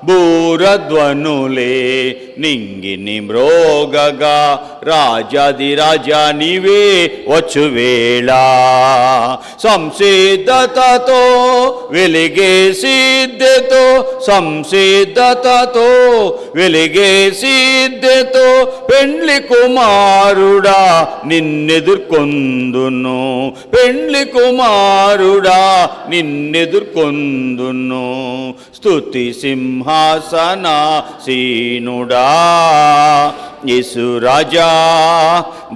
బూరధ్వనులే నింగిని మ్రోగగా రాజాది రాజా నీవే వచ్చువేళ సంసిద్ధతతో వెలిగే సిద్ధతో సంసిద్ధతతో వెలిగే సిద్ధతో పెండ్లి కుమారుడా నిన్నెదుర్కొందును పెండ్లి కుమారుడా నిన్నెదుర్కొందును స్తుతి సింహాసనాసీనుడా యేసు రాజా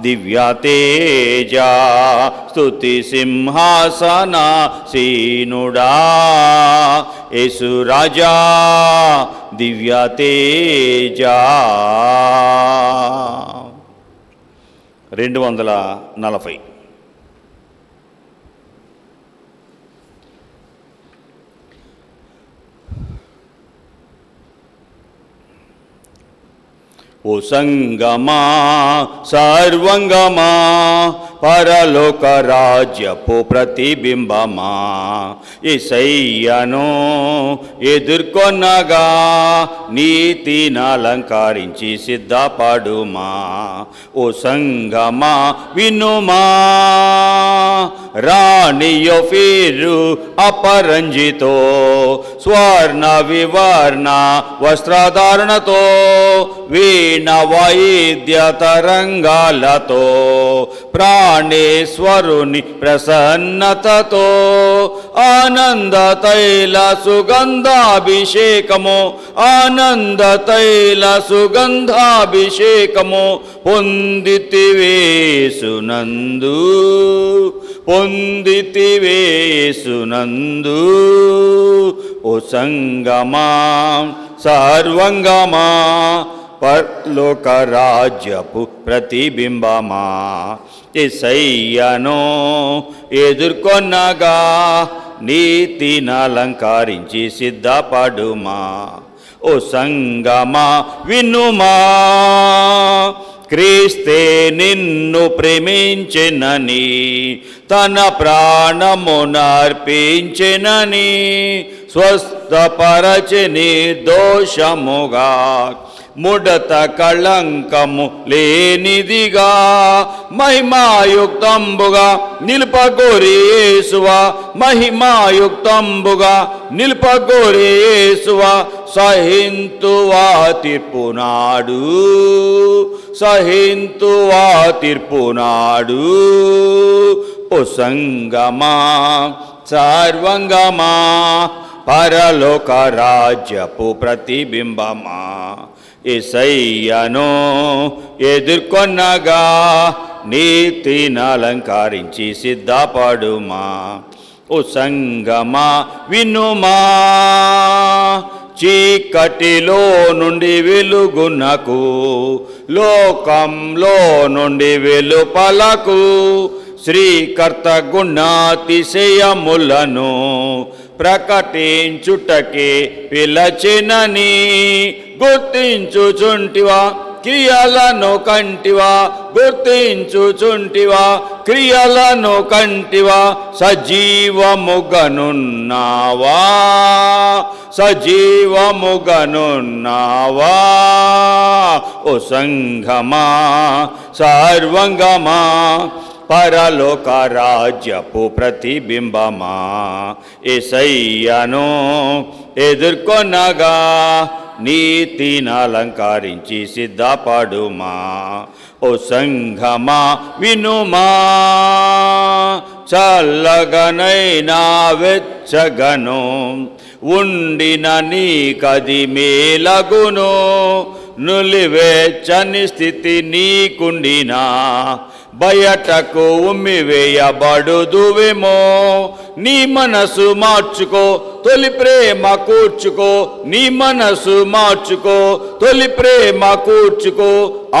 దివ్య తేజ స్తుతి సింహాసనాసీనుడా యేసు రాజా దివ్య తేజ 240 ఓ సంగమా సర్వంగమా పరలోక రాజ్యపు ప్రతిబింబమా యేసయ్యను ఎదుర్కొనగా నీతిని అలంకరించి సిద్ధపడుమా ఓ సంగమా వినుమా రాణియో ఫిరు అపరంజితో స్వర్ణ వివర్ణ వస్త్రధారణతో వీణ వాయిద్య తరంగాలతో ప్రాణేశ్వరుని ప్రసన్నతతో ఆనంద తైల సుగంధాభిషేకము ఆనంద తైల సుగంధాభిషేకము పొందితివేసునందు పొందితివేసునందు ఓ సంగమా సర్వంగమా పరలోక రాజ్యపు ప్రతిబింబమా యేసయ్యను ఎదుర్కొనగా నీతిని అలంకరించి సిద్ధపడుమా ఓ సంగమా వినుమా క్రీస్తే నిన్ను ప్రేమించెనని తన ప్రాణమునర్పించెనని స్వస్థపరచి నిర్దోషముగా ముడత కళంకము లేనిదిగా మహిమాయుక్తంబుగా నిలుపగోరి యేసువా మహిమాయుక్తంబుగా నిలుపగోరి యేసువా సహింతువా తీర్పునాడు సహింతువా తీర్పునాడు ఓ సంగమా సర్వంగమా పరలోక రాజ్యపు ప్రతిబింబమా యేసయ్యను ఎదుర్కొనగా నీతిని అలంకరించి సిద్ధపడుమా ఓ సంగమా వినుమా చీకటిలో నుండి వెలుగునకు లోకంలో నుండి వెలుపలకు శ్రీకర్త గుణాతిశయములను ప్రకటించుటకే పిలచెనని గుర్తించుచుంటివా క్రియలను కంటివా గుర్తించుచుంటివా క్రియలను కంటివా సజీవముగనున్నావా సజీవముగనున్నావా ఓ సంఘమా సర్వంగమా పరలోక రాజ్యపు ప్రతిబింబమా యేసయ్యను ఎదుర్కొనగా నీతిని అలంకరించి సిద్ధపడుమా ఓ సంఘమా వినుమా చల్లగనైనా వెచ్చగను ఉండిన నీకది మేలగును నులివెచ్చని స్థితి నీకుండినా బయటకు ఉమ్మివేయబడుదువేమో నీ మనసు మార్చుకో తొలి ప్రేమ కూర్చుకో నీ మనసు మార్చుకో తొలి ప్రేమ కూర్చుకో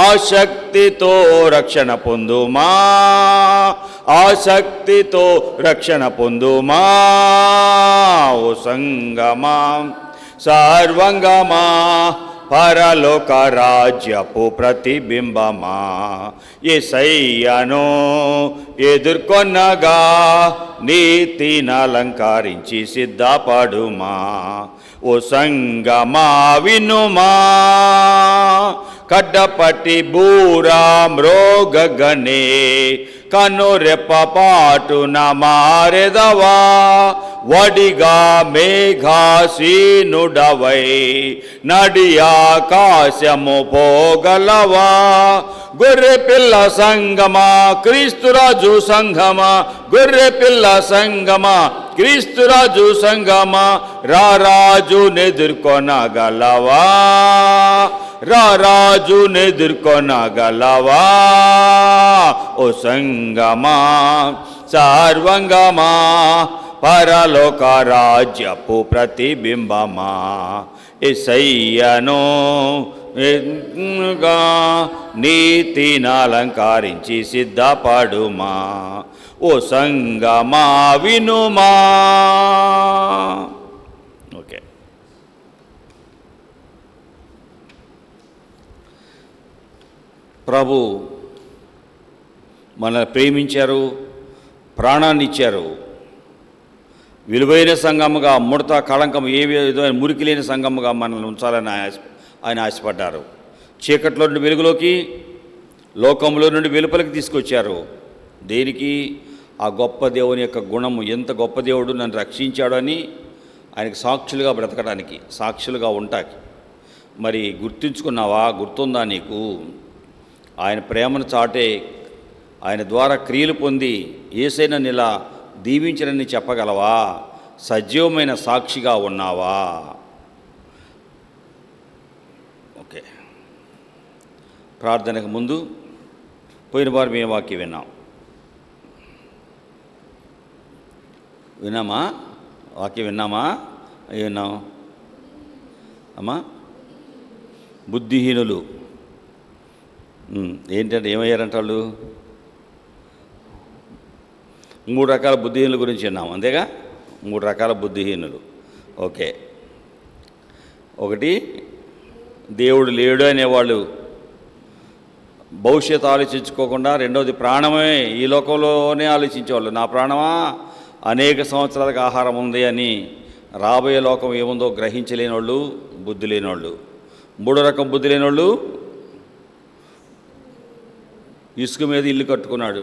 ఆసక్తితో రక్షణ పొందుమా ఆసక్తితో రక్షణ పొందుమా ఓ సంగమా సర్వంగమా పరలోక రాజ్యపు ప్రతిబింబమా యేసయ్యను ఎదుర్కొనగా నీతిని అలంకరించి సిద్ధపడుమా ఓ సంగమా వినుమా, కడ్డపట్టి బూరా మ్రోగగనే, కనురెప్ప పాటున మారెదవా, వడిగా మేఘాసీనుడవై నడి ఆకాశము పోగలవా. గొర్రె పిల్ల సంగమా క్రీస్తురాజు సంగమా, గొర్రె పిల్ల సంగమా క్రీస్తురాజు సంగమా, రారాజునెదుర్కొనగలవా, రారాజునెదుర్కొనగలవా. ఓ సంగమా సర్వంగమా, పరలోక రాజ్యపు ప్రతిబింబమా, యేసయ్యను నీతినలంకరించి సిద్ధపడుమా. ఓ సంగమా వినుమా. ఓకే, ప్రభు మనల్ని ప్రేమించారు, ప్రాణాన్ని ఇచ్చారు. విలువైన సంఘముగా, ముడత కళంకం ఏ విధమైన మురికి లేని సంఘముగా మనల్ని ఉంచాలని ఆయన ఆశపడ్డారు. చీకట్లో నుండి వెలుగులోకి, లోకంలో నుండి వెలుపలికి తీసుకొచ్చారు. దేనికి? ఆ గొప్ప దేవుని యొక్క గుణము, ఎంత గొప్ప దేవుడు నన్ను రక్షించాడని ఆయనకు సాక్షులుగా బ్రతకడానికి, సాక్షులుగా ఉంటాకి. మరి గుర్తుంచుకున్నావా? గుర్తుందా నీకు? ఆయన ప్రేమను చాటే, ఆయన ద్వారా క్రియలు పొంది యేసయ్యను ఇలా దీవించనని చెప్పగలవా? సజీవమైన సాక్షిగా ఉన్నావా? ఓకే, ప్రార్థనకు ముందు పోయిన వారు మేము వాక్యం విన్నామా? వాక్యం విన్నామా? విన్నాం అమ్మా. బుద్ధిహీనులు ఏంటంటే ఏమయ్యారంట వాళ్ళు? 3 రకాల బుద్ధిహీనుల గురించి విన్నాం, అంతేగా? 3 రకాల బుద్ధిహీనులు. ఓకే, ఒకటి దేవుడు లేడు అనేవాళ్ళు, భవిష్యత్తు ఆలోచించుకోకుండా. రెండవది ప్రాణమే, ఈ లోకంలోనే ఆలోచించేవాళ్ళు. నా ప్రాణమా, అనేక సంవత్సరాలకు ఆహారం ఉంది అని రాబోయే లోకం ఏముందో గ్రహించలేని వాళ్ళు, బుద్ధి లేనివాళ్ళు. 3వ రకం బుద్ధి లేనివాళ్ళు, ఇసుక మీద ఇల్లు కట్టుకున్నాడు,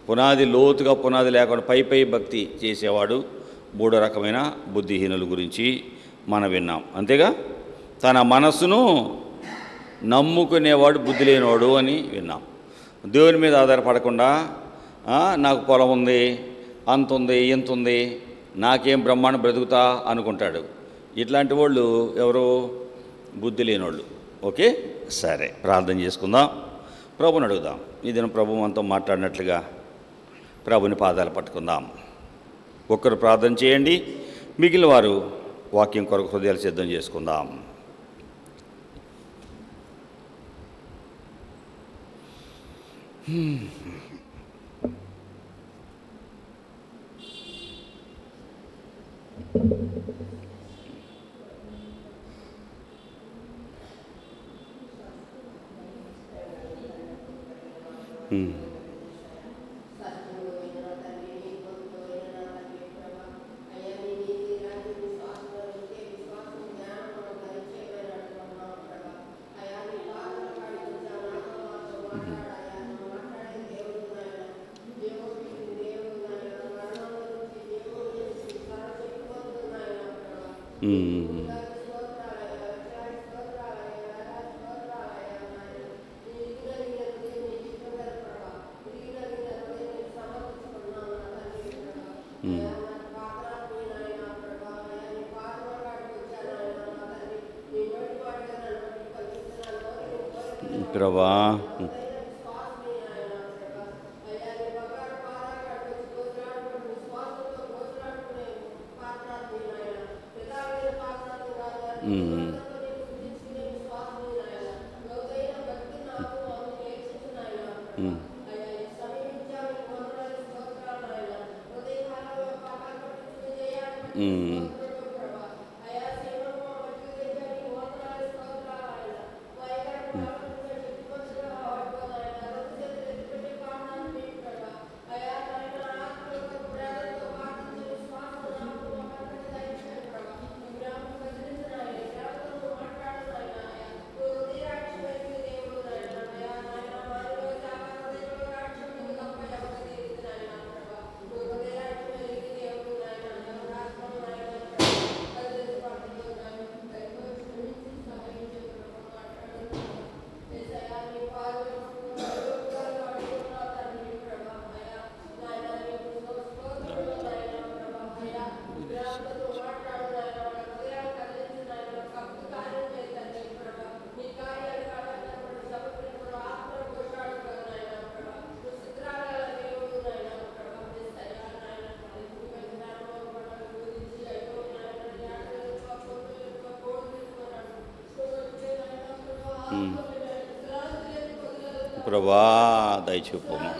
పునాది లోతుగా పునాది లేకుండా పై భక్తి చేసేవాడు. 3వ రకమైన బుద్ధిహీనుల గురించి మనం విన్నాం, అంతేగా? తన మనస్సును నమ్ముకునేవాడు బుద్ధి లేనివాడు అని విన్నాం. దేవుని మీద ఆధారపడకుండా నాకు పొలం ఉంది, అంత ఉంది, ఇంత ఉంది, నాకేం బ్రహ్మాండం బ్రతుకుతా అనుకుంటాడు. ఇట్లాంటి వాళ్ళు ఎవరు? బుద్ధి లేనివాళ్ళు. ఓకే, సరే, ప్రార్థన చేసుకుందాం, ప్రభుని అడుగుదాం. ఈ దినం ప్రభు మనతో మాట్లాడినట్లుగా ప్రభుని పాదాలు పట్టుకుందాం. ఒక్కరు ప్రార్థన చేయండి, మిగిలిన వారు వాక్యం కొరకు హృదయాలు సిద్ధం చేసుకుందాం. ప్రభా, ప్రభా దయచూపము.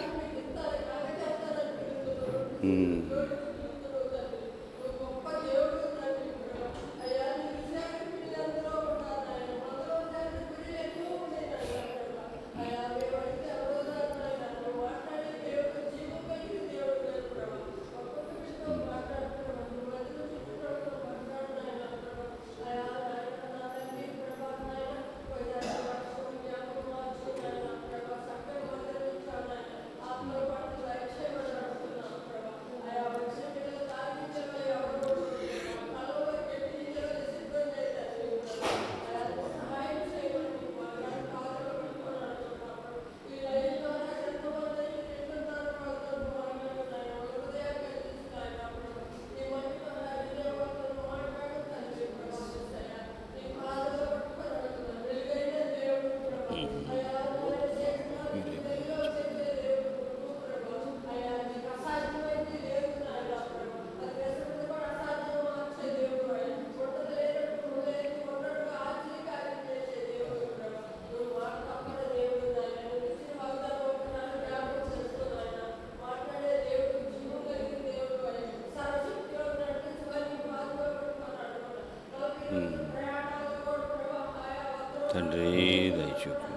తండ్రి దయచూపు.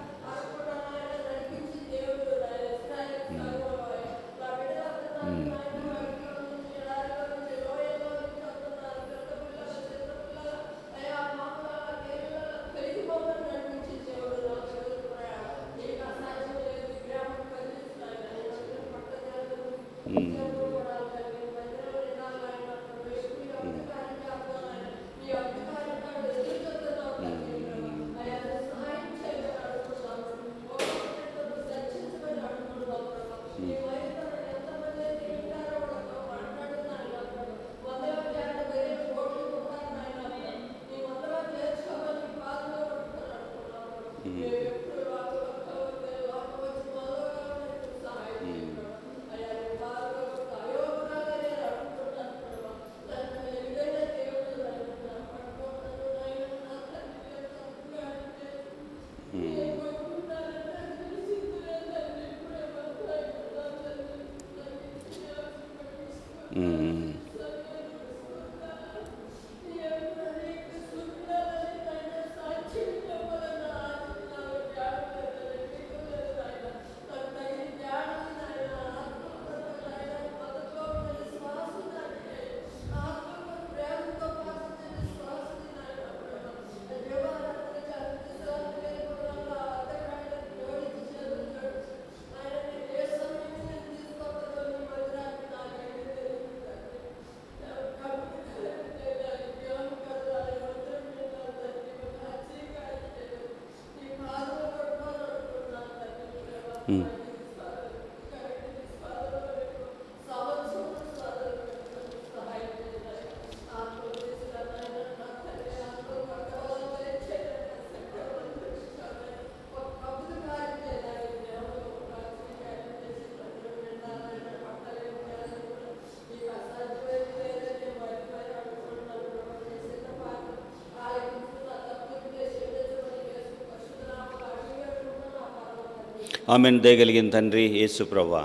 ఆమెను దయగలిగిన తండ్రి యేసు ప్రభువా,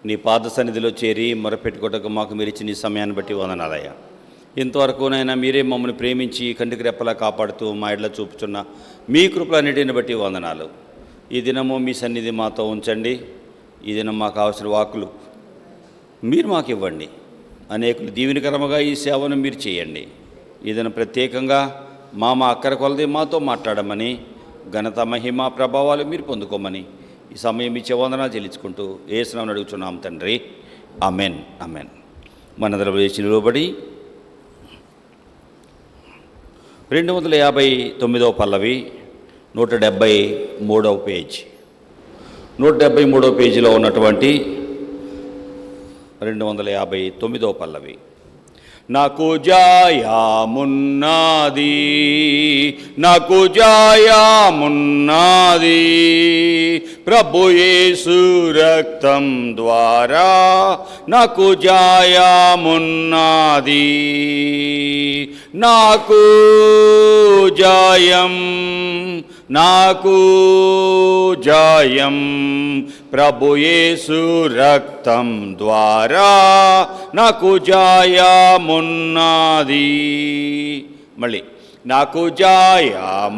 నీ పాద సన్నిధిలో చేరి మొరపెట్టుకోటకు మాకు మీరిచ్చి నీ సమయాన్ని బట్టి వందనాలయ్యా. ఇంతవరకునైనా మీరే మమ్మల్ని ప్రేమించి కంటికి రెప్పలా కాపాడుతూ మా ఇళ్ళ చూపుచున్న మీ కృపలన్నిటిని బట్టి వందనాలు. ఈ దినము మీ సన్నిధి మాతో ఉంచండి. ఈ దినం మాకు కావాల్సిన వాకులు మీరు మాకు ఇవ్వండి. అనేకులు దీవెనకరముగా ఈ సేవను మీరు చేయండి. ఈ దినం ప్రత్యేకంగా మా అక్కర కొలది మాతో మాట్లాడమని, ఘనత మహిమ ప్రభావాలు మీరు పొందుకోమని ఈ సమయం ఇచ్చే వందనాలు చెల్లించుకుంటూ యేసునామమున అడుగుచున్నాం తండ్రి. ఆమెన్. ఆమెన్. మనందరం లేచి నిలబడి 259వ పల్లవి 173వ పేజీ 173వ పేజీలో ఉన్నటువంటి 259వ పల్లవి. నాకు జాయమున్నది, నాకు జాయమున్నది, ప్రభు యేసు రక్తం ద్వారా నాకు జాయమున్నది, నాకు జాయం నాకు జయం ప్రభుయేసు రక్తం ద్వారా నాకు జయమున్నది. మళ్ళీ నాకు జయమున్నది,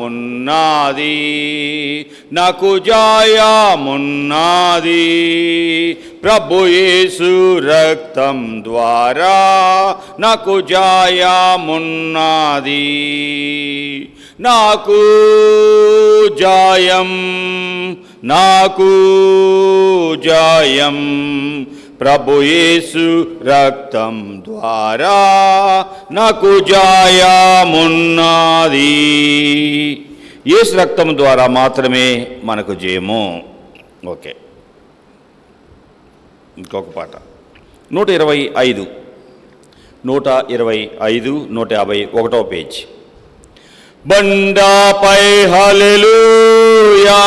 నాకు జయమున్నది ప్రభుయేసు రక్తం ద్వారా నాకు జయమున్నది. నాకు జయం, నాకు జయం ప్రభుయేసు రక్తం ద్వారా నాకు జయమున్నది. యేసు రక్తం ద్వారా మాత్రమే మనకు జయము. ఓకే, ఇంకొక పాట 125 151వ పేజ్. బండపై హల్లెలూయా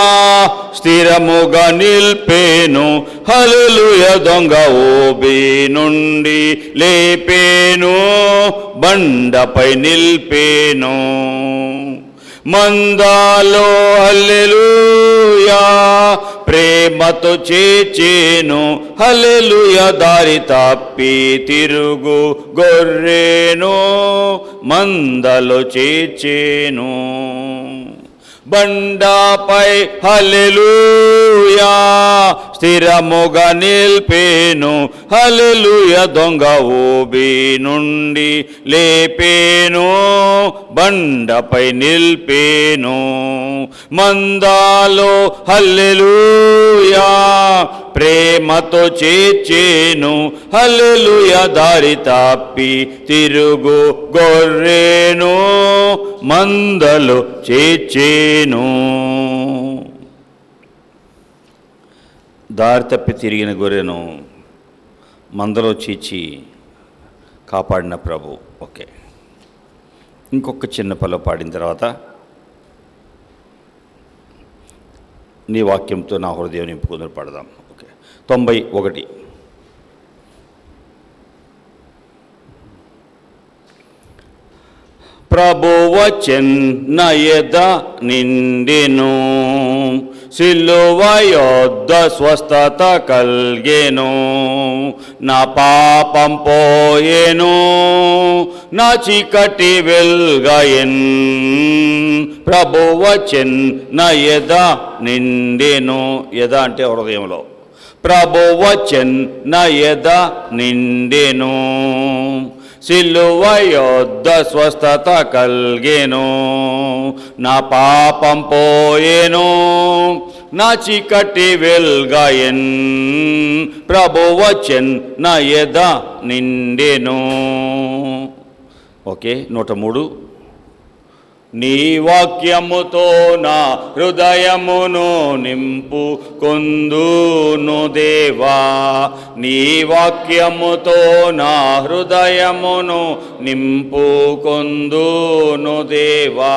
స్థిరముగా నిల్పేను, హల్లెలూయా దొంగ ఊబి నుండి లేపేను, బండపై నిల్పేను. మందాలో హల్లెలూయా ప్రేమతో చేర్చేను, హల్లెలూయా దారి తప్పి తిరుగు గొర్రెను మందలో చేర్చేను. బండపై హల్లెలూయా స్థిరముగా నిల్పేను, హల్లెలూయా దొంగ ఊబి నుండి లేపేను, బండపై నిల్పేను. మందాలో హల్లెలూయా ప్రేమతో చేర్చేను, హల్లెలూయా దారి తప్పి తిరుగు గొర్రెను మందలో చేర్చేను. దారి తప్పి తిరిగిన గొర్రెను మందలో చీచి కాపాడిన ప్రభు. ఓకే, ఇంకొక చిన్న పల్లె పాడిన తర్వాత నీ వాక్యంతో నా హృదయం నింపుకుందని పాడదాం. ఓకే, 91. ప్రభువచన్ నయద నిండెను, సిలువ యొద్ద స్వస్థత కల్గెను, నా పాపం పోయెను, నా చీకటి వెల్గయెన్. ప్రభువచన్ నయద నిండెను, యద అంటే హృదయంలో. ప్రభువచన్ నయద నిండెను, సిలువ యొద్ద స్వస్థత కల్గెను, నా పాపం పోయెను, నా చీకటి వెల్గయెన్. ప్రభువచన్ నా యద నిండెను. ఓకే, 103. నీ వాక్యముతో నా హృదయమును నింపు కొందును దేవా, నీ వాక్యముతో నా హృదయమును నింపు కొందును దేవా.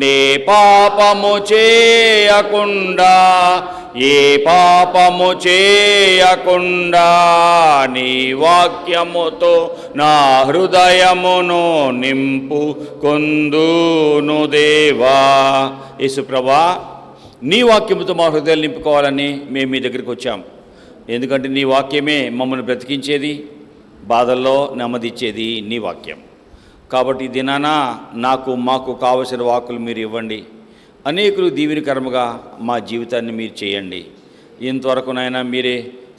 నే పాపము చేయకుండా, ఏ పాపము చేయకుండా, నీ వాక్యముతో నా హృదయమును నింపు కొందును దేవా. యేసుప్రభా, నీ వాక్యముతో మా హృదయాలు నింపుకోవాలని మేము మీ దగ్గరికి వచ్చాం. ఎందుకంటే నీ వాక్యమే మమ్మల్ని బ్రతికించేది, బాధల్లో నెమ్మదిచ్చేది నీ వాక్యం. కాబట్టి దినాన నాకు మాకు కావలసిన వాక్కులు మీరు ఇవ్వండి. అనేకులు దీవెనకరముగా మా జీవితాన్ని మీరు చేయండి. ఇంతవరకునైనా మీరే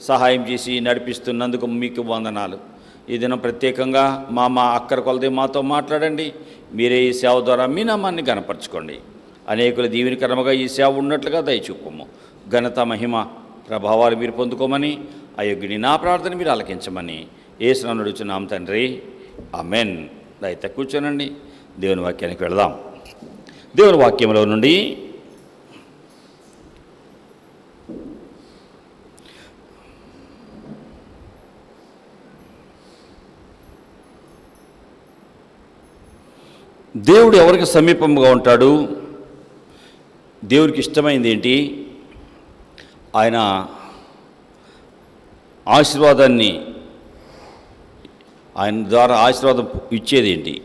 సహాయం చేసి నడిపిస్తున్నందుకు మీకు వందనాలు. ఈ దినం ప్రత్యేకంగా మా అక్కర కొలది మాతో మాట్లాడండి. మీరే ఈ సేవ ద్వారా మీ నామాన్ని గణపరచుకోండి. అనేకుల దీవెనకరముగా ఈ సేవ ఉన్నట్లుగా దయచూపము. ఘనత మహిమ ప్రభావాలు మీరు పొందుకోమని, అయోగ్యుని నా ప్రార్థన మీరు ఆలకించమని యేసునామమున అడుగుచున్నాం తండ్రి, ఆమెన్. దయతో కూర్చోనండి, దేవుని వాక్యానికి వెళదాం. దేవుని వాక్యంలో నుండి దేవుడు ఎవరికి సమీపంగా ఉంటాడు, దేవుడికి ఇష్టమైంది ఏంటి, ఆయన ఆశీర్వాదాన్ని, ఆయన ద్వారా ఆశీర్వాదం ఇచ్చేది ఏంటి,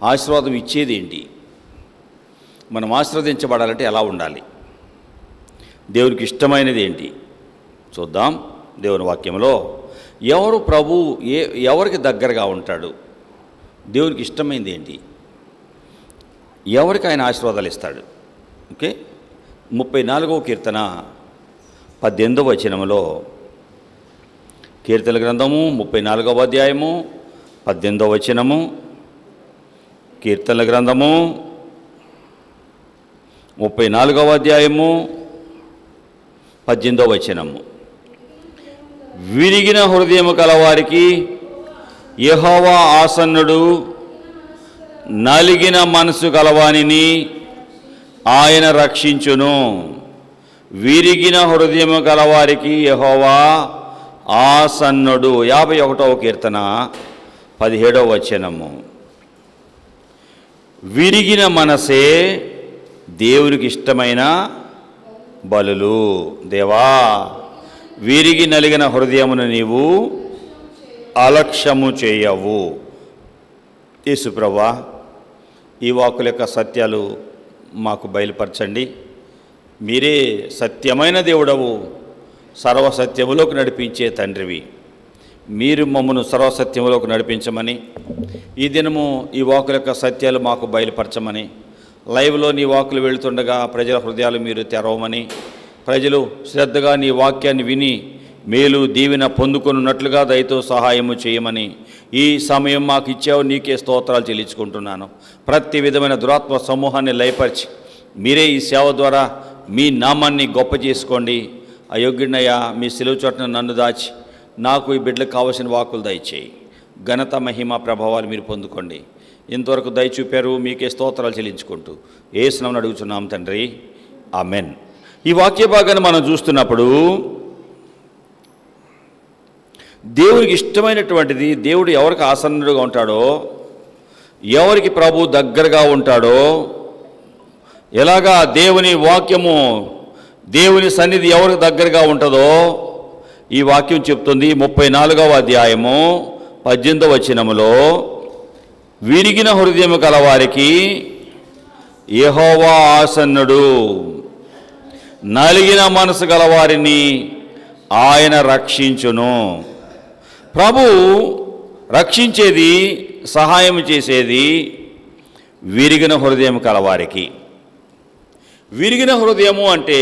ఆశీర్వాదం ఇచ్చేది ఏంటి, మనం ఆశీర్వదించబడాలంటే ఎలా ఉండాలి, దేవునికి ఇష్టమైనది ఏంటి చూద్దాం. దేవుని వాక్యంలో ఎవరు ప్రభు ఎవరికి దగ్గరగా ఉంటాడు, దేవునికి ఇష్టమైనది ఏంటి, ఎవరికి ఆయన ఆశీర్వాదాలు ఇస్తాడు. ఓకే, 34వ కీర్తన 18వ వచనములో, కీర్తన గ్రంథము 34వ అధ్యాయము 18వ వచనము, కీర్తన గ్రంథము 34వ అధ్యాయము 18వ వచనము. విరిగిన హృదయము కలవారికి యెహోవా ఆసన్నుడు, నలిగిన మనసు కలవానిని ఆయన రక్షించును. విరిగిన హృదయము కలవారికి యెహోవా ఆసన్నుడు. 51వ కీర్తన 17వ వచనము. విరిగిన మనసే దేవునికి ఇష్టమైన బలులు. దేవా, విరిగి నలిగిన హృదయమును నీవు అలక్ష్యము చేయవు. యేసుప్రభా, ఈ వాక్కుల యొక్క సత్యాలు మాకు బయలుపరచండి. మీరే సత్యమైన దేవుడవు, సర్వసత్యములోకి నడిపించే తండ్రివి. మీరు మమ్మను సర్వసత్యములోకి నడిపించమని, ఈ దినము ఈ వాక్కుల యొక్క సత్యాలు మాకు బయలుపరచమని, లైవ్లో నీ వాక్కులు వెళుతుండగా ప్రజల హృదయాలు మీరు తెరవమని, ప్రజలు శ్రద్ధగా నీ వాక్యాన్ని విని మేలు దీవెన పొందుకున్నట్లుగా దయతో సహాయము చేయమని ఈ సమయం మాకు ఇచ్చావు. నీకే స్తోత్రాలు చెల్లించుకుంటున్నాను. ప్రతి విధమైన దురాత్మ సమూహాన్ని లయపరిచి మీరే ఈ సేవ ద్వారా మీ నామాన్ని గొప్ప చేసుకోండి. అయోగ్యుడినయ్యా, మీ సెలవు చోటన నన్ను దాచి నాకు ఈ బిడ్డలకు కావలసిన వాక్కులు దయచేయి. ఘనత మహిమ ప్రభావాలు మీరు పొందుకోండి. ఇంతవరకు దయ చూపారు, మీకే స్తోత్రాలు చెల్లించుకుంటూ యేసునామమున అడుగుచున్నాం తండ్రి, ఆమెన్. ఈ వాక్య భాగాన్ని మనం చూస్తున్నప్పుడు దేవునికి ఇష్టమైనటువంటిది, దేవుడు ఎవరికి ఆసన్నుడుగా ఉంటాడో, ఎవరికి ప్రభు దగ్గరగా ఉంటాడో, ఎలాగా దేవుని వాక్యము, దేవుని సన్నిధి ఎవరికి దగ్గరగా ఉంటుందో ఈ వాక్యం చెప్తుంది. 34వ అధ్యాయము 18వ వచనములో, విరిగిన హృదయము కలవారికి యెహోవా ఆసన్నుడు, నలిగిన మనసు గలవారిని ఆయన రక్షించును. ప్రభు రక్షించేది, సహాయం చేసేది విరిగిన హృదయం కలవారికి. విరిగిన హృదయము అంటే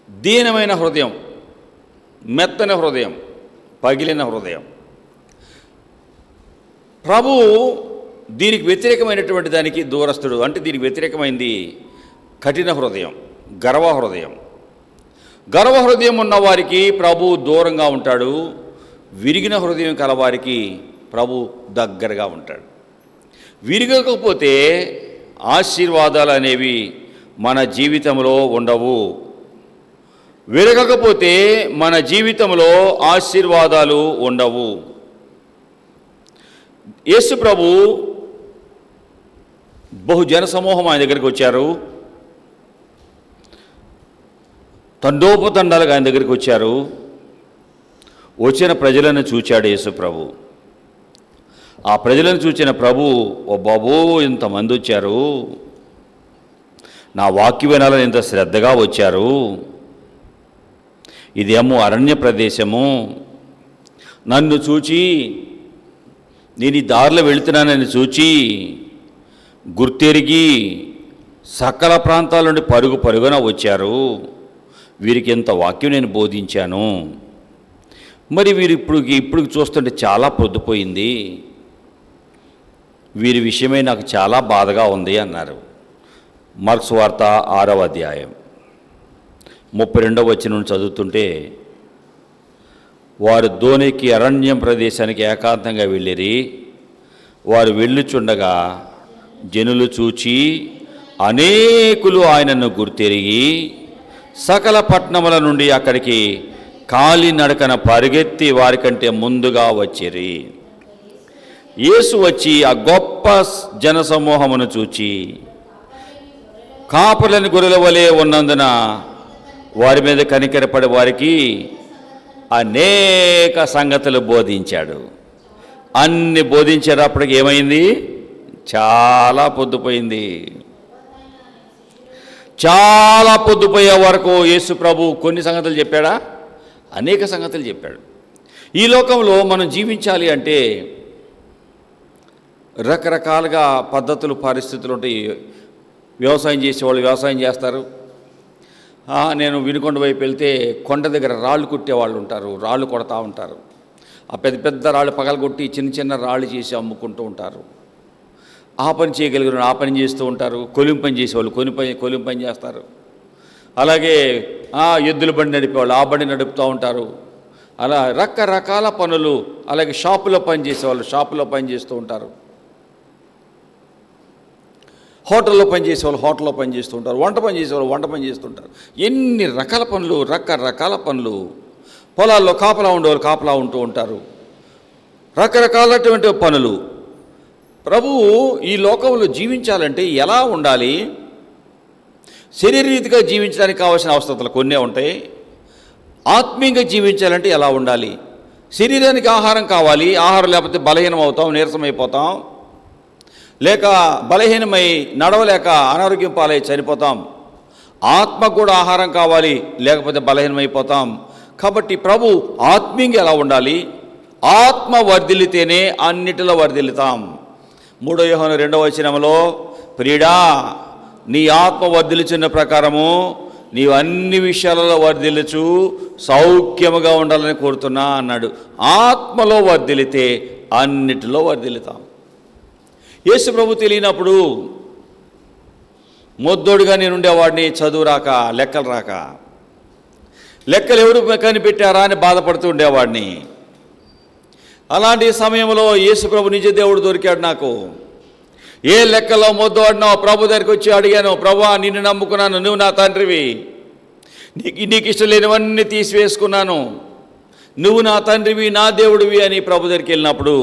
దీనమైన హృదయం, మెత్తని హృదయం, పగిలిన హృదయం. ప్రభు దీనికి వ్యతిరేకమైనటువంటి దానికి దూరస్తుడు. అంటే దీనికి వ్యతిరేకమైంది కఠిన హృదయం, గర్వ హృదయం. గర్వ హృదయం ఉన్నవారికి ప్రభు దూరంగా ఉంటాడు. విరిగిన హృదయం కలవారికి ప్రభు దగ్గరగా ఉంటాడు. విరగకపోతే ఆశీర్వాదాలు అనేవి మన జీవితంలో ఉండవు. విరగకపోతే మన జీవితంలో ఆశీర్వాదాలు ఉండవు. యేసు ప్రభు బహుజన సమూహం ఆయన దగ్గరికి వచ్చారు. తండోపతండాలుగా ఆయన దగ్గరికి వచ్చారు. వచ్చిన ప్రజలను చూచాడు యేసు ప్రభు. ఆ ప్రజలను చూచిన ప్రభు, ఓ బాబో, ఇంతమంది వచ్చారు, నా వాక్య వినాలని ఇంత శ్రద్ధగా వచ్చారు, ఇదేమో అరణ్య ప్రదేశము, నన్ను చూచి, నేను ఈ దారిలో వెళుతున్నానని చూచి గుర్తెరిగి సకల ప్రాంతాల నుండి పరుగు పరుగున వచ్చారు. వీరికి ఎంత వాక్యం నేను బోధించాను, మరి వీరు ఇప్పుడు చూస్తుంటే చాలా పొద్దుపోయింది, వీరి విషయమై నాకు చాలా బాధగా ఉంది అన్నారు. మార్క్స్ వార్త 6వ అధ్యాయం 32వ వచనం చదువుతుంటే, వారు దోణికి అరణ్యం ప్రదేశానికి ఏకాంతంగా వెళ్ళిరి. వారు వెళ్ళుచుండగా జనులు చూచి అనేకులు ఆయనను గుర్తెరిగి సకల పట్టణముల నుండి అక్కడికి కాలినడకన పరిగెత్తి వారికంటే ముందుగా వచ్చిరి. యేసు వచ్చి ఆ గొప్ప జనసమూహమును చూచి కాపరులని గొర్రెల వలె ఉన్నందున వారి మీద కనికరపడి వారికి అనేక సంగతులు బోధించాడు. అన్ని బోధించేటప్పటికి ఏమైంది? చాలా పొద్దుపోయింది. చాలా పొద్దుపోయే వరకు యేసు ప్రభు కొన్ని సంగతులు చెప్పాడా? అనేక సంగతులు చెప్పాడు. ఈ లోకంలో మనం జీవించాలి అంటే రకరకాలుగా పద్ధతులు, పరిస్థితులు ఉంటాయి. వ్యవసాయం చేసేవాళ్ళు వ్యవసాయం చేస్తారు. నేను వినుకొండ వైపు వెళ్తే కొండ దగ్గర రాళ్ళు కుట్టేవాళ్ళు ఉంటారు, రాళ్ళు కొడతా ఉంటారు. ఆ పెద్ద పెద్ద రాళ్ళు పగలగొట్టి చిన్న చిన్న రాళ్ళు చేసి అమ్ముకుంటూ ఉంటారు. ఆ పని చేయగలిగిన ఆ పని చేస్తూ ఉంటారు. కొలిం పని చేసేవాళ్ళు కొలిం పని చేస్తారు. అలాగే ఎద్దుల బండి నడిపేవాళ్ళు ఆ బండి నడుపుతూ ఉంటారు. అలా రకరకాల పనులు. అలాగే షాపులో పని చేసేవాళ్ళు షాపులో పని చేస్తూ ఉంటారు. హోటల్లో పనిచేసేవాళ్ళు హోటల్లో పని చేస్తూ ఉంటారు. వంట పని చేసేవాళ్ళు వంట పని చేస్తుంటారు. ఎన్ని రకాల పనులు, రకరకాల పనులు. పొలాల్లో కాపలా ఉండేవాళ్ళు కాపలా ఉంటూ ఉంటారు. రకరకాలటువంటి పనులు. ప్రభువు ఈ లోకంలో జీవించాలంటే ఎలా ఉండాలి? శరీరరీతిగా జీవించడానికి కావాల్సిన అవసరతలు కొన్నే ఉంటాయి. ఆత్మీయంగా జీవించాలంటే ఎలా ఉండాలి? శరీరానికి ఆహారం కావాలి. ఆహారం లేకపోతే బలహీనం అవుతాం, నీరసమైపోతాం. లేక బలహీనమై నడవలేక అనారోగ్యం పాలై చనిపోతాం. ఆత్మకు కూడా ఆహారం కావాలి, లేకపోతే బలహీనమైపోతాం. కాబట్టి ప్రభు ఆత్మీయంగా ఎలా ఉండాలి? ఆత్మ వర్ధిల్లితేనే అన్నిటిలో వర్ధిల్లుతాం. 3 యోహాను 2వ వచనంలో, ప్రియుడా నీ ఆత్మ వర్ధిల్లుచున్న ప్రకారము నీవు అన్ని విషయాలలో వర్ధిల్లుచు సౌఖ్యముగా ఉండాలని కోరుతున్నా అన్నాడు. ఆత్మలో వర్ధిల్లితే అన్నిటిలో వర్ధిల్లుతాం. యేసు ప్రభు తెలియనప్పుడు మొద్దోడుగా నేనుండేవాడిని, చదువు రాక, లెక్కలు రాక. లెక్కలు ఎవరు కనిపెట్టారా అని బాధపడుతూ ఉండేవాడిని. అలాంటి సమయంలో యేసు ప్రభు నిజ దేవుడు దొరికాడు నాకు. ఏ లెక్కలో మొద్దోడినో ప్రభు దగ్గరికి వచ్చి అడిగాను, ప్రభువా నిన్ను నమ్ముకున్నాను, నువ్వు నా తండ్రివి, నీకు ఇష్టం లేనివన్నీ తీసివేసుకున్నాను, నువ్వు నా తండ్రివి, నా దేవుడివి అని ప్రభు దగ్గరికి వెళ్ళినప్పుడు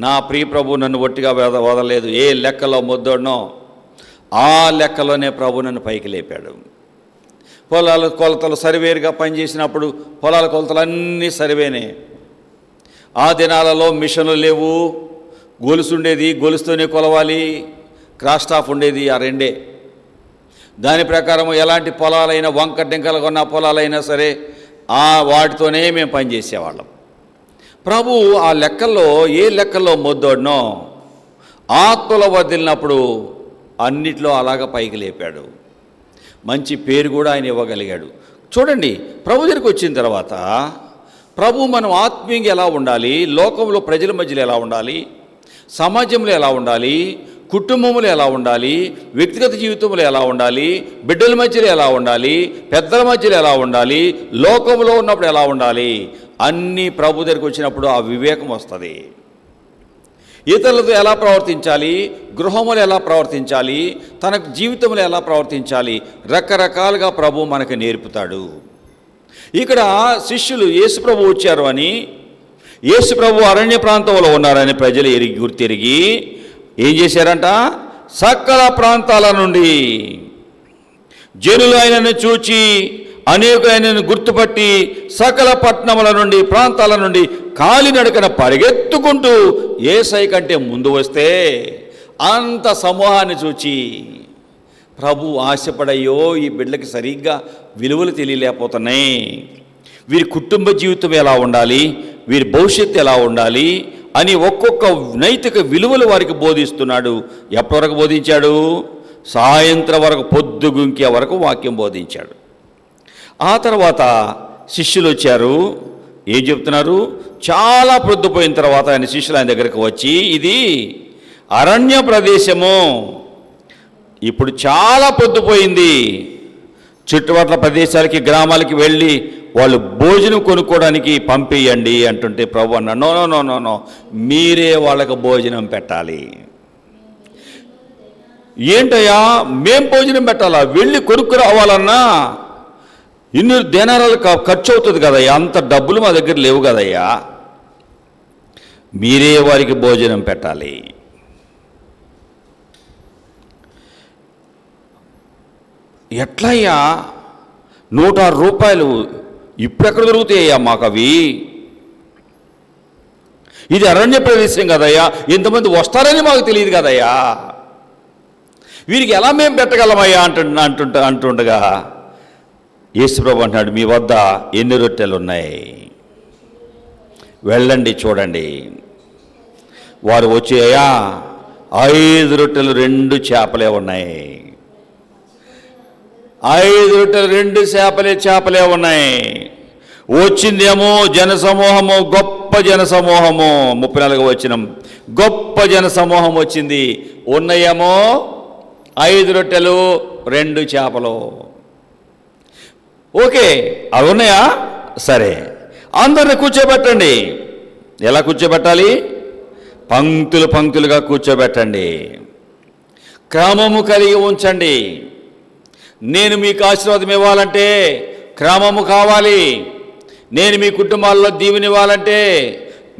నా ప్రియ ప్రభు నన్ను ఒట్టిగా వదలలేదు. ఏ లెక్కలో మొద్దోడినో ఆ లెక్కలోనే ప్రభు నన్ను పైకి లేపాడు. పొలాల కొలతలు సరివేరుగా పనిచేసినప్పుడు పొలాల కొలతలు అన్నీ సరివేనే. ఆ దినాలలో మిషన్లు లేవు, గొలుసు ఉండేది, గొలుసుతోనే కొలవాలి, క్రాస్ స్టాఫ్ ఉండేది, ఆ రెండే. దాని ప్రకారం ఎలాంటి పొలాలైనా వంక డెంకలుగా ఉన్న పొలాలైనా సరే వాటితోనే మేము పనిచేసేవాళ్ళం. ప్రభు ఆ లెక్కల్లో ఏ లెక్కల్లో మొద్దోడినో ఆత్మలో వర్ధిల్లినప్పుడు అన్నిట్లో అలాగ పైకి లేపాడు. మంచి పేరు కూడా ఆయన ఇవ్వగలిగాడు. చూడండి, ప్రభు దగ్గరికి వచ్చిన తర్వాత ప్రభు మనం ఆత్మీయంగా ఎలా ఉండాలి, లోకంలో ప్రజల మధ్యలో ఎలా ఉండాలి, సమాజంలో ఎలా ఉండాలి, కుటుంబంలో ఎలా ఉండాలి, వ్యక్తిగత జీవితంలో ఎలా ఉండాలి, బిడ్డల మధ్యలో ఎలా ఉండాలి, పెద్దల మధ్యలో ఎలా ఉండాలి, లోకంలో ఉన్నప్పుడు ఎలా ఉండాలి, అన్నీ ప్రభు దగ్గరికి వచ్చినప్పుడు ఆ వివేకం వస్తుంది. ఇతరులతో ఎలా ప్రవర్తించాలి, గృహంలో ఎలా ప్రవర్తించాలి, తన జీవితంలో ఎలా ప్రవర్తించాలి, రకరకాలుగా ప్రభు మనకు నేర్పుతాడు. ఇక్కడ శిష్యులు యేసుప్రభు వచ్చారు అని, యేసుప్రభు అరణ్య ప్రాంతంలో ఉన్నారని ప్రజలు గుర్తిరిగి ఏం చేశారంట? సకల ప్రాంతాల నుండి జనులు ఆయనను చూచి అనేక ఆయనను గుర్తుపట్టి సకల పట్టణముల నుండి ప్రాంతాల నుండి కాలినడకన పరిగెత్తుకుంటూ యేసయ్య కంటే ముందు వస్తే అంత సమూహాన్ని చూచి ప్రభు ఆశపడయ్యో ఈ బిడ్డలకి సరిగ్గా విలువలు తెలియలేకపోతున్నాయి, వీరి కుటుంబ జీవితం ఎలా ఉండాలి, వీరి భవిష్యత్తు ఎలా ఉండాలి అని ఒక్కొక్క నైతిక విలువలు వారికి బోధిస్తున్నాడు. ఎప్పటి వరకు బోధించాడు? సాయంత్రం వరకు, పొద్దుగుంకే వరకు వాక్యం బోధించాడు. ఆ తర్వాత శిష్యులు వచ్చారు. ఏం చెప్తున్నారు? చాలా పొద్దుపోయిన తర్వాత ఆయన శిష్యులు ఆయన దగ్గరికి వచ్చి, ఇది అరణ్య ప్రదేశము, ఇప్పుడు చాలా పొద్దుపోయింది, చుట్టుపక్కల ప్రదేశాలకి గ్రామాలకి వెళ్ళి వాళ్ళు భోజనం కొనుక్కోవడానికి పంపేయండి అంటుంటే ప్రభు అన్నాడు, no no no no no, మీరే వాళ్ళకు భోజనం పెట్టాలి. ఏంటయ్యా మేం భోజనం పెట్టాలా? వెళ్ళి కొనుక్కు రావాలన్నా ఇన్ని దేనారాలు ఖర్చు అవుతుంది కదయ్యా, అంత డబ్బులు మా దగ్గర లేవు కదయ్యా, మీరే వారికి భోజనం పెట్టాలి. ఎట్లయ్యా 106 రూపాయలు ఇప్పుడెక్కడ దొరుకుతాయ్యా మాకు అవి? ఇది అరణ్య ప్రదేశం కదయ్యా, ఇంతమంది వస్తారని మాకు తెలియదు కదయ్యా, వీరికి ఎలా మేము పెట్టగలమయ్యా అంటుండగా యేసుప్రభు అంటున్నాడు, మీ వద్ద ఎన్ని రొట్టెలు ఉన్నాయి, వెళ్ళండి చూడండి. వారు వచ్చి, అయ్యా 5 రొట్టెలు 2 చేపలే ఉన్నాయి, 5 రొట్టెలు 2 చేపలే ఉన్నాయి. వచ్చిందేమో జనసమూహము, గొప్ప జనసమూహము. 34వ వచనం, గొప్ప జనసమూహం వచ్చింది. ఉన్నాయేమో 5 రొట్టెలు 2 చేపలు. ఓకే, అవి ఉన్నాయా? సరే, అందరిని కూర్చోబెట్టండి. ఎలా కూర్చోబెట్టాలి? పంక్తులుగా కూర్చోబెట్టండి, క్రమము కలిగి ఉంచండి. నేను మీకు ఆశీర్వాదం ఇవ్వాలంటే క్రమము కావాలి. నేను మీ కుటుంబాల్లో దీవెన ఇవ్వాలంటే,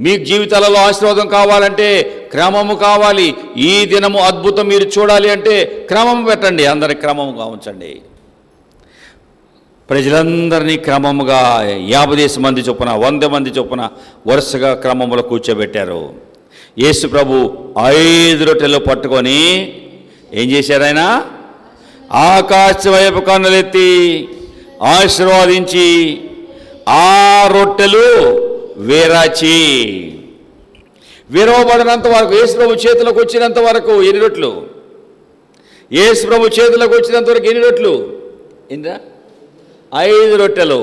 మీ జీవితాలలో ఆశీర్వాదం కావాలంటే క్రమము కావాలి. ఈ దినము అద్భుతం మీరు చూడాలి అంటే క్రమము పెట్టండి, అందరి క్రమముగా ఉంచండి. ప్రజలందరినీ క్రమముగా 50 మంది చొప్పున 100 మంది చొప్పున వరుసగా క్రమములో కూర్చోబెట్టారు. యేసు ప్రభు 5 రొట్టెలు పట్టుకొని ఏం చేశారు? ఆయన ఆకాశం వైపు కన్నులెత్తి ఆశీర్వాదించి ఆ రొట్టెలు విరచి, విరవబడినంత వరకు, యేసు ప్రభు చేతులకు వచ్చినంత వరకు ఎన్ని రొట్టెలు? యేసు ప్రభు చేతులకు వచ్చినంత వరకు ఎన్ని రొట్టెలు? ఏందా? 5 రొట్టెలు.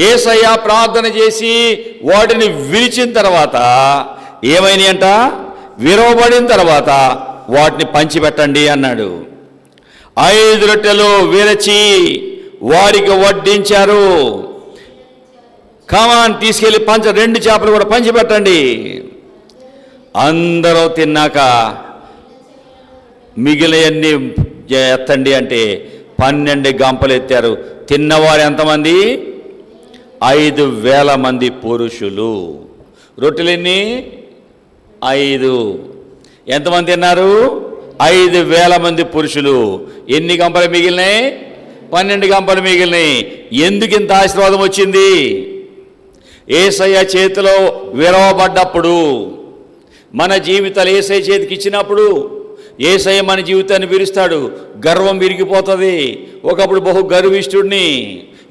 యేసయ్య ప్రార్థన చేసి వాటిని విరిచిన తర్వాత ఏమైనాయి అంట? విరవబడిన తర్వాత వాటిని పంచిపెట్టండి అన్నాడు. 5 రొట్టెలు విరచి వారికి వడ్డించారు. కమాన్, తీసుకెళ్ళి 2 చేపలు కూడా పంచిపెట్టండి. అందరూ తిన్నాక మిగిలినవన్నీ ఎత్తండి అంటే 12 గంపలు ఎత్తారు. తిన్నవారు ఎంతమంది? 5,000 మంది పురుషులు. రొట్టెలు ఎన్ని? 5. ఎంతమంది తిన్నారు? 5,000 మంది పురుషులు. ఎన్ని గంపలు మిగిలినాయి? 12 గంపలు మిగిలినాయి. ఎందుకు ఇంత ఆశీర్వాదం వచ్చింది? యేసయ్య చేతిలో విరవబడ్డప్పుడు, మన జీవితాలు యేసయ్య చేతికి ఇచ్చినప్పుడు యేసయ్య మన జీవితాన్ని విరుస్తాడు. గర్వం విరిగిపోతుంది. ఒకప్పుడు బహు గర్విష్ఠుడిని,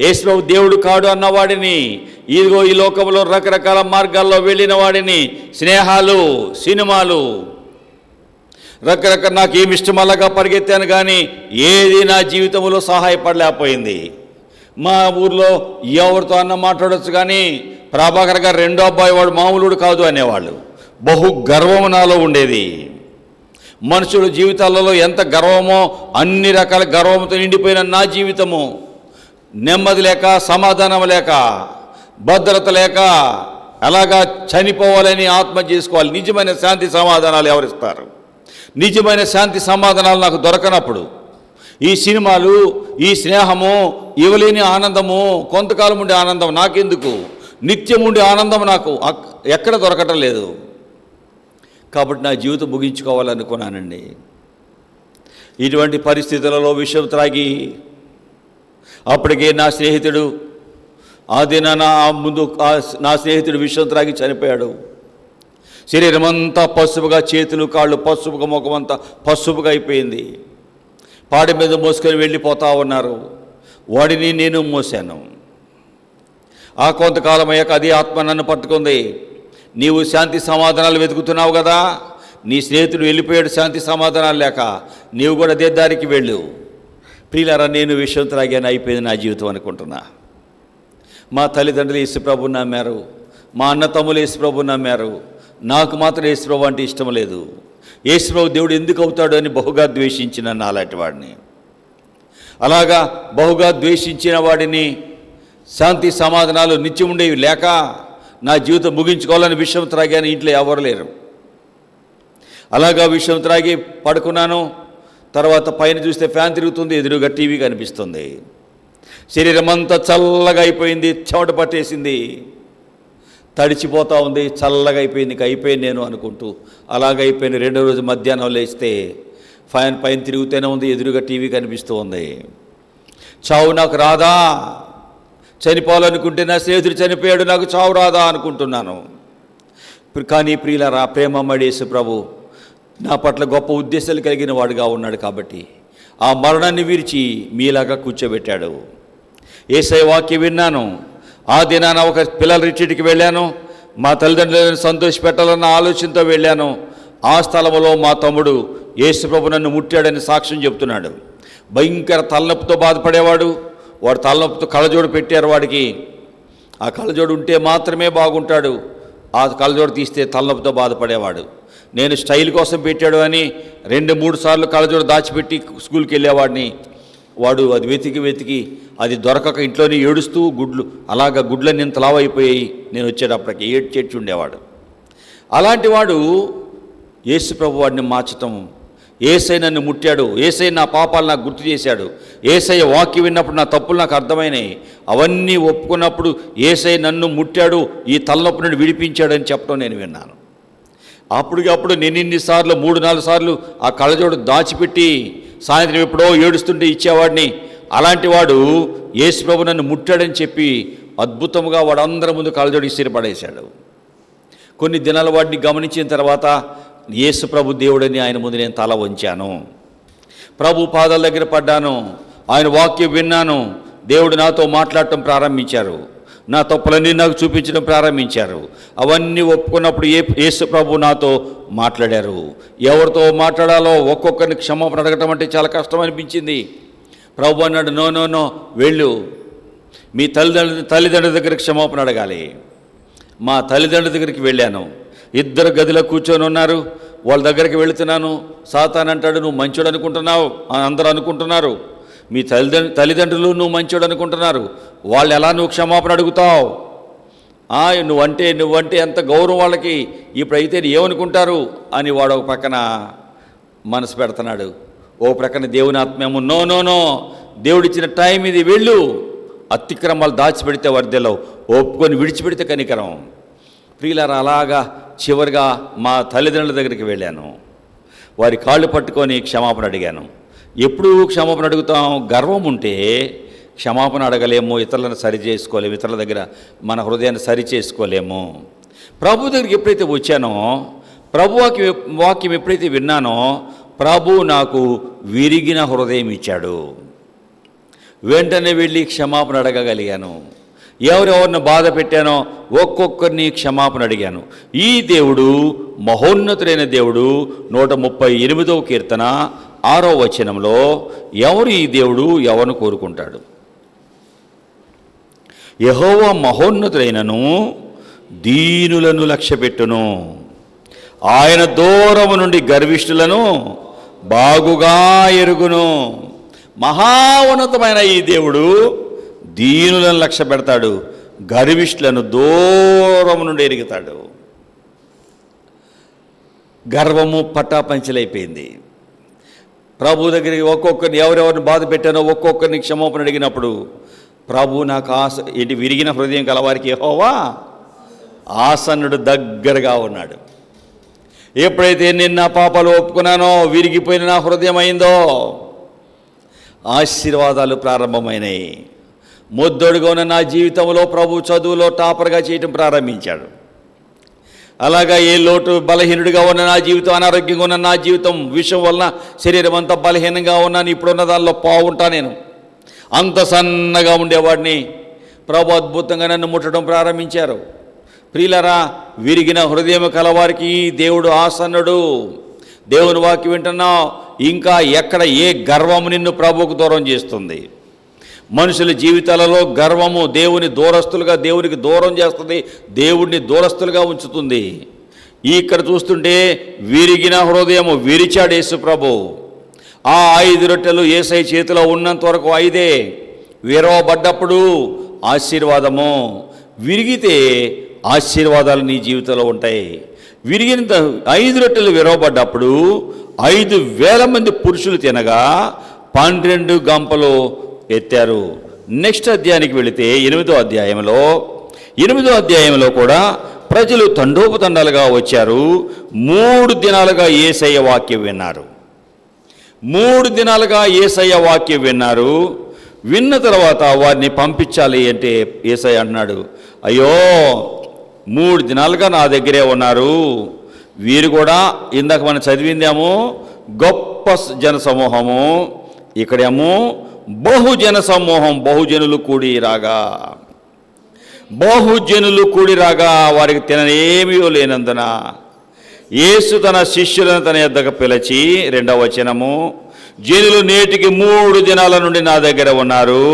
యేసు దేవుడు కాడు అన్నవాడిని, ఇదిగో ఈ లోకంలో రకరకాల మార్గాల్లో వెళ్ళిన వాడిని, స్నేహాలు, సినిమాలు, రకరకాల నాకు ఏమి ఇష్టం అలాగా పరిగెత్తాను, కానీ ఏది నా జీవితంలో సహాయపడలేకపోయింది. మా ఊర్లో ఎవరితో అన్న మాట్లాడవచ్చు, కానీ ప్రభాకర్ గారు 2వ అబ్బాయి వాడు మామూలుడు కాదు అనేవాళ్ళు. బహు గర్వము నాలో ఉండేది. మనుషుల జీవితాలలో ఎంత గర్వమో, అన్ని రకాల గర్వంతో నిండిపోయిన నా జీవితము, నెమ్మది లేక, సమాధానం లేక, భద్రత లేక, అలాగా చనిపోవాలని ఆత్మహత్య చేసుకోవాలి. నిజమైన శాంతి సమాధానాలు ఎవరిస్తారు? నిజమైన శాంతి సమాధానాలు నాకు దొరకనప్పుడు ఈ సినిమాలు, ఈ స్నేహము, ఇవ్వలేని ఆనందము, కొంతకాలం ఉండే ఆనందం నాకెందుకు, నిత్యం ఉండే ఆనందం నాకు ఎక్కడ దొరకటం లేదు. కాబట్టి నా జీవితం ముగించుకోవాలనుకున్నానండి. ఇటువంటి పరిస్థితులలో విషం త్రాగి, అప్పటికే నా స్నేహితుడు ముందు నా స్నేహితుడు విషం త్రాగి చనిపోయాడు. శరీరం అంతా పసుపుగా, చేతులు కాళ్ళు పసుపుగా, ముఖమంతా పసుపుగా అయిపోయింది. పాడి మీద మోసుకొని వెళ్ళిపోతా ఉన్నారు. వాడిని నేను మోసాను. ఆ కొంతకాలం అయ్యాక అదే ఆత్మ నన్ను పట్టుకుంది. నీవు శాంతి సమాధానాలు వెతుకుతున్నావు కదా, నీ స్నేహితుడు వెళ్ళిపోయాడు శాంతి సమాధానాలు లేక, నీవు కూడా అదే దారికి వెళ్ళు. ప్రియులారా, నేను విషయం త్రాగాను, అయిపోయింది నా జీవితం అనుకుంటున్నా. మా తల్లిదండ్రులు యేసుప్రభుని నమ్మారు, మా అన్న తమ్ములు యేసుప్రభుని నమ్మారు. నాకు మాత్రం యేసుప్రభు అంటే ఇష్టం లేదు. యేసుప్రభు దేవుడు ఎందుకు అవుతాడు అని బహుగా ద్వేషించిన నాలాంటి వాడిని, అలాగా బహుగా ద్వేషించిన వాడిని, శాంతి సమాధానాలు నిత్యం ఉండేవి లేక నా జీవితం ముగించుకోవాలని విషయం త్రాగాను. ఇంట్లో ఎవరు లేరు. అలాగా విషయం త్రాగి పడుకున్నాను. తర్వాత పైన చూస్తే ఫ్యాన్ తిరుగుతుంది, ఎదురుగా టీవీ కనిపిస్తుంది. శరీరం అంతా చల్లగా అయిపోయింది, చెమట పట్టేసింది, తడిచిపోతూ ఉంది, చల్లగా అయిపోయింది. ఇక అయిపోయింది నేను అనుకుంటూ అలాగైపోయింది. 2వ రోజు మధ్యాహ్నం లేస్తే ఫ్యాన్ పైన తిరుగుతూనే ఉంది, ఎదురుగా టీవీ కనిపిస్తూ ఉంది. చావు నాకు రాదా? చనిపోవాలనుకుంటే నా స్నేహితుడు చనిపోయాడు, నాకు చావు రాదా అనుకుంటున్నాను. కానీ ప్రియులారా, ప్రేమమడి యేసు ప్రభు నా పట్ల గొప్ప ఉద్దేశాలు కలిగిన వాడుగా ఉన్నాడు కాబట్టి ఆ మరణాన్ని విరిచి మీలాగా కూర్చోబెట్టాడు. యేసయ్య వాక్యం విన్నాను. ఆ దినాన ఒక పిల్లల రిట్రీట్కి వెళ్ళాను. మా తల్లిదండ్రులను సంతోషపెట్టాలన్న ఆలోచనతో వెళ్ళాను. ఆ స్థలంలో మా తమ్ముడు యేసు ప్రభు నన్ను ముట్టాడని సాక్ష్యం చెప్తున్నాడు. భయంకర తలనొప్పితో బాధపడేవాడు. వాడు తలనొప్పితో కళ్ళజోడు పెట్టారు వాడికి. ఆ కళ్ళజోడు ఉంటే మాత్రమే బాగుంటాడు. ఆ కళ్ళజోడు తీస్తే తలనొప్పితో బాధపడేవాడు. నేను స్టైల్ కోసం పెట్టాడు అని 2-3 సార్లు కళ్ళజోడు దాచిపెట్టి స్కూల్కి వెళ్ళేవాడిని. వాడు అది వెతికి అది దొరకక ఇంట్లోనే ఏడుస్తూ గుడ్లన్నీ ఇంత లావైపోయాయి. నేను వచ్చేటప్పటికి ఏడ్చేడ్చి ఉండేవాడు. అలాంటి వాడు యేసు ప్రభు వాడిని మార్చటం. యేసయ్య నన్ను ముట్టాడు, యేసయ్య నా పాపాలు నాకు గుర్తు చేశాడు, యేసయ్య వాక్యం విన్నప్పుడు నా తప్పులు నాకు అర్థమైనాయి, అవన్నీ ఒప్పుకున్నప్పుడు యేసయ్య నన్ను ముట్టాడు, ఈ తలనొప్పి నుండి విడిపించాడని చెప్పడం నేను విన్నాను. అప్పటికప్పుడు నేను ఇన్నిసార్లు 3-4 సార్లు ఆ కళ్ళజోడు దాచిపెట్టి సాయంత్రం ఎప్పుడో ఏడుస్తుంటే ఇచ్చేవాడిని. అలాంటి వాడు యేసు ప్రభు నన్ను ముట్టాడని చెప్పి అద్భుతంగా వాడు అందరి ముందు కళ్ళజోడు ఇసిరిపడేశాడు. కొన్ని దినాల వాడిని గమనించిన తర్వాత యేసు ప్రభు దేవుడని ఆయన ముందు నేను తల వంచాను. ప్రభు పాదాల దగ్గర పడ్డాను. ఆయన వాక్యం విన్నాను. దేవుడు నాతో మాట్లాడటం ప్రారంభించారు. నా తప్పులన్నీ నాకు చూపించడం ప్రారంభించారు. అవన్నీ ఒప్పుకున్నప్పుడు యేసు ప్రభు నాతో మాట్లాడారు. ఎవరితో మాట్లాడాలో ఒక్కొక్కరిని క్షమాపణ అడగటం అంటే చాలా కష్టం అనిపించింది. ప్రభు అన్నాడు, నో వెళ్ళు, మీ తల్లిదండ్రుల దగ్గర క్షమాపణ అడగాలి. మా తల్లిదండ్రుల దగ్గరికి వెళ్ళాను. 2 గదిలో కూర్చొని ఉన్నారు. వాళ్ళ దగ్గరికి వెళుతున్నాను. సాతాను అంటాడు, నువ్వు మంచోడు అనుకుంటున్నావు, అందరూ అనుకుంటున్నారు. మీ తల్లిదండ్రులు నువ్వు మంచోడు అనుకుంటున్నారు, వాళ్ళు ఎలా నువ్వు క్షమాపణ అడుగుతావు? నువ్వంటే ఎంత గౌరవం వాళ్ళకి, ఇప్పుడైతే ఏమనుకుంటారు అని వాడు ఒక పక్కన మనసు పెడుతున్నాడు. ఓ ప్రక్కన దేవుని ఆత్మేమో నో దేవుడిచ్చిన టైం ఇది, వెళ్ళు. అతిక్రమాలు దాచిపెడితే వర్దెలో, ఒప్పుకొని విడిచిపెడితే కనికరం. ప్రియులారా, అలాగా చివరిగా మా తల్లిదండ్రుల దగ్గరికి వెళ్ళాను. వారి కాళ్ళు పట్టుకొని క్షమాపణ అడిగాను. ఎప్పుడు క్షమాపణ అడుగుతాం? గర్వం ఉంటే క్షమాపణ అడగలేము, ఇతరులను సరి చేసుకోలేము, ఇతరుల దగ్గర మన హృదయాన్ని సరి చేసుకోలేము. ప్రభు దగ్గరికి ఎప్పుడైతే వచ్చానో, ప్రభు వాక్యం ఎప్పుడైతే విన్నానో, ప్రభు నాకు విరిగిన హృదయం ఇచ్చాడు. వెంటనే వెళ్ళి క్షమాపణ అడగగలిగాను. ఎవరెవరిని బాధ పెట్టానో ఒక్కొక్కరిని క్షమాపణ అడిగాను. ఈ దేవుడు మహోన్నతుడైన దేవుడు. 138వ కీర్తన 6వ వచనంలో, ఎవరు ఈ దేవుడు ఎవరిని కోరుకుంటాడు? యెహోవా మహోన్నతుడైనను దీనులను లక్ష్యపెట్టును, ఆయన దూరము నుండి గర్విష్ఠులను బాగుగా ఎరుగును. మహాన్నతమైన ఈ దేవుడు దీనులను లక్ష్య పెడతాడు, గర్విష్ఠులను దూరం నుండి ఎరుగుతాడు. గర్వము పటాపంచలైపోయింది. ప్రభు దగ్గరికి ఒక్కొక్కరిని ఎవరెవరిని బాధ పెట్టానో ఒక్కొక్కరిని క్షమాపణ అడిగినప్పుడు ప్రభు నాకు విరిగిన హృదయం కలవారికి యెహోవా ఆసన్నుడు, దగ్గరగా ఉన్నాడు. ఎప్పుడైతే నేను నా పాపాలు ఒప్పుకున్నానో, విరిగిపోయిన నా హృదయం అయిందో, ఆశీర్వాదాలు ప్రారంభమైనాయి. ముద్దొడుగా ఉన్న నా జీవితంలో ప్రభు చదువులో టాపర్గా చేయటం ప్రారంభించాడు. అలాగా ఏ లోటు, బలహీనుడిగా ఉన్న నా జీవితం, అనారోగ్యంగా ఉన్న నా జీవితం, విషం వలన శరీరం అంతా బలహీనంగా ఉన్నాను. ఇప్పుడున్న దానిలో పావుంటా. నేను అంత సన్నగా ఉండేవాడిని. ప్రభు అద్భుతంగా నన్ను ముట్టడం ప్రారంభించారు. ప్రియులరా, విరిగిన హృదయం కలవారికి దేవుడు ఆసన్నుడు. దేవుని వాక్యం వింటున్నావు, ఇంకా ఎక్కడ ఏ గర్వము నిన్ను ప్రభువుకు దూరం చేస్తుంది? మనుషుల జీవితాలలో గర్వము దేవునికి దూరం చేస్తుంది, దేవుడిని దూరస్తులుగా ఉంచుతుంది. ఇక్కడ చూస్తుంటే విరిగిన హృదయము విరిచాడు యేసు ప్రభు. ఆ 5 రొట్టెలు యేసయ్య చేతిలో ఉన్నంత వరకు 5. విరవబడ్డప్పుడు ఆశీర్వాదము, విరిగితే ఆశీర్వాదాలు నీ జీవితంలో ఉంటాయి. విరిగిన 5 రొట్టెలు విరవబడ్డప్పుడు 5,000 మంది పురుషులు తినగా 12 గంపలు ఎత్తారు. నెక్స్ట్ అధ్యాయానికి వెళితే 8వ అధ్యాయంలో కూడా ప్రజలు తండోపతండాలుగా వచ్చారు. 3 దినాలుగా యేసయ్య వాక్యం విన్నారు. 3 దినాలుగా యేసయ్య వాక్యం విన్నారు. విన్న తర్వాత వారిని పంపించాలి అంటే యేసయ్య అన్నాడు, అయ్యో 3 దినాలుగా నా దగ్గరే ఉన్నారు. వీరు కూడా ఇందాక మనం చదివిందేమో గొప్ప జనసమూహము, ఇక్కడేమో బహుజన సమూహం, బహుజనులు కూడి రాగా వారికి తిననేమీ లేనందున యేసు తన శిష్యులను తన యొద్దకు పిలిచి, 2వ వచనము, జనులు నేటికి 3 దినాల నుండి నా దగ్గర ఉన్నారు,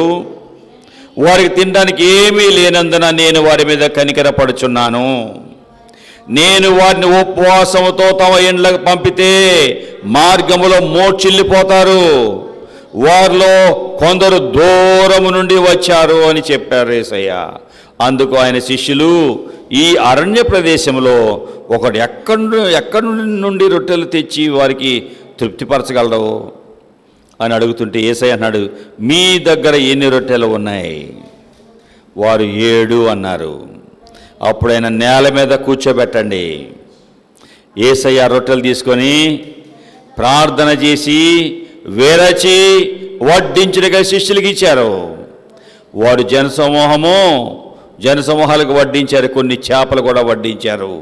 వారికి తినడానికి ఏమీ లేనందున నేను వారి మీద కనికరపడుచున్నాను. నేను వారిని ఉపవాసముతో తమ ఇండ్లకు పంపితే మార్గములో మోడ్చిల్లిపోతారు, వారిలో కొందరు దూరము నుండి వచ్చారు అని చెప్పారు యేసయ్య. అందుకు ఆయన శిష్యులు, ఈ అరణ్య ప్రదేశంలో ఒకడు ఎక్కడి నుండి రొట్టెలు తెచ్చి వారికి తృప్తిపరచగలరు అని అడుగుతుంటే యేసయ్య అన్నాడు, మీ దగ్గర ఎన్ని రొట్టెలు ఉన్నాయి? వారు 7 అన్నారు. అప్పుడు ఆయన నేల మీద కూర్చోబెట్టండి. యేసయ్య రొట్టెలు తీసుకొని ప్రార్థన చేసి విరచి వడ్డించుటగా శిష్యులకి ఇచ్చారు. వారు జనసమూహాలకు వడ్డించారు, కొన్ని చేపలు కూడా వడ్డించారు.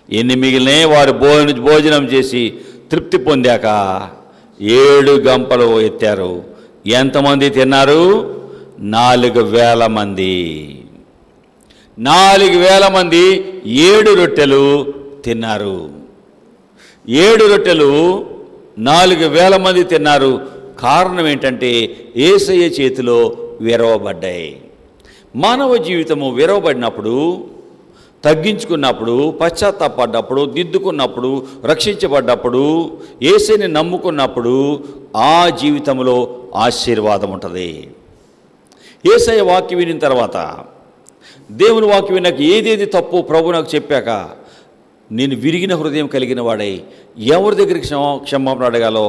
ఎన్ని మిగిలినే వారు భోజనం చేసి తృప్తి పొందాక 7 గంపలు ఎత్తారు. ఎంతమంది తిన్నారు? 4,000 మంది. 4,000 మంది 7 రొట్టెలు తిన్నారు. 7 రొట్టెలు 4,000 మంది తిన్నారు. కారణం ఏంటంటే యేసయ్య చేతిలో విరవబడ్డాయి. మానవ జీవితము విరవబడినప్పుడు, తగ్గించుకున్నప్పుడు, పశ్చాత్తాపడ్డప్పుడు, దిద్దుకున్నప్పుడు, రక్షించబడ్డప్పుడు, యేసయ్యని నమ్ముకున్నప్పుడు ఆ జీవితంలో ఆశీర్వాదం ఉంటుంది. యేసయ్య వాక్యం వినిన తర్వాత, దేవుని వాక్యం విన్నాక ఏదేది తప్పు ప్రభు నాకు చెప్పాక నేను విరిగిన హృదయం కలిగిన వాడై ఎవరి దగ్గరికి క్షమాపణ అడగాలో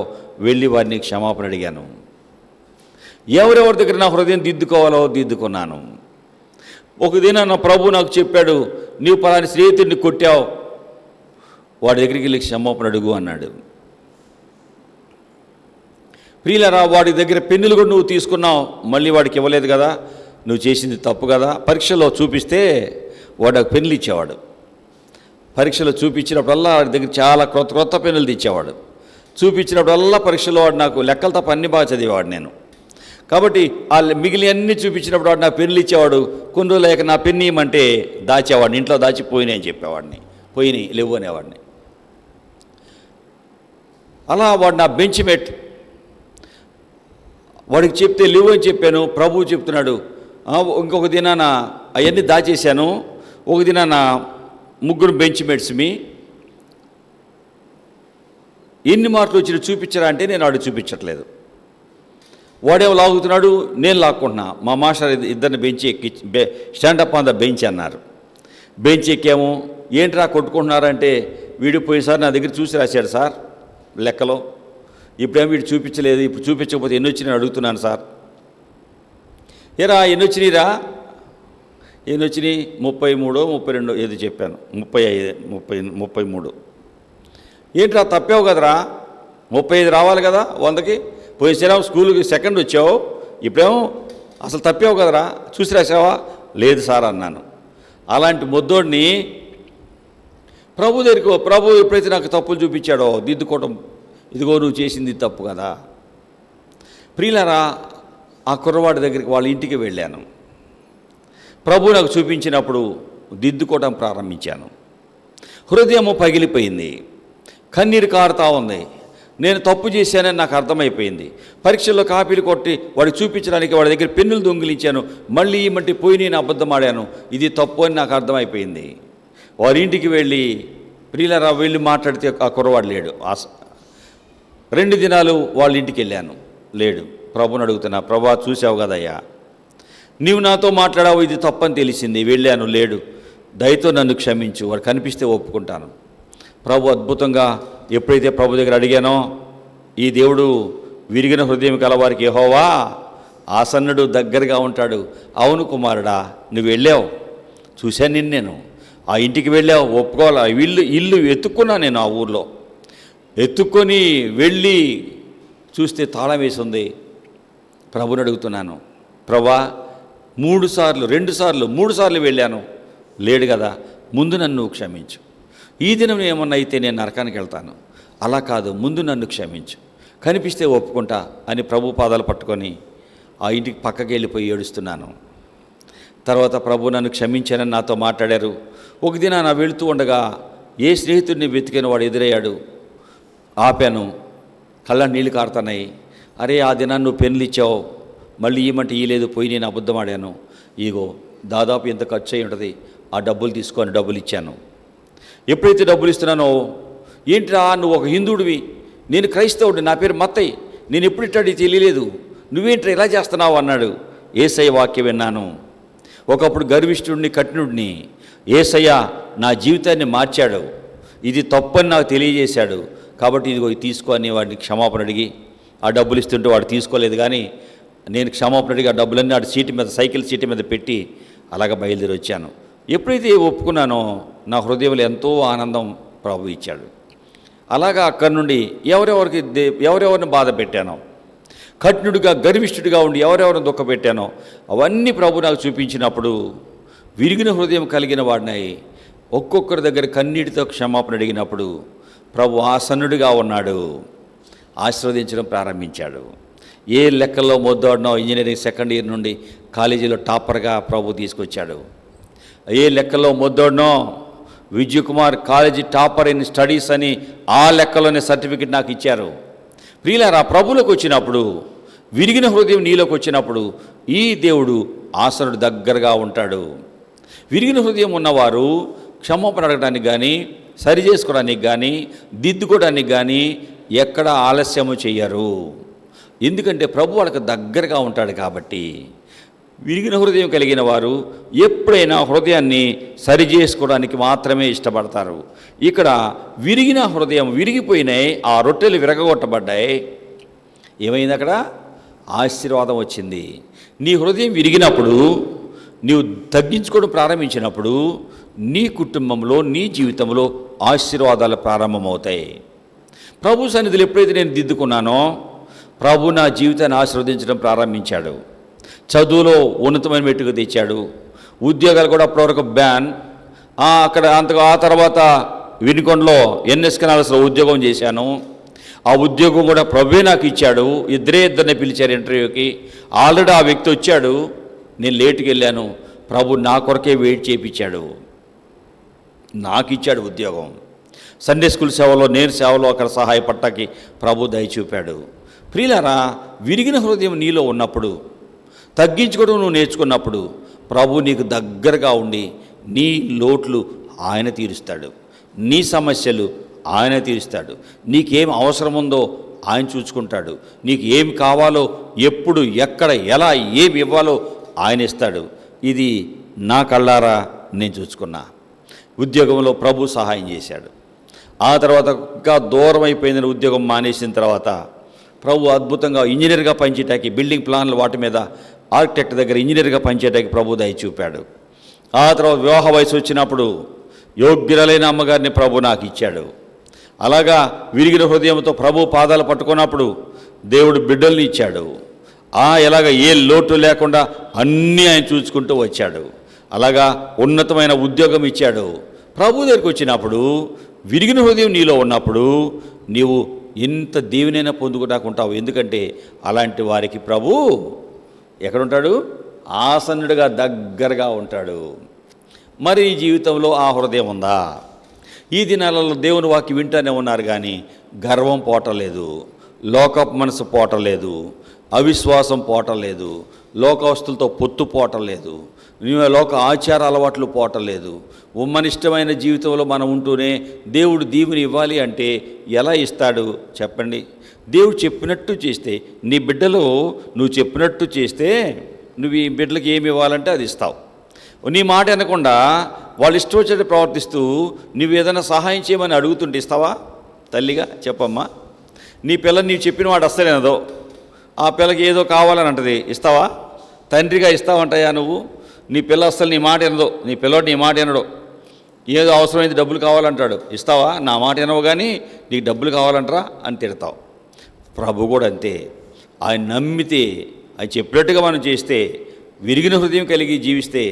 వెళ్ళి వారిని క్షమాపణ అడిగాను. ఎవరెవరి దగ్గర నా హృదయం దిద్దుకోవాలో దిద్దుకున్నాను. ఒక దిన నా ప్రభు నాకు చెప్పాడు, నీవు పలాని స్నేహితుడిని కొట్టావు, వాడి దగ్గరికి వెళ్ళి క్షమాపణ అడుగు అన్నాడు. ప్రియులారా, వాడి దగ్గర పెన్నులు కూడా నువ్వు తీసుకున్నావు, మళ్ళీ వాడికి ఇవ్వలేదు కదా, నువ్వు చేసింది తప్పు కదా. పరీక్షలో చూపిస్తే వాడు పెన్నులు ఇచ్చేవాడు. పరీక్షలో చూపించినప్పుడల్లా వాడి దగ్గర చాలా క్రొత్త పెన్నులు తెచ్చేవాడు. చూపించినప్పుడల్లా పరీక్షలో వాడు నాకు లెక్కలు తప్ప అన్ని బాగా చదివేవాడు నేను. కాబట్టి ఆ మిగిలి అన్నీ చూపించినప్పుడు వాడు నా పెన్నులు ఇచ్చేవాడు. కొన్ని రోజులు లేక నా పెన్ను ఇవ్వమంటే దాచేవాడిని, ఇంట్లో దాచిపోయినాయి అని చెప్పేవాడిని, పోయినాయి లేవు అనేవాడిని. అలా వాడు నా బెంచ్ మేట్, వాడికి చెప్తే లేవు అని చెప్పాను. ప్రభువు చెప్తున్నాడు, ఇంకొక దినాన అవన్నీ దాచేశాను, ఒక దినాన 3 బెంచ్ మేట్స్ మీ ఎన్ని మార్కులు వచ్చినా చూపించరా అంటే నేను వాడు చూపించట్లేదు. వాడేమో లాగుతున్నాడు, నేను లాక్కుంటున్నా. మా మాస్టర్ ఇద్దరిని బెంచ్ ఎక్కి స్టాండప్ ఆన్ ద బెంచ్ అన్నారు. బెంచ్ ఎక్కాము. ఏంట్రా కొట్టుకుంటున్నారంటే, వీడు పోయినసారి నా దగ్గర చూసి రాశాడు సార్ లెక్కలో, ఇప్పుడేమో వీడు చూపించలేదు, ఇప్పుడు చూపించకపోతే ఎన్ని వచ్చినాయి అడుగుతున్నాను సార్. ఏరా ఎన్ని వచ్చినాయిరా? ఎన్ని వచ్చినాయి? 33, 32 ఏది చెప్పాను, 35, 33. ఏంట్రా తప్పావు కదరా, 35 రావాలి కదా 100కి. పోయినసారి స్కూల్కి 2nd వచ్చావు, ఇప్పుడేమో అసలు తప్పావు కదరా, చూసి రాసావా? లేదు సార్ అన్నాను. అలాంటి మొద్దోడిని ప్రభు ఎప్పుడైతే నాకు తప్పులు చూపించాడో దిద్దుకోవటం, ఇదిగో నువ్వు చేసింది తప్పు కదా. ప్రియులారా, ఆ కుర్రవాడి దగ్గరికి వాళ్ళ ఇంటికి వెళ్ళాను. ప్రభు నాకు చూపించినప్పుడు దిద్దుకోవటం ప్రారంభించాను. హృదయము పగిలిపోయింది, కన్నీరు కారుతా ఉంది. నేను తప్పు చేశానని నాకు అర్థమైపోయింది. పరీక్షల్లో కాపీలు కొట్టి వాడికి చూపించడానికి వాడి దగ్గర పెన్నులు దొంగిలించాను. మళ్ళీ ఈ మట్టి పోయి నేను అబద్ధం ఆడాను, ఇది తప్పు అని నాకు అర్థమైపోయింది. వారి ఇంటికి వెళ్ళి ప్రియులారా వెళ్ళి మాట్లాడితే ఆ కుర్రవాడు లేడు. 2 దినాలు వాళ్ళ ఇంటికి వెళ్ళాను, లేడు. ప్రభుని అడుగుతున్నా, ప్రభా చూసావు కదయ్యా, నీవు నాతో మాట్లాడావు, ఇది తప్పని తెలిసింది, వెళ్ళాను, లేడు, దయతో నన్ను క్షమించు, వాడు కనిపిస్తే ఒప్పుకుంటాను. ప్రభు అద్భుతంగా ఎప్పుడైతే ప్రభు దగ్గర అడిగానో, ఈ దేవుడు విరిగిన హృదయం కలవారికి యెహోవా ఆసన్నుడు, దగ్గరగా ఉంటాడు. అవును కుమారుడా, నువ్వు వెళ్ళావు, చూశాను నేను, ఆ ఇంటికి వెళ్ళావు, ఒప్పుకోవాలి. ఇల్లు ఎత్తుక్కున్నా నేను, ఆ ఊర్లో ఎత్తుక్కొని వెళ్ళి చూస్తే తాళం వేసి ఉంది. ప్రభుని అడుగుతున్నాను, ప్రభా 3 సార్లు 2 సార్లు 3 సార్లు వెళ్ళాను, లేడు కదా, ముందు నన్ను క్షమించు. ఈ దినం ఏమన్నా అయితే నేను నరకానికి వెళ్తాను, అలా కాదు, ముందు నన్ను క్షమించు, కనిపిస్తే ఒప్పుకుంటా అని ప్రభు పాదాలు పట్టుకొని ఆ ఇంటికి పక్కకి వెళ్ళిపోయి ఏడుస్తున్నాను. తర్వాత ప్రభు నన్ను క్షమించానని నాతో మాట్లాడారు. ఒక దిన నా వెళుతూ ఉండగా ఏ స్నేహితుడిని వెతికిన వాడు ఎదురయ్యాడు. ఆపాను, కళ్ళ నీళ్ళు కారుతున్నాయి. అరే, ఆ దినాన్ని నువ్వు పెన్నులు ఇచ్చావు, మళ్ళీ ఇవ్వమంటే ఇయ్యలేదు, పోయి నేను అబద్ధం ఆడాను, ఇగో దాదాపు ఎంత ఖర్చు అయి ఉంటుంది, ఆ డబ్బులు తీసుకొని డబ్బులు ఇచ్చాను. ఎప్పుడైతే డబ్బులు ఇస్తున్నానో, ఏంట్రా నువ్వు ఒక హిందువుడివి, నేను క్రైస్తవుడిని, నా పేరు మత్తయ్య, నేను ఎప్పుడు ఇట్టాడు తెలియలేదు, నువ్వేంట్రా ఇలా చేస్తున్నావు అన్నాడు. యేసయ్య వాక్యం విన్నాను. ఒకప్పుడు గర్విష్ఠుడిని, కఠినుడిని యేసయ్య నా జీవితాన్ని మార్చాడు. ఇది తప్పని నాకు తెలియజేశాడు. కాబట్టి ఇదిగో తీసుకో అని వాడిని క్షమాపణ అడిగి ఆ డబ్బులు ఇస్తుంటే వాడు తీసుకోలేదు, కానీ నేను క్షమాపణ అడిగి ఆ డబ్బులన్నీ వాడి సీటు మీద, సైకిల్ సీటు మీద పెట్టి అలాగ బయలుదేరి వచ్చాను. ఎప్పుడైతే ఒప్పుకున్నానో నా హృదయంలో ఎంతో ఆనందం ప్రభు ఇచ్చాడు. అలాగా అక్కడి నుండి ఎవరెవరిని బాధ పెట్టానో, కఠినుడిగా గర్విష్ఠుడిగా ఉండి ఎవరెవరిని దుఃఖపెట్టానో అవన్నీ ప్రభు నాకు చూపించినప్పుడు విరిగిన హృదయం కలిగిన వాడినై ఒక్కొక్కరి దగ్గర కన్నీటితో క్షమాపణ అడిగినప్పుడు ప్రభు ఆసన్నుడిగా ఉన్నాడు, ఆశీర్వదించడం ప్రారంభించాడు. ఏ లెక్కల్లో మొద్దాడినో ఇంజనీరింగ్ సెకండ్ ఇయర్ నుండి కాలేజీలో టాపర్గా ప్రభు తీసుకొచ్చాడు. ఏ లెక్కల్లో మొద్దాడినో Vijay Kumar college topper in studies అని ఆ లెక్కలోనే సర్టిఫికెట్ నాకు ఇచ్చారు. ప్రియులారా, ప్రభువులోకి వచ్చినప్పుడు, విరిగిన హృదయం నీలోకి వచ్చినప్పుడు ఈ దేవుడు ఆసనుడు దగ్గరగా ఉంటాడు. విరిగిన హృదయం ఉన్నవారు క్షమాపణ అడగడానికి కానీ, సరి చేసుకోవడానికి కానీ, దిద్దుకోవడానికి కానీ ఎక్కడ ఆలస్యము చెయ్యరు. ఎందుకంటే ప్రభు వాళ్ళకి దగ్గరగా ఉంటాడు. కాబట్టి విరిగిన హృదయం కలిగిన వారు ఎప్పుడైనా హృదయాన్ని సరి చేసుకోవడానికి మాత్రమే ఇష్టపడతారు. ఇక్కడ విరిగిన హృదయం, విరిగిపోయినాయి, ఆ రొట్టెలు విరగగొట్టబడ్డాయి. ఏమైంది? అక్కడ ఆశీర్వాదం వచ్చింది. నీ హృదయం విరిగినప్పుడు, నీవు తగ్గించుకోవడం ప్రారంభించినప్పుడు నీ కుటుంబంలో, నీ జీవితంలో ఆశీర్వాదాలు ప్రారంభమవుతాయి. ప్రభు సన్నిధిలో ఎప్పుడైతే నేను దిద్దుకున్నానో ప్రభు నా జీవితాన్ని ఆశీర్వదించడం ప్రారంభించాడు. చదువులో ఉన్నతమైన మెట్టుకు తెచ్చాడు. ఉద్యోగాలు కూడా అప్పటివరకు బ్యాన్. అక్కడ ఆ తర్వాత వినుకొండలో ఎన్ఎస్ కెనాల్స్లో ఉద్యోగం చేశాను. ఆ ఉద్యోగం కూడా ప్రభువే నాకు ఇచ్చాడు. ఇద్దరిని పిలిచారు ఇంటర్వ్యూకి. ఆల్రెడీ ఆ వ్యక్తి వచ్చాడు, నేను లేటుకి వెళ్ళాను. ప్రభు నా కొరకే వెయిట్ చేయించాడు, నాకు ఇచ్చాడు ఉద్యోగం. సండే స్కూల్ సేవలో, నేను సేవలో అక్కడ సహాయపడటానికి ప్రభు దయ చూపాడు. ప్రియులారా, విరిగిన హృదయం నీలో ఉన్నప్పుడు, తగ్గించుకోవడం నువ్వు నేర్చుకున్నప్పుడు ప్రభు నీకు దగ్గరగా ఉండి నీ లోట్లు ఆయన తీరుస్తాడు, నీ సమస్యలు ఆయన తీరుస్తాడు, నీకేం అవసరం ఉందో ఆయన చూసుకుంటాడు, నీకు ఏం కావాలో, ఎప్పుడు, ఎక్కడ, ఎలా, ఏమి ఇవ్వాలో ఆయన ఇస్తాడు. ఇది నా కళ్ళారా నేను చూసుకున్నా. ఉద్యోగంలో ప్రభు సహాయం చేశాడు. ఆ తర్వాత ఇంకా దూరం అయిపోయిందని ఉద్యోగం మానేసిన తర్వాత ప్రభు అద్భుతంగా ఇంజనీర్గా పనిచేయటానికి, బిల్డింగ్ ప్లాన్లు వాటి మీద ఆర్కిటెక్ట్ దగ్గర ఇంజనీర్గా పనిచేయడానికి ప్రభు దయ చూపాడు. ఆ తర్వాత వివాహ వయసు వచ్చినప్పుడు యోగ్యురాలైన అమ్మగారిని ప్రభు నాకు ఇచ్చాడు. అలాగా విరిగిన హృదయంతో ప్రభు పాదాలు పట్టుకున్నప్పుడు దేవుడు బిడ్డల్ని ఇచ్చాడు. ఎలాగ ఏ లోటు లేకుండా అన్నీ ఆయన చూసుకుంటూ వచ్చాడు. అలాగా ఉన్నతమైన ఉద్యోగం ఇచ్చాడు. ప్రభు దగ్గరికి వచ్చినప్పుడు, విరిగిన హృదయం నీలో ఉన్నప్పుడు నీవు ఎంత దీవెనైనా పొందుకుంటాకుంటావు. ఎందుకంటే అలాంటి వారికి ప్రభు ఎక్కడుంటాడు? ఆసన్నుడిగా దగ్గరగా ఉంటాడు. మరి ఈ జీవితంలో ఆ హృదయం ఉందా? ఈ దినాలలో దేవుని వాక్యం వింటూనే ఉన్నారు, కానీ గర్వం పోవటలేదు, లోకపు మనసు పోవటలేదు, అవిశ్వాసం పోవటలేదు, లోకవస్తులతో పొత్తు పోవటలేదు, లోక ఆచార అలవాట్లు పోవటలేదు. ఉమ్మనిష్టమైన జీవితంలో మనం ఉంటూనే దేవుడు దీవుని ఇవ్వాలి అంటే ఎలా ఇస్తాడు చెప్పండి? దేవుడు చెప్పినట్టు చేస్తే, నీ బిడ్డలు నువ్వు చెప్పినట్టు చేస్తే నువ్వు ఈ బిడ్డలకి ఏమి ఇవ్వాలంటే అది ఇస్తావు. నీ మాట అనకుండా వాళ్ళు ఇష్టం వచ్చేది ప్రవర్తిస్తూ నువ్వు ఏదైనా సహాయం చేయమని అడుగుతుంటే ఇస్తావా? తల్లిగా చెప్పమ్మా. నీ పిల్లని నీవు చెప్పిన వాడు అస్సలేనదో, ఆ పిల్లకి ఏదో కావాలని అంటది, ఇస్తావా? తండ్రిగా ఇస్తావంటాయా నువ్వు? నీ పిల్ల అస్సలు నీ మాట వినదో, నీ పిల్లోడు నీ మాట వినడు, ఏదో అవసరమైంది డబ్బులు కావాలంటాడు, ఇస్తావా? నా మాట వినవు కానీ నీకు డబ్బులు కావాలంటారా అని తిడతావు. ప్రభు కూడా అంతే. ఆయన నమ్మితే, ఆయన చెప్పినట్టుగా మనం చేస్తే, విరిగిన హృదయం కలిగి జీవిస్తే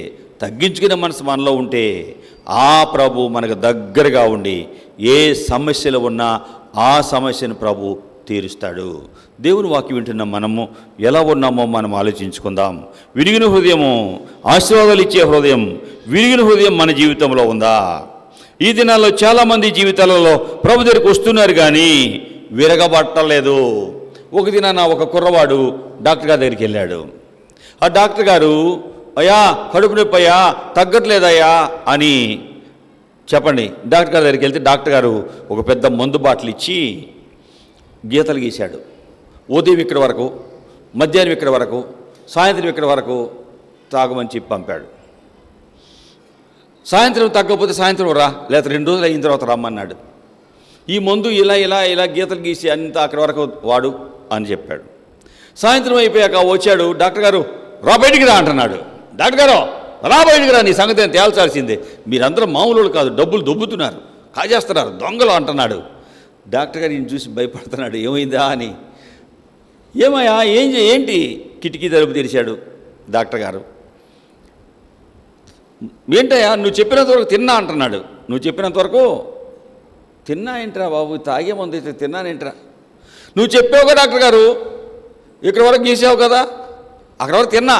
తగ్గించుకునే మనసు మనలో ఉంటే ఆ ప్రభు మనకు దగ్గరగా ఉండి ఏ సమస్యలు ఉన్నా ఆ సమస్యను ప్రభు తీరుస్తాడు. దేవుని వాక్యం వింటున్న మనము ఎలా ఉన్నామో మనం ఆలోచించుకుందాం. విరిగిన హృదయము, ఆశీర్వాదాలు ఇచ్చే హృదయం, విరిగిన హృదయం మన జీవితంలో ఉందా? ఈ దినాల్లో చాలామంది జీవితాలలో ప్రభు దగ్గరికి వస్తున్నారు కానీ విరగబట్టలేదు. ఒక దినాన ఒక కుర్రవాడు డాక్టర్ గారి దగ్గరికి వెళ్ళాడు. ఆ డాక్టర్ గారు, అయ్యా కడుపు నొప్పి అయ్యా, తగ్గట్లేదయ్యా అని చెప్పండి. డాక్టర్ గారి దగ్గరికి వెళ్తే డాక్టర్ గారు ఒక పెద్ద మందు బాటిల్ ఇచ్చి గీతలు గీశాడు. ఉదయం ఇక్కడ వరకు, మధ్యాహ్నం ఇక్కడ వరకు, సాయంత్రం ఇక్కడ వరకు తాగమని చెప్పి పంపాడు. సాయంత్రం తగ్గకపోతే సాయంత్రం రా, లేదా 2 రోజులు అయిన తర్వాత రమ్మన్నాడు. ఈ మందు ఇలా ఇలా ఇలా గీతలు గీసి అంతా అక్కడి వరకు వాడు అని చెప్పాడు. సాయంత్రం అయిపోయాక వచ్చాడు. డాక్టర్ గారు రా, బయటికి రా అంటున్నాడు. డాక్టర్ గారు రా, బయటికి రా, నీ సంగతి నేను తేల్చాల్సిందే, మీరందరూ మామూలు కాదు, డబ్బులు దొబ్బుతున్నారు, కాజేస్తున్నారు, దొంగలు అంటున్నాడు. డాక్టర్ గారు ఈయన చూసి భయపడుతున్నాడు, ఏమైందా అని. ఏమయ్యా ఏంటి? కిటికీ తలుపు తెరిచాడు డాక్టర్ గారు. ఏంటయ్యా నువ్వు చెప్పినంత వరకు తిన్నా అంటున్నాడు. నువ్వు చెప్పినంత వరకు తిన్నా ఏంట్రా బాబు, తాగే ముందు అయితే తిన్నానేంట్రా? నువ్వు చెప్పావుగా డాక్టర్ గారు, ఇక్కడ వరకు గీసావు కదా, అక్కడ వరకు తిన్నా,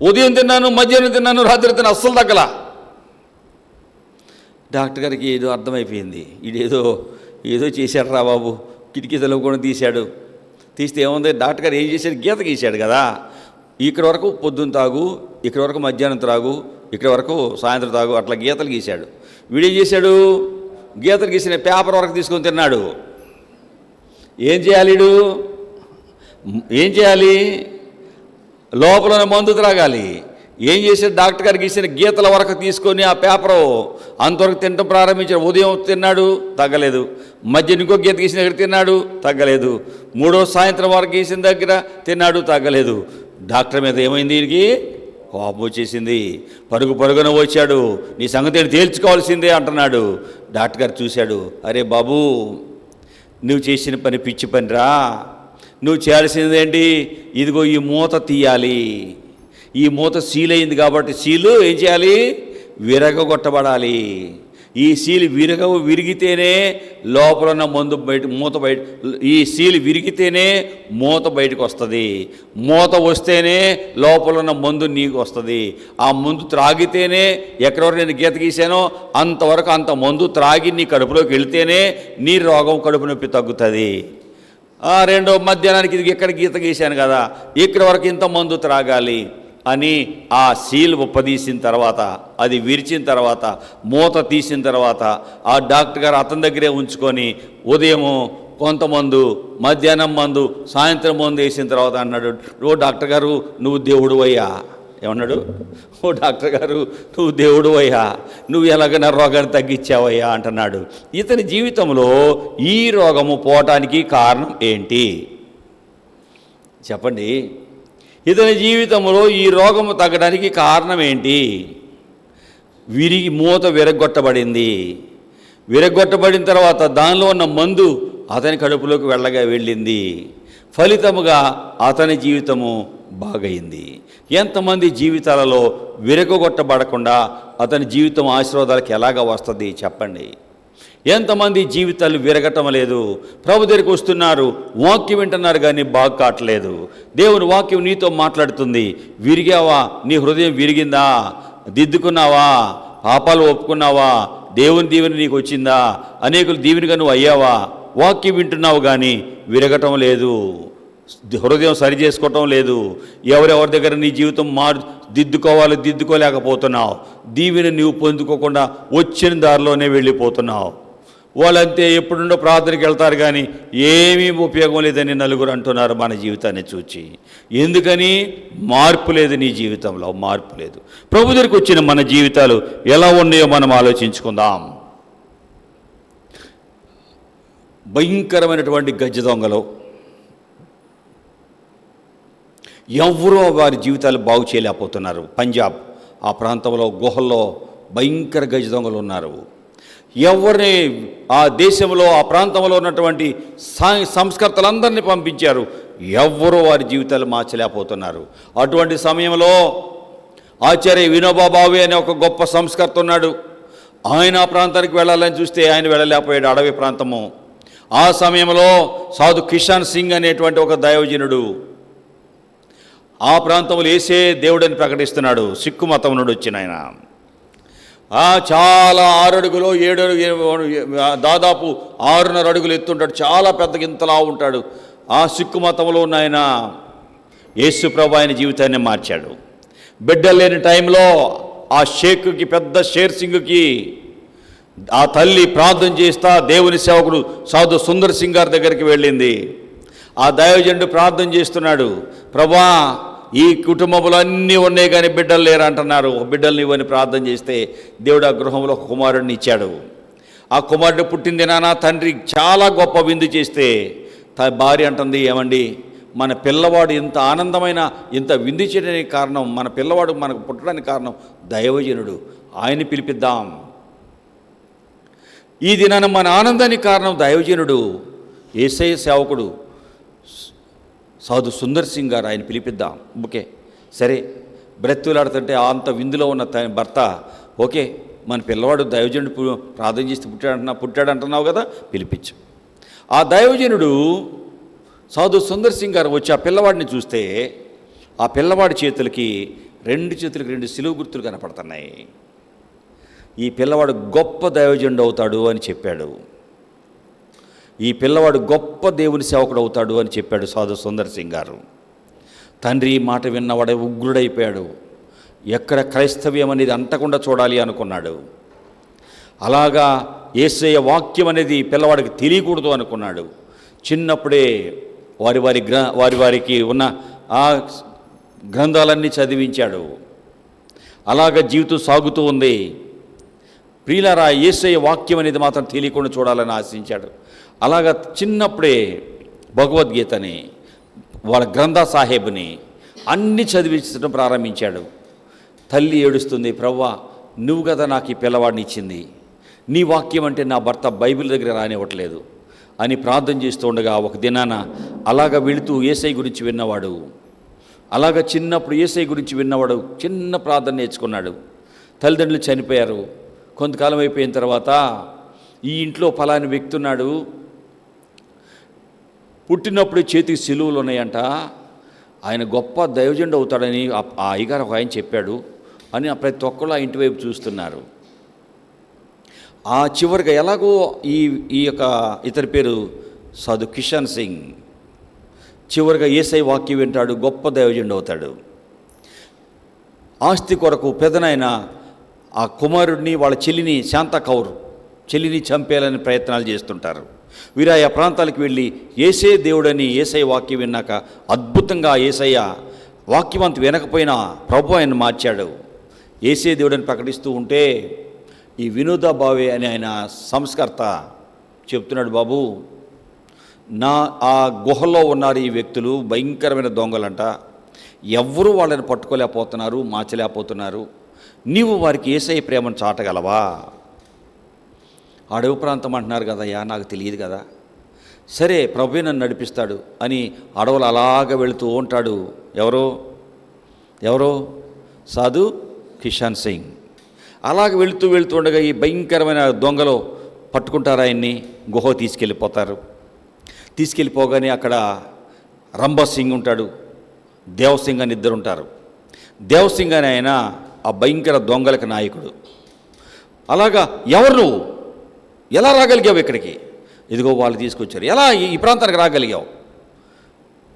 ఉదయం తిన్నాను, మధ్యాహ్నం తిన్నాను, రాత్రి తిన్నా, అస్సలు తగ్గలా. డాక్టర్ గారికి ఏదో అర్థమైపోయింది, ఏదో చేశాడు రా బాబు. కిటికీ తలుపు కూడా తీస్తే ఏముంది, డాక్టర్ గారు ఏం చేశాడు, గీత గీశాడు కదా, ఇక్కడ వరకు పొద్దున్న తాగు, ఇక్కడ వరకు మధ్యాహ్నం తాగు, ఇక్కడ వరకు సాయంత్రం తాగు, అట్లా గీతలు గీశాడు. వీడేం చేశాడు, గీతలు గీసిన పేపర్ వరకు తీసుకొని తిన్నాడు. ఏం చేయాలి? లోపలనే మందు త్రాగాలి. ఏం చేశాడు, డాక్టర్ గారికి ఇచ్చిన గీతల వరకు తీసుకొని ఆ పేపరు అంతవరకు తినడం ప్రారంభించాడు. ఉదయం తిన్నాడు, తగ్గలేదు. మధ్య ఇంకో గీత గీసిన దగ్గర తిన్నాడు, తగ్గలేదు. మూడో సాయంత్రం వరకు గీసిన దగ్గర తిన్నాడు, తగ్గలేదు. డాక్టర్ మీద ఏమైంది, దీనికి కోపం వచ్చేసింది. పరుగున వచ్చాడు, నీ సంగతి తేల్చుకోవాల్సిందే అంటున్నాడు. డాక్టర్ గారు చూశాడు, అరే బాబు నువ్వు చేసిన పని పిచ్చి పనిరా, నువ్వు చేయాల్సిందేంటి, ఇదిగో ఈ మూత తీయాలి. ఈ మూత సీల్ అయింది కాబట్టి సీలు ఏం చేయాలి, విరగొట్టబడాలి. ఈ సీల్ విరిగితేనే లోపల ఉన్న మందు ఈ సీల్ విరిగితేనే మూత బయటకు వస్తుంది. మూత వస్తేనే లోపల ఉన్న మందు నీకు వస్తుంది. ఆ మందు త్రాగితేనే ఎక్కడెవరు నేను గీత గీసానో అంతవరకు అంత మందు త్రాగి నీ కడుపులోకి వెళితేనే నీ రోగం, కడుపు నొప్పి తగ్గుతుంది. రెండో మధ్యాహ్నానికి ఇది ఎక్కడ గీత గీశాను కదా, ఇక్కడ వరకు ఇంత మందు త్రాగాలి అని ఆ సీల్ ఉప్పదీసిన తర్వాత, అది విరిచిన తర్వాత, మూత తీసిన తర్వాత ఆ డాక్టర్ గారు అతని దగ్గరే ఉంచుకొని ఉదయము కొంత మందు, మధ్యాహ్నం మందు, సాయంత్రం మందు వేసిన తర్వాత అన్నాడు, ఓ డాక్టర్ గారు నువ్వు దేవుడు అయ్యా. ఏమన్నాడు, ఓ డాక్టర్ గారు నువ్వు దేవుడు అయ్యా, నువ్వు ఎలాగైనా రోగాన్ని తగ్గించావయ్యా అంటున్నాడు. ఇతని జీవితంలో ఈ రోగము పోవటానికి కారణం ఏంటి చెప్పండి? ఇతని జీవితంలో ఈ రోగము తగ్గడానికి కారణం ఏంటి? మూత విరగొట్టబడింది. విరగొట్టబడిన తర్వాత దానిలో ఉన్న మందు అతని కడుపులోకి వెళ్ళింది. ఫలితముగా అతని జీవితము బాగయింది. ఎంతమంది జీవితాలలో విరగొట్టబడకుండా అతని జీవితం ఆశీర్వాదాలకు ఎలాగా వస్తుంది చెప్పండి? ఎంతమంది జీవితాలు విరగటం లేదు. ప్రభు దగ్గరికి వస్తున్నారు, వాక్యం వింటున్నారు కానీ బాగు కావట్లేదు. దేవుని వాక్యం నీతో మాట్లాడుతుంది. విరిగావా? నీ హృదయం విరిగిందా? దిద్దుకున్నావా? పాపాలు ఒప్పుకున్నావా? దేవుని దీవెన నీకు వచ్చిందా? అనేకులు దీవెనగా నువ్వు అయ్యావా? వాక్యం వింటున్నావు కానీ విరగటం లేదు, హృదయం సరి చేసుకోవటం లేదు. ఎవరెవరి దగ్గర నీ జీవితం దిద్దుకోలేకపోతున్నావు. దీవెన నీవు పొందుకోకుండా వచ్చిన దారిలోనే వెళ్ళిపోతున్నావు. వాళ్ళంతే ఎప్పుడుండో ప్రార్థనకి వెళ్తారు కానీ ఏమీ ఉపయోగం లేదని నలుగురు అంటున్నారు మన జీవితాన్ని చూచి. ఎందుకని? మార్పు లేదు, నీ జీవితంలో మార్పు లేదు. ప్రభు దగ్గరికి వచ్చిన మన జీవితాలు ఎలా ఉన్నాయో మనం ఆలోచించుకుందాం. భయంకరమైనటువంటి గజ్జి దొంగలు ఎవరో వారి జీవితాలు బాగు చేయలేకపోతున్నారు. పంజాబ్ ఆ ప్రాంతంలో గుహల్లో భయంకర గజ్జి దొంగలు ఉన్నారు. ఎవరిని ఆ దేశంలో ఆ ప్రాంతంలో ఉన్నటువంటి సంస్కర్తలందరినీ పంపించారు. ఎవరో వారి జీవితాలు మార్చలేకపోతున్నారు. అటువంటి సమయంలో ఆచార్య వినోబా భావే అనే ఒక గొప్ప సంస్కర్త ఉన్నాడు. ఆయన ఆ ప్రాంతానికి వెళ్ళాలని చూస్తే ఆయన వెళ్ళలేకపోయాడు, అడవి ప్రాంతము. ఆ సమయంలో సాధు కిషన్ సింగ్ అనేటువంటి ఒక దైవజనుడు ఆ ప్రాంతంలో యేసే దేవుడని ప్రకటిస్తున్నాడు. సిక్కు మతం నుండి వచ్చిన ఆయన చాలా 6 అడుగులో 7 దాదాపు 6.5 అడుగులు ఎత్తుంటాడు. చాలా పెద్దగా ఇంతలా ఉంటాడు. ఆ సిక్కు మతంలో ఉన్న ఆయన యేసు ప్రభు ఆయన జీవితాన్ని మార్చాడు. బిడ్డలు లేని టైంలో ఆ షేక్కి, పెద్ద షేర్ సింగ్కి ఆ తల్లి ప్రార్థన చేస్తా దేవుని సేవకుడు సాధు సుందర్ సింగ్ గారి దగ్గరికి వెళ్ళింది. ఆ దైవజనుడు ప్రార్థన చేస్తున్నాడు, ప్రభా ఈ కుటుంబంలో అన్నీ ఉన్నాయి కానీ బిడ్డలు లేరు అంటున్నారు, బిడ్డల్ని ఇవ్వని ప్రార్థన చేస్తే దేవుడు ఆ గృహంలో ఒక కుమారుడిని ఇచ్చాడు. ఆ కుమారుడు పుట్టింది నాన్న తండ్రి చాలా గొప్ప విందు చేస్తే భార్య అంటుంది, ఏమండి మన పిల్లవాడు ఇంత ఆనందమైన ఇంత విందు చేయడానికి కారణం, మన పిల్లవాడు మనకు పుట్టడానికి కారణం దైవజనుడు, ఆయన్ని పిలిపిద్దాం. ఈ దినాన మన ఆనందానికి కారణం దైవజనుడు, యేసయ్య సేవకుడు సాధు సుందర్ సింగ్ గారు, ఆయన పిలిపిద్దాం. ఓకే సరే, బ్రతులాడుతుంటే అంత విందులో ఉన్న భర్త, ఓకే మన పిల్లవాడు దైవజనుడు ప్రార్థన చేసి పుట్టాడంటున్నావు కదా, పిలిపించు. ఆ దైవజనుడు సాధు సుందర్ సింగ్ గారు వచ్చి ఆ పిల్లవాడిని చూస్తే ఆ పిల్లవాడి చేతులకి 2 సిలువ గుర్తులు కనపడుతున్నాయి. ఈ పిల్లవాడు గొప్ప దైవజనుడు అవుతాడు అని చెప్పాడు. ఈ పిల్లవాడు గొప్ప దేవుని సేవకుడు అవుతాడు అని చెప్పాడు సాధు సుందర్ సింగ్ గారు. తండ్రి మాట విన్నవాడే ఉగ్రుడైపోయాడు. ఎక్కడ క్రైస్తవ్యం అనేది అంటకుండా చూడాలి అనుకున్నాడు. అలాగా యేసయ్య వాక్యం అనేది పిల్లవాడికి తెలియకూడదు అనుకున్నాడు. చిన్నప్పుడే వారికి ఉన్న ఆ గ్రంథాలన్నీ చదివించాడు. అలాగ జీవితం సాగుతూ ఉంది. ప్రియులారా, యేసయ్య వాక్యం అనేది మాత్రం తెలియకుండా చూడాలని ఆశించాడు. అలాగా చిన్నప్పుడే భగవద్గీతని, వాళ్ళ గ్రంథ సాహెబ్ని అన్నీ చదివించడం ప్రారంభించాడు. తల్లి ఏడుస్తుంది, ప్రవ్వా నువ్వు కదా నాకు ఈ పిల్లవాడిని ఇచ్చింది, నీ వాక్యం అంటే నా భర్త బైబిల్ దగ్గర రానివ్వట్లేదు అని ప్రార్థన చేస్తూ ఉండగా ఒక దినాన అలాగ వెళుతూ యేసయ్య గురించి విన్నవాడు, అలాగ చిన్నప్పుడు యేసయ్య గురించి విన్నవాడు చిన్న ప్రార్థన నేర్చుకున్నాడు. తల్లిదండ్రులు చనిపోయారు. కొంతకాలం అయిపోయిన తర్వాత ఈ ఇంట్లో ఫలాని వ్యక్తి ఉన్నాడు, పుట్టినప్పుడు చేతికి సిలువలు ఉన్నాయంట, ఆయన గొప్ప దైవజనుడు అవుతాడని ఆ అయ్యగారు ఒక ఆయన చెప్పాడు అని ప్రతి ఒక్కళ్ళు ఆ ఇంటి వైపు చూస్తున్నారు. ఆ చివరిగా ఎలాగో ఈ యొక్క ఇతని పేరు సాధు కిషన్ సింగ్ చివరిగా యేసయ్య వాక్యం వింటాడు, గొప్ప దైవజనుడు అవుతాడు. ఆస్తి కొరకు పెదనైన ఆ కుమారుడిని, వాళ్ళ చెల్లిని, శాంతా కౌర్ చెల్లిని చంపేయాలని ప్రయత్నాలు చేస్తుంటారు. వీరు ఆ ప్రాంతాలకు వెళ్ళి యేసే దేవుడని యేసయ్య వాక్యం విన్నాక అద్భుతంగా యేసయ్య వాక్యం అంత వినకపోయినా ప్రభు ఆయన మార్చాడు. యేసే దేవుడని ప్రకటిస్తూ ఉంటే ఈ వినోదా భావే అని ఆయన సంస్కర్త చెప్తున్నాడు, బాబు ఆ గుహలో ఉన్నారు ఈ వ్యక్తులు, భయంకరమైన దొంగలంట, ఎవ్వరూ వాళ్ళని పట్టుకోలేకపోతున్నారు, మార్చలేకపోతున్నారు, నీవు వారికి యేసయ్య ప్రేమను చాటగలవా? అడవి ప్రాంతం అంటున్నారు కదయ్యా, నాకు తెలియదు కదా, సరే ప్రభువే నన్ను నడిపిస్తాడు అని అడవులు అలాగ వెళుతూ ఉంటాడు. ఎవరో సాధు కిషన్ సింగ్. అలాగ వెళుతూ ఉండగా ఈ భయంకరమైన దొంగలు పట్టుకుంటారు ఆయన్ని, గుహ తీసుకెళ్ళిపోతారు. తీసుకెళ్ళిపోగానే అక్కడ రంబా సింగ్ ఉంటాడు, దేవసింగ్ అని ఇద్దరు ఉంటారు. దేవసింగ్ అని ఆయన ఆ భయంకర దొంగలకు నాయకుడు. అలాగా ఎవరు నువ్వు, ఎలా రాగలిగావు ఇక్కడికి? ఇదిగో వాళ్ళు తీసుకొచ్చారు. ఎలా ఈ ప్రాంతానికి రాగలిగావు?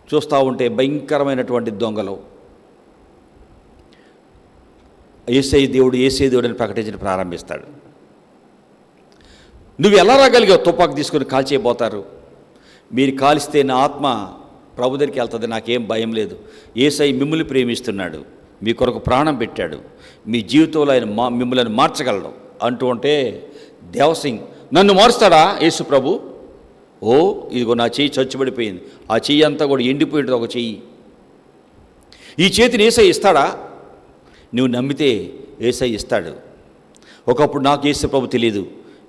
చూస్తూ ఉంటే భయంకరమైనటువంటి దొంగలు యేసయ్య దేవుడు అని ప్రకటించడం ప్రారంభిస్తాడు. నువ్వు ఎలా రాగలిగావు? తుపాకు తీసుకొని కాల్చేయబోతారు. మీరు కాలిస్తే నా ఆత్మ ప్రభు దగ్గరికి వెళ్తుంది, నాకేం భయం లేదు. యేసయ్య మిమ్మల్ని ప్రేమిస్తున్నాడు, మీ కొరకు ప్రాణం పెట్టాడు, మీ జీవితంలో ఆయన మిమ్మల్ని మార్చగలడు అంటూ ఉంటే దేవసింగ్, నన్ను మారుస్తాడా యేసు ప్రభు? ఓ ఇదిగో నా చెయ్యి చచ్చుబడిపోయింది, ఆ చెయ్యి అంతా కూడా ఎండిపోయింది ఒక చెయ్యి, ఈ చేతిని యేసయ్య ఇస్తాడా? నువ్వు నమ్మితే యేసయ్య ఇస్తాడు. ఒకప్పుడు నాకు యేసు ప్రభు తెలియదు,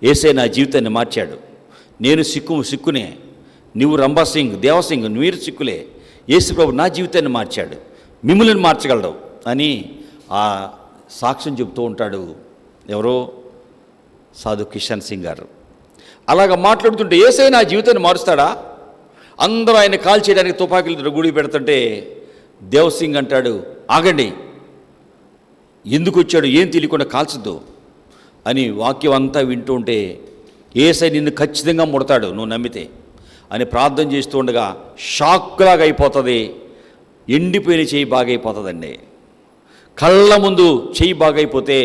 యేసయ్య నా జీవితాన్ని మార్చాడు. నేను సిక్కునే, నువ్వు రంబా సింగ్, దేవసింగ్, మీరు సిక్కులే, యేసు ప్రభు నా జీవితాన్ని మార్చాడు, మిమ్మల్ని మార్చగలడు అని ఆ సాక్ష్యం చెబుతూ ఉంటాడు. ఎవరో సాధు కిషన్ సింగ్ గారు. అలాగ మాట్లాడుతుంటే యేసయ్య నా జీవితాన్ని మారుస్తాడా? అందరూ ఆయన కాల్ చేయడానికి తుపాకీలు గుడి పెడుతుంటే దేవసింగ్ అంటాడు, ఆగండి, ఎందుకు వచ్చాడు, ఏం తెలియకుండా కాల్చద్దు అని వాక్యం అంతా వింటూ ఉంటే యేసయ్య నిన్ను ఖచ్చితంగా ముడతాడు నువ్వు నమ్మితే అని ప్రార్థన చేస్తూ ఉండగా షాక్లాగా అయిపోతుంది. ఎండిపోయిన చెయ్యి బాగైపోతుందండి. కళ్ళ ముందు చెయ్యి బాగైపోతే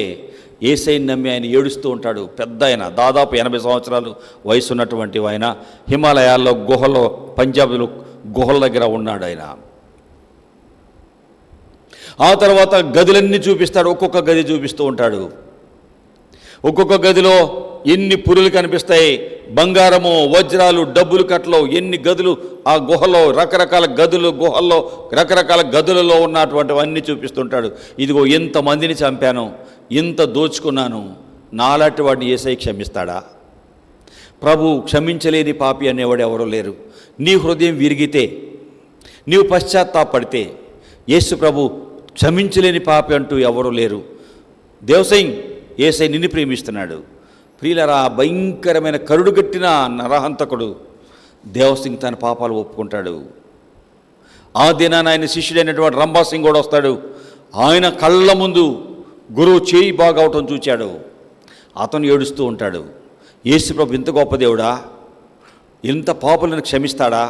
యేసయ్యని నమ్మి ఆయన ఏడుస్తూ ఉంటాడు. పెద్ద ఆయన, దాదాపు 80 సంవత్సరాలు వయసు ఉన్నటువంటి ఆయన హిమాలయాల్లో గుహలో, పంజాబ్లో గుహల దగ్గర ఉన్నాడు ఆయన. ఆ తర్వాత గదులన్నీ చూపిస్తాడు, ఒక్కొక్క గది చూపిస్తూ ఉంటాడు. ఒక్కొక్క గదిలో ఎన్ని పురులు కనిపిస్తాయి, బంగారము, వజ్రాలు, డబ్బులు కట్టలు, ఎన్ని గదులు ఆ గుహలో, రకరకాల గదులు, గుహల్లో రకరకాల గదులలో ఉన్నటువంటివన్నీ చూపిస్తుంటాడు. ఇదిగో ఇంతమందిని చంపాను, ఇంత దోచుకున్నాను, నాలాంటి వాడిని యేసయ్య క్షమిస్తాడా? ప్రభు క్షమించలేని పాపి అనేవాడు ఎవరో లేరు. నీ హృదయం విరిగితే, నీవు పశ్చాత్తాపడితే యేసు ప్రభు క్షమించలేని పాపి అంటూ ఎవరూ లేరు. దేవసింగ్, యేసయ్య నిన్ను ప్రేమిస్తున్నాడు. ప్రియులరా, భయంకరమైన కరుడుగట్టిన నరహంతకుడు దేవసింగ్ తన పాపాలు ఒప్పుకుంటాడు. ఆ దినాన ఆయన శిష్యుడైనటువంటి రంభాసింగ్ కూడా వస్తాడు. ఆయన కళ్ళ ముందు గురువు చేయి బాగవటం చూచాడు. అతను ఏడుస్తూ ఉంటాడు. యేసు ప్రభు ఇంత గొప్ప దేవుడా, ఇంత పాపాలను క్షమిస్తాడా?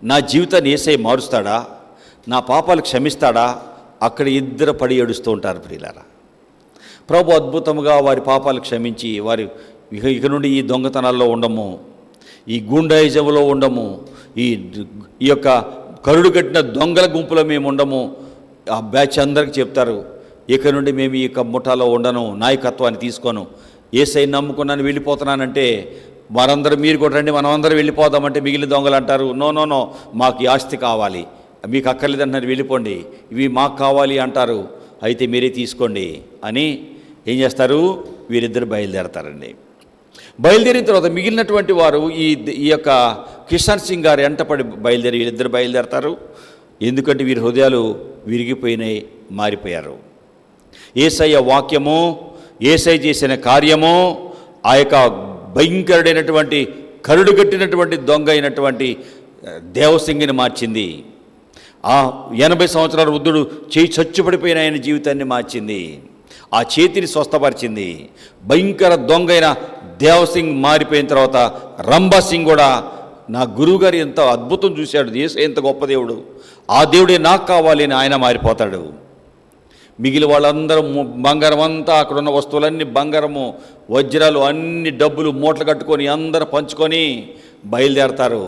నా జీవితాన్ని యేసయ్య మారుస్తాడా? నా పాపాలు క్షమిస్తాడా? అక్కడ ఇద్దరు పడి ఏడుస్తూ ఉంటారు. ప్రియులారా, ప్రభు అద్భుతముగా వారి పాపాలు క్షమించి వారి ఇక నుండి ఈ దొంగతనాల్లో ఉండము, ఈ గూండాయిజంలో ఉండము, ఈ యొక్క కరుడు కట్టిన దొంగల గుంపులో మేము ఉండము. ఆ బ్యాచ్ అందరికీ చెప్తారు, ఇక నుండి మేము ఈ ముఠాలో ఉండను, నాయకత్వాన్ని తీసుకోను, యేసయ్య నమ్ముకున్నాను వెళ్ళిపోతున్నానంటే వారందరూ మీరు కూడా రండి మనం అందరూ వెళ్ళిపోదామంటే మిగిలిన దొంగలు అంటారు, నో నో నో, మాకు ఈ ఆస్తి కావాలి, మీకు అక్కర్లేదంటున్నారు, వెళ్ళిపోండి, ఇవి మాకు కావాలి అంటారు, అయితే మీరే తీసుకోండి అని ఏం చేస్తారు, వీరిద్దరు బయలుదేరతారండి. బయలుదేరిన తర్వాత మిగిలినటువంటి వారు ఈ యొక్క కిషన్ సింగ్ గారు వెంటపడి వీరిద్దరు బయలుదేరతారు. ఎందుకంటే వీరి హృదయాలు విరిగిపోయినాయి, మారిపోయారు. యేసయ్య వాక్యము, యేసయ్య చేసిన కార్యము ఆ యొక్క భయంకరుడైనటువంటి కరుడుగట్టినటువంటి దొంగ అయినటువంటి దేవసింగిని మార్చింది. ఆ 80 సంవత్సరాల వృద్ధుడు చేయి చచ్చుపడిపోయిన ఆయన జీవితాన్ని మార్చింది. ఆ చేతిని స్వస్థపరిచింది. భయంకర దొంగ అయిన దేవసింగ్ మారిపోయిన తర్వాత రంభాసింగ్ కూడా నా గురువుగారు ఎంత అద్భుతం చూశాడు, యేసయ్య ఎంత గొప్ప దేవుడు, ఆ దేవుడే నాకు కావాలి అని ఆయన మారిపోతాడు. మిగిలిన వాళ్ళందరూ బంగారం అంతా, అక్కడ ఉన్న వస్తువులన్నీ బంగారము, వజ్రాలు, అన్ని డబ్బులు మూటలు కట్టుకొని అందరూ పంచుకొని బయలుదేరతారు.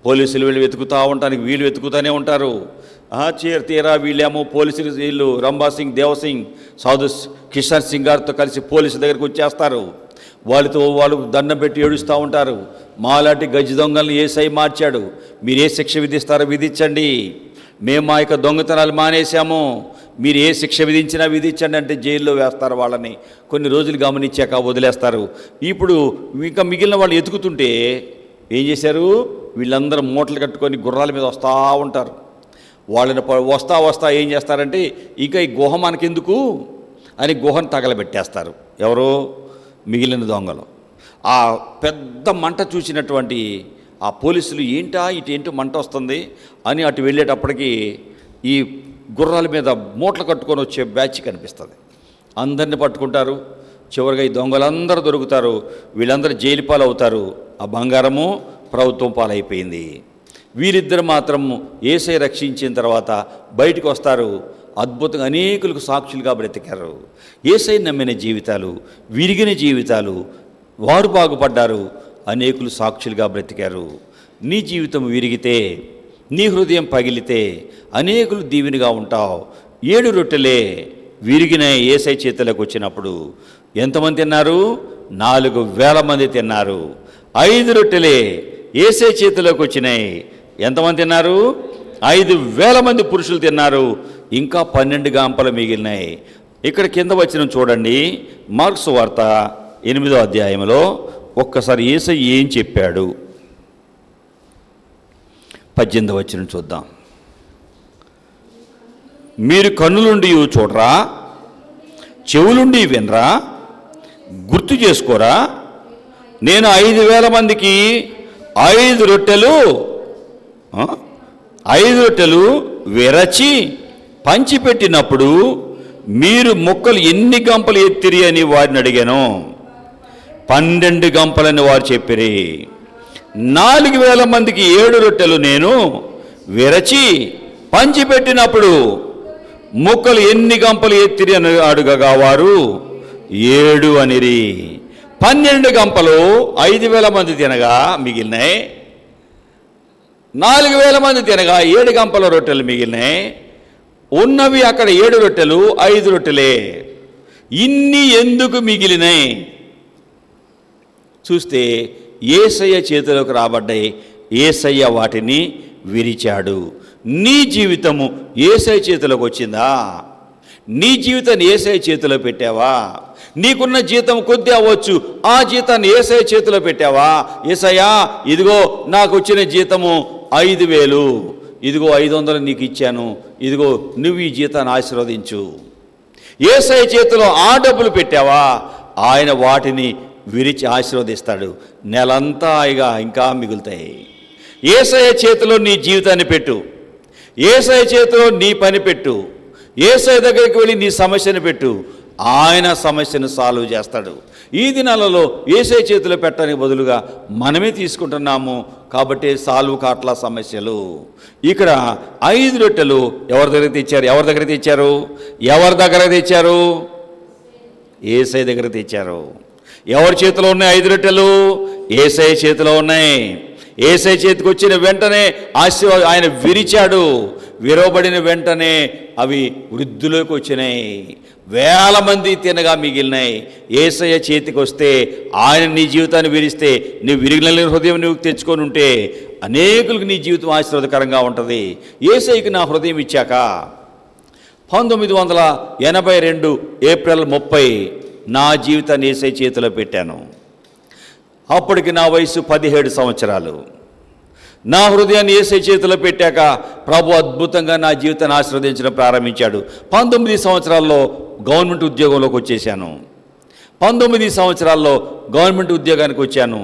పోలీసులు వీళ్ళు వెతుకుతూ ఉండటానికి వీళ్ళు వెతుకుతూనే ఉంటారు. తీరా వీళ్ళేమో పోలీసులు, వీళ్ళు రంభాసింగ్, దేవసింగ్, సాధు కిషన్ సింగ్ గారితో కలిసి పోలీసుల దగ్గరికి వచ్చేస్తారు. వాళ్ళు దండం పెట్టి ఏడుస్తూ ఉంటారు, మాలాంటి గజ్జి దొంగల్ని యేసయ్య మార్చాడు, మీరు ఏ శిక్ష విధిస్తారో విధించండి, మేము మా యొక్క దొంగతనాలు మానేశాము, మీరు ఏ శిక్ష విధించినా విధించండి అంటే జైల్లో వేస్తారు వాళ్ళని. కొన్ని రోజులు గమనించాక వదిలేస్తారు. ఇప్పుడు ఇంకా మిగిలిన వాళ్ళు ఎతుకుతుంటే ఏం చేశారు, వీళ్ళందరూ మూటలు కట్టుకొని గుర్రాల మీద వస్తూ ఉంటారు. వాళ్ళని వస్తా ఏం చేస్తారంటే, ఇంకా ఈ గుహ మనకెందుకు అని గుహను తగలబెట్టేస్తారు. ఎవరో మిగిలిన దొంగలు. ఆ పెద్ద మంట చూసినటువంటి ఆ పోలీసులు ఇటేంటో మంట వస్తుంది అని అటు వెళ్ళేటప్పటికి ఈ గుర్రాల మీద మూటలు కట్టుకొని వచ్చే బ్యాచ్ కనిపిస్తుంది. అందరిని పట్టుకుంటారు. చివరిగా ఈ దొంగలందరూ దొరుకుతారు. వీళ్ళందరూ జైలు పాలు అవుతారు. ఆ బంగారము ప్రభుత్వం పాలైపోయింది. వీరిద్దరు మాత్రం యేసయ్య రక్షించిన తర్వాత బయటకు వస్తారు. అద్భుతంగా అనేకులకు సాక్షులుగా బ్రతికారు. యేసయ్య నమ్మిన జీవితాలు, విరిగిన జీవితాలు, వారు బాగుపడ్డారు. అనేకులు సాక్షులుగా బ్రతికారు. నీ జీవితం విరిగితే, నీ హృదయం పగిలితే అనేకులు దీవెనగా ఉంటావు. 7 రొట్టెలే విరిగిన యేసయ్య చేతులకు వచ్చినప్పుడు ఎంతమంది తిన్నారు? 4,000 మంది తిన్నారు. 5 రొట్టెలే యేసయ్య చేతిలోకి వచ్చినాయి. ఎంతమంది తిన్నారు? 5,000 మంది పురుషులు తిన్నారు. ఇంకా 12 గంపలు మిగిలినాయి. ఇక్కడ కింద వచనం చూడండి, మార్క్స్ వార్త 8వ అధ్యాయంలో ఒక్కసారి యేసయ్య ఏం చెప్పాడు 18వ వచనం చూద్దాం. మీరు కన్నులుండి చూడరా, చెవులుండి వినరా, గుర్తు చేసుకోరా? నేను 5,000 మందికి 5 రొట్టెలు విరచి పంచిపెట్టినప్పుడు మీరు ముక్కలు ఎన్ని గంపలు ఎత్తిరి అని వారిని అడిగాను. 12 గంపలని వారు చెప్పిరి. 4,000 మందికి 7 రొట్టెలు నేను విరచి పంచిపెట్టినప్పుడు ముక్కలు ఎన్ని గంపలు ఎత్తిరి అని అడుగగా వారు 7 అనిరి. 12 గంపలు 5,000 మంది తినగా మిగిలినాయి. 4,000 మంది తినగా 7 గంపల రొట్టెలు మిగిలినాయి. ఉన్నవి అక్కడ 7 రొట్టెలు 5 రొట్టెలే. ఇన్ని ఎందుకు మిగిలినాయి? చూస్తే యేసయ్య చేతిలోకి రాబడ్డాయి. యేసయ్య వాటిని విరిచాడు. నీ జీవితము యేసయ్య చేతిలోకి వచ్చిందా? నీ జీవితాన్ని యేసయ్య చేతిలో పెట్టావా? నీకున్న జీతం కొద్ది అవ్వచ్చు, ఆ జీతాన్ని యేసయ్య చేతిలో పెట్టావా? యేసయ్యా, ఇదిగో నాకు వచ్చిన జీతము 5,000, ఇదిగో 500 నీకు ఇచ్చాను, ఇదిగో నువ్వు ఈ జీతాన్ని ఆశీర్వదించు. యేసయ్య చేతిలో ఆ డబ్బులు పెట్టావా? ఆయన వాటిని విరిచి ఆశీర్వదిస్తాడు. నెలంతా ఇంకా మిగులుతాయి. యేసయ్య చేతిలో నీ జీవితాన్ని పెట్టు. యేసయ్య చేతిలో నీ పని పెట్టు. యేసయ్య దగ్గరికి వెళ్ళి నీ సమస్యను పెట్టు. ఆయన సమస్యను సాల్వ్ చేస్తాడు. ఈ దినాలలో యేసయ్య చేతిలో పెట్టడానికి బదులుగా మనమే తీసుకుంటున్నాము కాబట్టి సాల్వ్ కాట్ల సమస్యలు. ఇక్కడ 5 రొట్టెలు ఎవరి దగ్గర తెచ్చారు? ఎవరి దగ్గర తెచ్చారు? యేసయ్య దగ్గర తెచ్చారు. ఎవరి చేతిలో ఉన్నాయి 5 రొట్టెలు? యేసయ్య చేతిలో ఉన్నాయి. యేసయ్య చేతికి వచ్చిన వెంటనే ఆయన విరిచాడు. విరవబడిన వెంటనే అవి వృద్ధిలోకి వచ్చినాయి. 1,000 మంది తినగా మిగిలినాయి. యేసయ్య చేతికి వస్తే, ఆయన నీ జీవితాన్ని విరిస్తే, నీ విరిగిన హృదయం నువ్వు తెచ్చుకొని ఉంటే అనేకులకు నీ జీవితం ఆశీర్వాదకరంగా ఉంటుంది. యేసయ్యకి నా హృదయం ఇచ్చాక 1982 ఏప్రిల్ 30 నా జీవితాన్ని యేసయ్య చేతిలో పెట్టాను. అప్పటికి నా వయసు 17 సంవత్సరాలు. నా హృదయాన్ని యేసయ్య చేతిలో పెట్టాక ప్రభు అద్భుతంగా నా జీవితాన్ని ఆశీర్వదించడం ప్రారంభించాడు. 19 సంవత్సరాల్లో గవర్నమెంట్ ఉద్యోగంలోకి వచ్చేసాను. 19 సంవత్సరాల్లో గవర్నమెంట్ ఉద్యోగానికి వచ్చాను.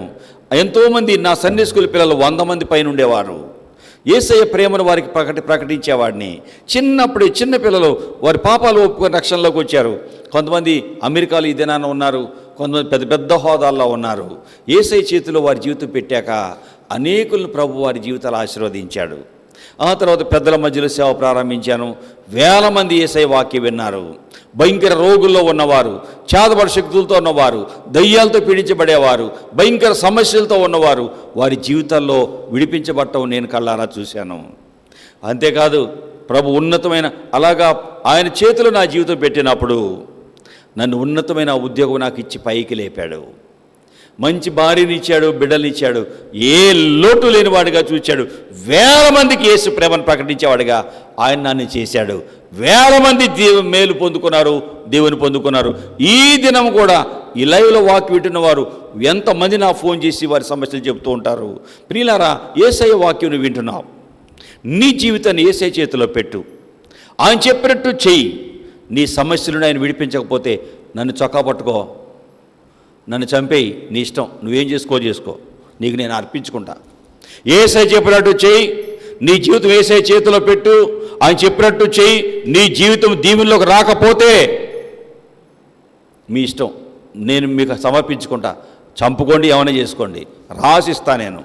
ఎంతోమంది నా సండే స్కూల్ పిల్లలు 100 మంది పైన ఉండేవారు. యేసయ్య ప్రేమను వారికి ప్రకటించేవాడిని. చిన్నప్పుడే చిన్న పిల్లలు వారి పాపాలు ఒప్పుకొని రక్షణలోకి వచ్చారు. కొంతమంది అమెరికాలో ఈ దినాన ఉన్నారు, కొంతమంది పెద్ద పెద్ద హోదాల్లో ఉన్నారు. యేసయ్య చేతిలో వారి జీవితం పెట్టాక అనేకులను ప్రభు వారి జీవితాలు ఆశీర్వదించాడు. ఆ తర్వాత పెద్దల మధ్యలో సేవ ప్రారంభించాను. 1,000 మంది యేసయ్య వాక్యం విన్నారు. భయంకర రోగుల్లో ఉన్నవారు, చేతబడి శక్తులతో ఉన్నవారు, దయ్యాలతో పీడించబడేవారు, భయంకర సమస్యలతో ఉన్నవారు వారి జీవితాల్లో విడిపించబడటం నేను కళ్ళారా చూశాను. అంతేకాదు ప్రభు ఉన్నతమైన అలాగా ఆయన చేతిలో నా జీవితం పెట్టినప్పుడు నన్ను ఉన్నతమైన ఉద్యోగం నాకు ఇచ్చి పైకి లేపాడు. మంచి భార్యనిచ్చాడు, బిడ్డలనిచ్చాడు. ఏ లోటు లేనివాడిగా చూచాడు. 1,000 మందికి యేసు ప్రేమను ప్రకటించేవాడిగా ఆయన నన్ను చేశాడు. 1,000 మంది మేలు పొందుకున్నారు, దేవుని పొందుకున్నారు. ఈ దినం కూడా ఈ లైవ్లో వాక్యం వింటున్న వారు ఎంతమంది నా ఫోన్ చేసి వారి సమస్యలు చెబుతూ ఉంటారు. ప్రియులారా, యేసయ్య వాక్యం వింటున్నావు. నీ జీవితాన్ని యేసయ్య చేతిలో పెట్టు. ఆయన చెప్పినట్టు చెయ్యి. నీ సమస్యలను ఆయన విడిపించకపోతే నన్ను చొక్కా పట్టుకో, నన్ను చంపేయి, నీ ఇష్టం, నువ్వేం చేసుకో, నీకు నేను అర్పించుకుంటా. యేసయ్య చెప్పినట్టు చెయ్యి. నీ జీవితం యేసయ్య చేతిలో పెట్టు. ఆయన చెప్పినట్టు చెయ్యి. నీ జీవితం దీవెనలోకి రాకపోతే మీ ఇష్టం, నేను మీకు సమర్పించుకుంటా. చంపుకోండి, ఏమైనా చేసుకోండి, రాసిస్తా నేను.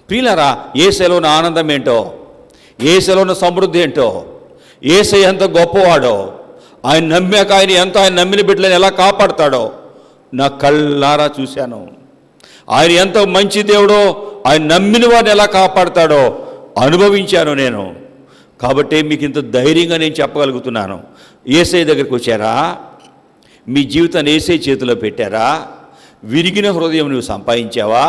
ప్రియులారా, యేసయ్యలో ఉన్న ఆనందం ఏంటో, యేసయ్యలో ఉన్న సమృద్ధి ఏంటో, యేసయ్య ఎంత గొప్పవాడో, ఆయన నమ్మాక ఆయన నమ్మిన బిడ్డలను ఎలా కాపాడుతాడో నా కళ్ళారా చూశాను. ఆయన ఎంత మంచి దేవుడో, ఆయన నమ్మిన వాడిని ఎలా కాపాడుతాడో అనుభవించాను నేను. కాబట్టి మీకు ఇంత ధైర్యంగా నేను చెప్పగలుగుతున్నాను. యేసయ్య దగ్గరికి వచ్చారా? మీ జీవితాన్ని యేసయ్య చేతిలో పెట్టారా? విరిగిన హృదయం నువ్వు సంపాదించావా?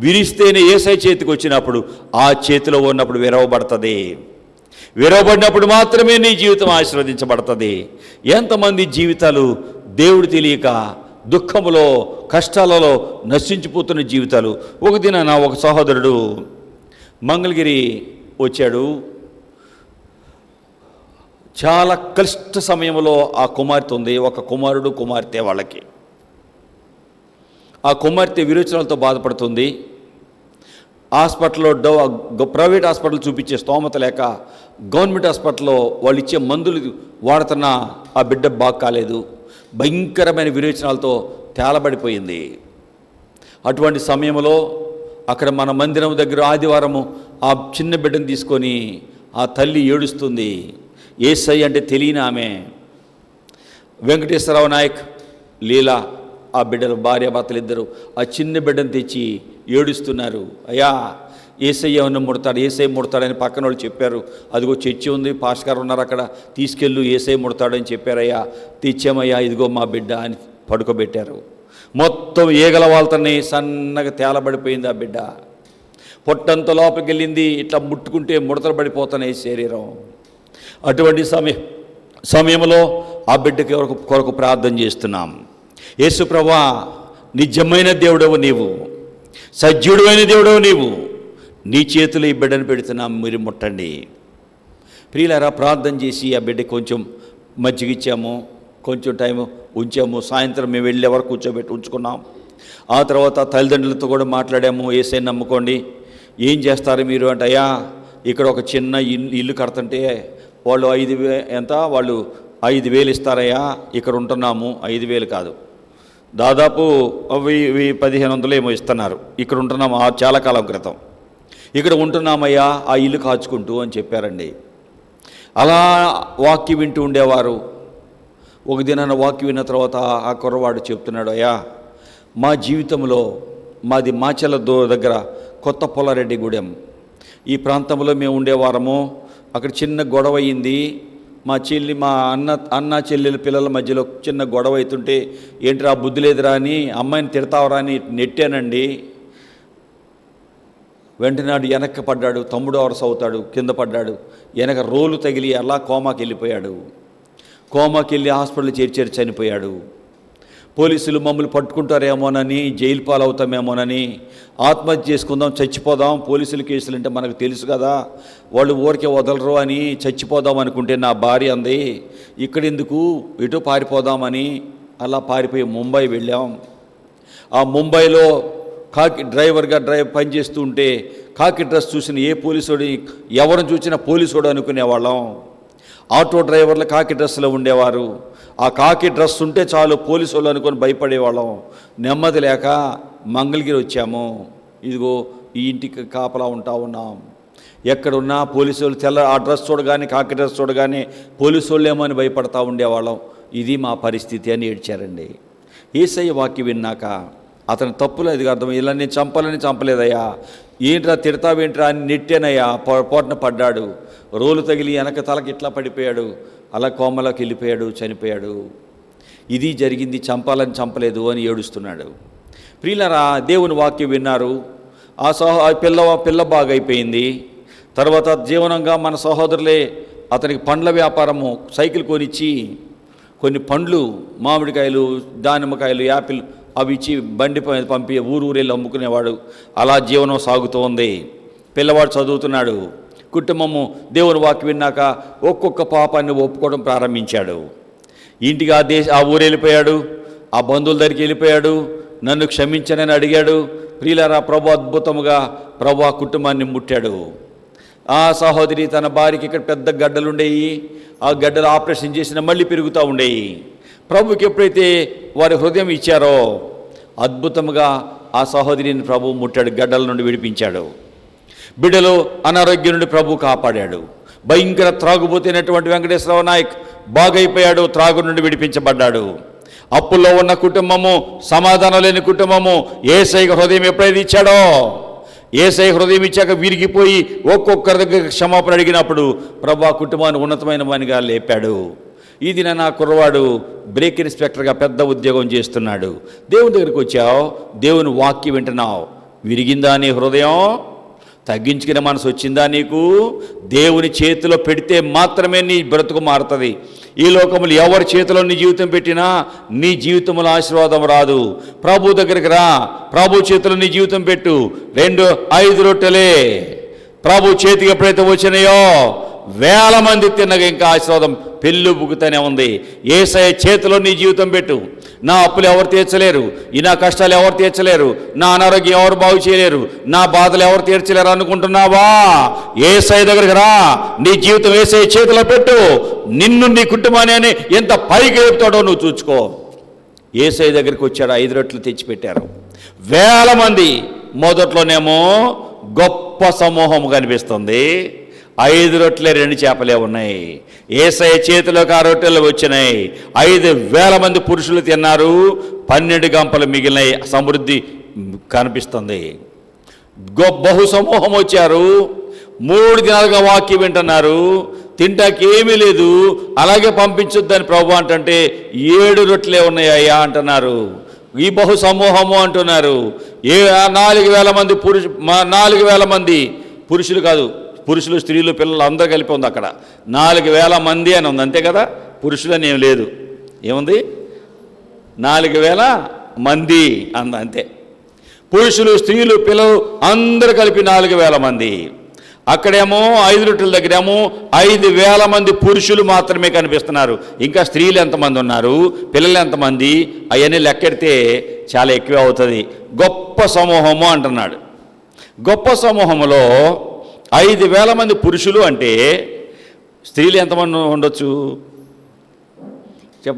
విరిస్తేనే యేసయ్య చేతికి వచ్చినప్పుడు ఆ చేతిలో ఉన్నప్పుడు విరవబడుతుంది. విరవబడినప్పుడు మాత్రమే నీ జీవితం ఆశీర్వదించబడుతుంది. ఎంతమంది జీవితాలు దేవుడు తెలియక దుఃఖములో కష్టాలలో నశించిపోతున్న జీవితాలు. ఒక దిన నా ఒక సహోదరుడు మంగళగిరి వచ్చాడు. చాలా క్లిష్ట సమయంలో ఆ కుమార్తె ఉంది, ఒక కుమారుడు కుమార్తె వాళ్ళకి. ఆ కుమార్తె విరోచనాలతో బాధపడుతుంది. హాస్పిటల్లో ప్రైవేట్ హాస్పిటల్ చూపించే స్తోమత లేక గవర్నమెంట్ హాస్పిటల్లో వాళ్ళు ఇచ్చే మందులు వాడుతున్న ఆ బిడ్డ బాగు కాలేదు. భయంకరమైన విరోచనాలతో తేలబడిపోయింది. అటువంటి సమయంలో అక్కడ మన మందిరం దగ్గర ఆదివారము ఆ చిన్న బిడ్డను తీసుకొని ఆ తల్లి ఏడుస్తుంది. యేసయ్య అంటే తెలియని ఆమె. వెంకటేశ్వరరావు నాయక్, లీలా, ఆ బిడ్డలు భార్యాభర్తలు ఇద్దరు ఆ చిన్న బిడ్డను తెచ్చి ఏడుస్తున్నారు. అయ్యా యేసయ్య ఉన్న ముడతాడు, యేసయ్య ముడతాడని పక్కన వాళ్ళు చెప్పారు. అదిగో చర్చి ఉంది, పాస్టర్ గారు ఉన్నారు అక్కడ, తీసుకెళ్ళు యేసయ్య ముడతాడని చెప్పారయ్యా. తెచ్చామయ్యా, ఇదిగో మా బిడ్డ అని పడుకోబెట్టారు. మొత్తం ఈగల వాళ్ళతోనే సన్నగా తేలబడిపోయింది ఆ బిడ్డ. పొట్టంత లోపలికి వెళ్ళింది. ఇట్లా ముట్టుకుంటే ముడతలు పడిపోతున్నాయి శరీరం. అటువంటి సమయంలో ఆ బిడ్డకి కొరకు ప్రార్థన చేస్తున్నాం. యేసు ప్రభువా, నిజమైన దేవుడవు నీవు, సజీవుడైన దేవుడవు నీవు, నీ చేతులు ఈ బిడ్డను పెడుతున్నాం, మీరు ముట్టండి. ప్రియులారా, ప్రార్థన చేసి ఆ బిడ్డకి కొంచెం మజ్జిగ ఇచ్చాము, కొంచెం టైం ఉంచాము. సాయంత్రం మేము వెళ్ళే వరకు కూర్చోబెట్టి ఉంచుకున్నాం. ఆ తర్వాత తల్లిదండ్రులతో కూడా మాట్లాడాము. యేసయ్య నమ్ముకోండి, ఏం చేస్తారు మీరు అంటే, అయ్యా ఇక్కడ ఒక చిన్న ఇల్లు కడుతుంటే వాళ్ళు 5,000 ఇస్తారయ్యా, ఇక్కడ ఉంటున్నాము. 5,000 కాదు, దాదాపు 1,000-1,500 ఏమో ఇస్తున్నారు. ఇక్కడ ఉంటున్నాము చాలా కాలం క్రితం, ఇక్కడ ఉంటున్నామయ్యా ఆ ఇల్లు కాచుకుంటూ అని చెప్పారండి. అలా వాక్యం వింటూ ఉండేవారు. ఒక దినాన వాక్యం విన్న తర్వాత ఆ కుర్రవాడు చెప్తున్నాడు, అయ్యా మా జీవితంలో మాది మాచల దగ్గర కొత్త పొలారెడ్డిగూడెం, ఈ ప్రాంతంలో మేము ఉండేవారము. అక్కడ చిన్న గొడవ అయింది. మా అన్న చెల్లెల పిల్లల మధ్యలో చిన్న గొడవ అవుతుంటే, ఏంట్రా బుద్ధి లేదురా అని, అమ్మాయిని తిడతావరా అని నెట్టానండి. వెంటనే వెనక్కి పడ్డాడు. తమ్ముడు వరస అవుతాడు, కింద పడ్డాడు. వెనక రోలు తగిలి అలా కోమాకి వెళ్ళిపోయాడు. కోమాకి వెళ్ళి హాస్పిటల్ చేర్చారు, చనిపోయాడు. పోలీసులు మమ్మల్ని పట్టుకుంటారేమోనని, జైలు పాలవుతామేమోనని ఆత్మహత్య చేసుకుందాం, చచ్చిపోదాం, పోలీసుల కేసులు అంటే మనకు తెలుసు కదా, వాళ్ళు ఊరికే వదలరు అని చచ్చిపోదాం అనుకుంటే నా భార్య అంది, ఇక్కడెందుకు ఇటు పారిపోదామని అలా పారిపోయి ముంబై వెళ్ళాం. ఆ ముంబైలో డ్రైవర్గా పనిచేస్తూ ఉంటే కాకి డ్రెస్ చూసిన ఏ పోలీసుడు, ఎవరిని చూసినా పోలీసుడు అనుకునేవాళ్ళం. ఆటో డ్రైవర్లు కాకి డ్రెస్లో ఉండేవారు. ఆ కాకి డ్రెస్ ఉంటే చాలు పోలీసు వాళ్ళు అనుకొని భయపడేవాళ్ళం. నెమ్మది లేక మంగళగిరి వచ్చాము. ఇదిగో ఈ ఇంటికి కాపలా ఉన్నాం. ఎక్కడున్నా పోలీసు వాళ్ళు ఆ డ్రెస్ చూడగానే, కాకి డ్రెస్ చూడగానే పోలీసు వాళ్ళు ఏమో అని భయపడతా ఉండేవాళ్ళం. ఇది మా పరిస్థితి అని ఏడ్చారండి. యేసయ్య వాక్యం విన్నాక అతని తప్పులేదు అర్థం, ఇలా నేను చంపలేదయ్యా, ఏంట్రా తిడతావేంట్రా అని నెట్టానయ్యా, పొరపాటున పడ్డాడు, రోలు తగిలి వెనక తలకి ఇట్లా పడిపోయాడు, అలా కోమలోకి వెళ్ళిపోయాడు, చనిపోయాడు. ఇది జరిగింది, చంపలేదు అని ఏడుస్తున్నాడు. ప్రియులారా, దేవుని వాక్యం విన్నారు. ఆ పిల్ల బాగైపోయింది. తర్వాత జీవనంగా మన సహోదరులే అతనికి పండ్ల వ్యాపారము, సైకిల్ కొనిచ్చి కొన్ని పండ్లు, మామిడికాయలు, దానిమ్మకాయలు, యాపిల్ అవి ఇచ్చి బండి పంపి ఊరెళ్ళి అమ్ముకునేవాడు. అలా జీవనం సాగుతూ ఉంది. పిల్లవాడు చదువుతున్నాడు. కుటుంబము దేవుని వాక్యం విన్నాక ఒక్కొక్క పాపాన్ని ఒప్పుకోవడం ప్రారంభించాడు. ఇంటికి ఆ ఊరు వెళ్ళిపోయాడు. ఆ బంధువుల దగ్గరికి వెళ్ళిపోయాడు. నన్ను క్షమించనని అడిగాడు. ప్రియులారా, ప్రభు అద్భుతముగా ప్రభు ఆ కుటుంబాన్ని ముట్టాడు. ఆ సహోదరి తన భార్యకి ఇక్కడ పెద్ద గడ్డలు ఉండేవి. ఆ గడ్డలు ఆపరేషన్ చేసిన మళ్ళీ పెరుగుతూ ఉండేవి. ప్రభుకి ఎప్పుడైతే వారి హృదయం ఇచ్చారో అద్భుతంగా ఆ సహోదరిని ప్రభు ముట్టాడు, గడ్డల నుండి విడిపించాడు. బిడ్డలు అనారోగ్యం నుండి ప్రభు కాపాడాడు. భయంకర త్రాగుబోతున్నటువంటి వెంకటేశ్వరరావు నాయక్ బాగైపోయాడు, త్రాగు నుండి విడిపించబడ్డాడు. అప్పుల్లో ఉన్న కుటుంబము, సమాధానం లేని కుటుంబము యేసయ్య హృదయం ఎప్పుడైతే ఇచ్చాడో, యేసయ్య హృదయం ఇచ్చాక విరిగిపోయి ఒక్కొక్కరి దగ్గర క్షమాపణ అడిగినప్పుడు ప్రభు ఆ కుటుంబాన్ని ఉన్నతమైన వానిగా లేపాడు. ఇది నా కుర్రవాడు బ్రేక్ ఇన్స్పెక్టర్గా పెద్ద ఉద్యోగం చేస్తున్నాడు. దేవుని దగ్గరికి వచ్చావు, దేవుని వాక్యం వింటున్నావు, విరిగిందా నీ హృదయం? తగ్గించుకునే మనసు వచ్చిందా నీకు? దేవుని చేతిలో పెడితే మాత్రమే నీ బ్రతుకు మారుతుంది. ఈ లోకములు ఎవరి చేతిలో నీ జీవితం పెట్టినా నీ జీవితంలో ఆశీర్వాదం రాదు. ప్రభు దగ్గరికి రా, ప్రభు చేతిలో నీ జీవితం పెట్టు. 2-5 రొట్టెలే ప్రభు చేతికి ఎప్పుడైతే వచ్చినాయో 1000 మంది తిన్నగా ఇంకా ఆశీర్వాదం పెళ్ళుబుకుతూనే ఉంది. యేసయ్య చేతిలో నీ జీవితం పెట్టు. నా అప్పులు ఎవరు తీర్చలేరు, ఈ నా కష్టాలు ఎవరు తీర్చలేరు, నా అనారోగ్యం ఎవరు బాగు చేయలేరు, నా బాధలు ఎవరు తీర్చలేరు అనుకుంటున్నావా? యేసయ్య దగ్గరికి రా, నీ జీవితం యేసయ్య చేతిలో పెట్టు. నిన్ను నీ కుటుంబాన్ని ఎంత పైకి లేపుతాడో నువ్వు చూసుకో. యేసయ్య దగ్గరికి వచ్చాడు, 5 రొట్టెలు తెచ్చిపెట్టారు, వేల మంది. మొదట్లోనేమో గొప్ప సమూహం కనిపిస్తుంది, 5 రొట్టెలే 2 చేపలే ఉన్నాయి. యేసయ్య చేతిలోకి ఆ రొట్టెలు వచ్చినాయి, 5,000 మంది పురుషులు తిన్నారు, 12 గంపలు మిగిలినాయి. సమృద్ధి కనిపిస్తుంది. బహు సమూహం వచ్చారు, 3 దినాలుగా వాక్యం వింటున్నారు, తింటాకి ఏమీ లేదు. అలాగే పంపించొద్దని ప్రభు అంటే 7 రొట్టెలే ఉన్నాయ్యా అంటున్నారు. ఈ బహు సమూహము అంటున్నారు. 4,000 మంది 4,000 మంది పురుషులు కాదు, పురుషులు స్త్రీలు పిల్లలు అందరూ కలిపి ఉంది అక్కడ. 4,000 మంది అని ఉంది, అంతే కదా, పురుషులని ఏం లేదు. ఏముంది? 4,000 మంది అంతే. పురుషులు స్త్రీలు పిల్లలు అందరూ కలిపి 4,000 మంది. అక్కడేమో 5 రొట్టెల దగ్గరేమో 5,000 మంది పురుషులు మాత్రమే కనిపిస్తున్నారు. ఇంకా స్త్రీలు ఎంతమంది ఉన్నారు, పిల్లలు ఎంతమంది, అవన్నీ లెక్కెడితే చాలా ఎక్కువ అవుతుంది. గొప్ప సమూహము అంటున్నాడు. గొప్ప సమూహంలో 5,000 మంది పురుషులు అంటే స్త్రీలు ఎంతమంది ఉండొచ్చు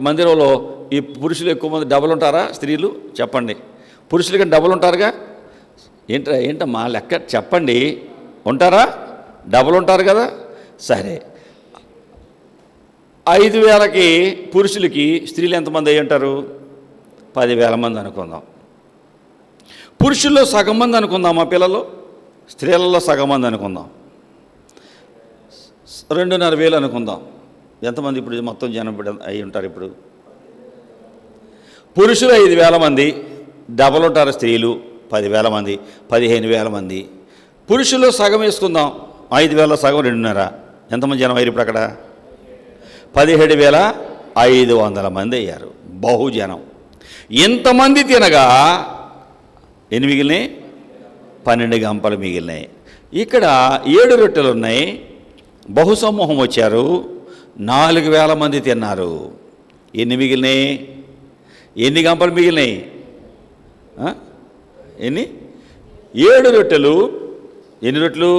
మందిరంలో? ఈ పురుషులు ఎక్కువ మంది డబుల్ ఉంటారా స్త్రీలు? చెప్పండి. పురుషులు కానీ డబుల్ ఉంటారుగా? ఏంటమ్మా లెక్క చెప్పండి. ఉంటారా? డబుల్ ఉంటారు కదా. సరే, 5,000కి పురుషులకి స్త్రీలు ఎంతమంది అయ్యి ఉంటారు? 10,000 మంది అనుకుందాం. పురుషుల్లో సగం మంది అనుకుందాం, మా పిల్లలు. స్త్రీలలో సగం మంది అనుకుందాం, 2,500 అనుకుందాం. ఎంతమంది ఇప్పుడు మొత్తం జనం అయి ఉంటారు? ఇప్పుడు పురుషులు 5,000 మంది, డబల్ ఉంటారు స్త్రీలు 10,000 మంది, 15,000 మంది. పురుషుల్లో సగం వేసుకుందాం, 5,000 సగం 2,500. ఎంతమంది జనం అయ్యారు ఇప్పుడు అక్కడ? 17,500 మంది అయ్యారు. బహుజనం. ఇంతమంది తినగా ఎన్ని మిగిలినాయి? 12 గంపలు మిగిలినాయి. ఇక్కడ 7 రొట్టెలు ఉన్నాయి, బహుసమూహం వచ్చారు, 4,000 మంది తిన్నారు. ఎన్ని మిగిలినాయి? ఎన్ని గంపలు మిగిలినాయి? ఎన్ని? 7 రొట్టెలు. ఎన్ని రొట్టెలు?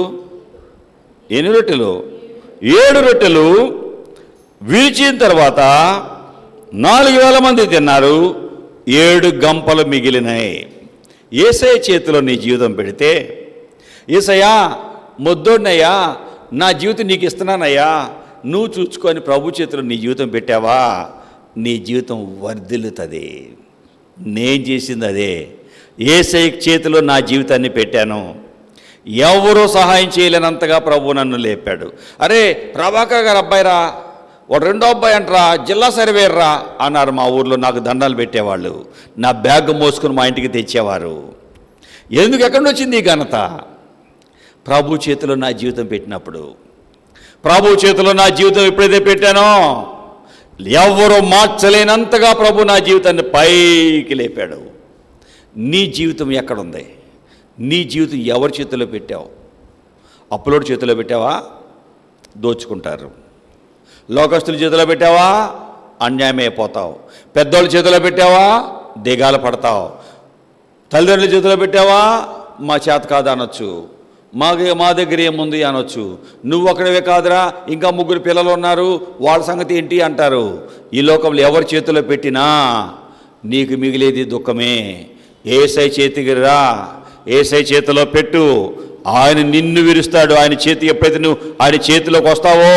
7 రొట్టెలు విరిచిన తర్వాత 4,000 మంది తిన్నారు, 7 గంపలు మిగిలినాయి. యేసయ్య చేతిలో నీ జీవితం పెడితే, యేసయ్యా మొద్దోడినయ్యా, నా జీవితం నీకు ఇస్తున్నానయ్యా, నువ్వు చూసుకొని ప్రభు చేతిలో నీ జీవితం పెట్టావా, నీ జీవితం వర్ధిల్లుతుంది. నేను చేసింది అదే. యేసయ్య చేతిలో నా జీవితాన్ని పెట్టాను. ఎవరూ సహాయం చేయలేనంతగా ప్రభు నన్ను లేపాడు. అరే ప్రభాకర్ గారు అబ్బాయిరా, వాడు 2వ అబ్బాయి అంటరా, జిల్లా సర్వేర్రా అన్నారు మా ఊర్లో. నాకు దండాలు పెట్టేవాళ్ళు, నా బ్యాగ్ మోసుకుని మా ఇంటికి తెచ్చేవారు. ఎందుకు, ఎక్కడి నుంచి వచ్చింది ఈ ఘనత? ప్రభు చేతిలో నా జీవితం పెట్టినప్పుడు. ప్రభు చేతిలో నా జీవితం ఎప్పుడైతే పెట్టానో, ఎవరో మార్చలేనంతగా ప్రభు నా జీవితాన్ని పైకి లేపాడు. నీ జీవితం ఎక్కడుంది? నీ జీవితం ఎవరి చేతిలో పెట్టావు? అప్పులోడి చేతిలో పెట్టావా? దోచుకుంటారు. లోకస్తుల చేతిలో పెట్టావా? అన్యాయమైపోతావు. పెద్దోళ్ళ చేతిలో పెట్టావా? దిగాలు పడతావు. తల్లిదండ్రుల చేతిలో పెట్టావా? మా చేత కాదు అనొచ్చు, మా దగ్గర ఏముంది అనొచ్చు. నువ్వు ఒకడివే కాదురా, ఇంకా 3 పిల్లలు ఉన్నారు, వాళ్ళ సంగతి ఏంటి అంటారు. ఈ లోకంలో ఎవరి చేతిలో పెట్టినా నీకు మిగిలేది దుఃఖమే. యేసయ్య చేతికి రా, యేసయ్య చేతిలో పెట్టు, ఆయన నిన్ను విరుస్తాడు. ఆయన చేతి ఎప్పుడైతే నువ్వు ఆయన చేతిలోకి వస్తావో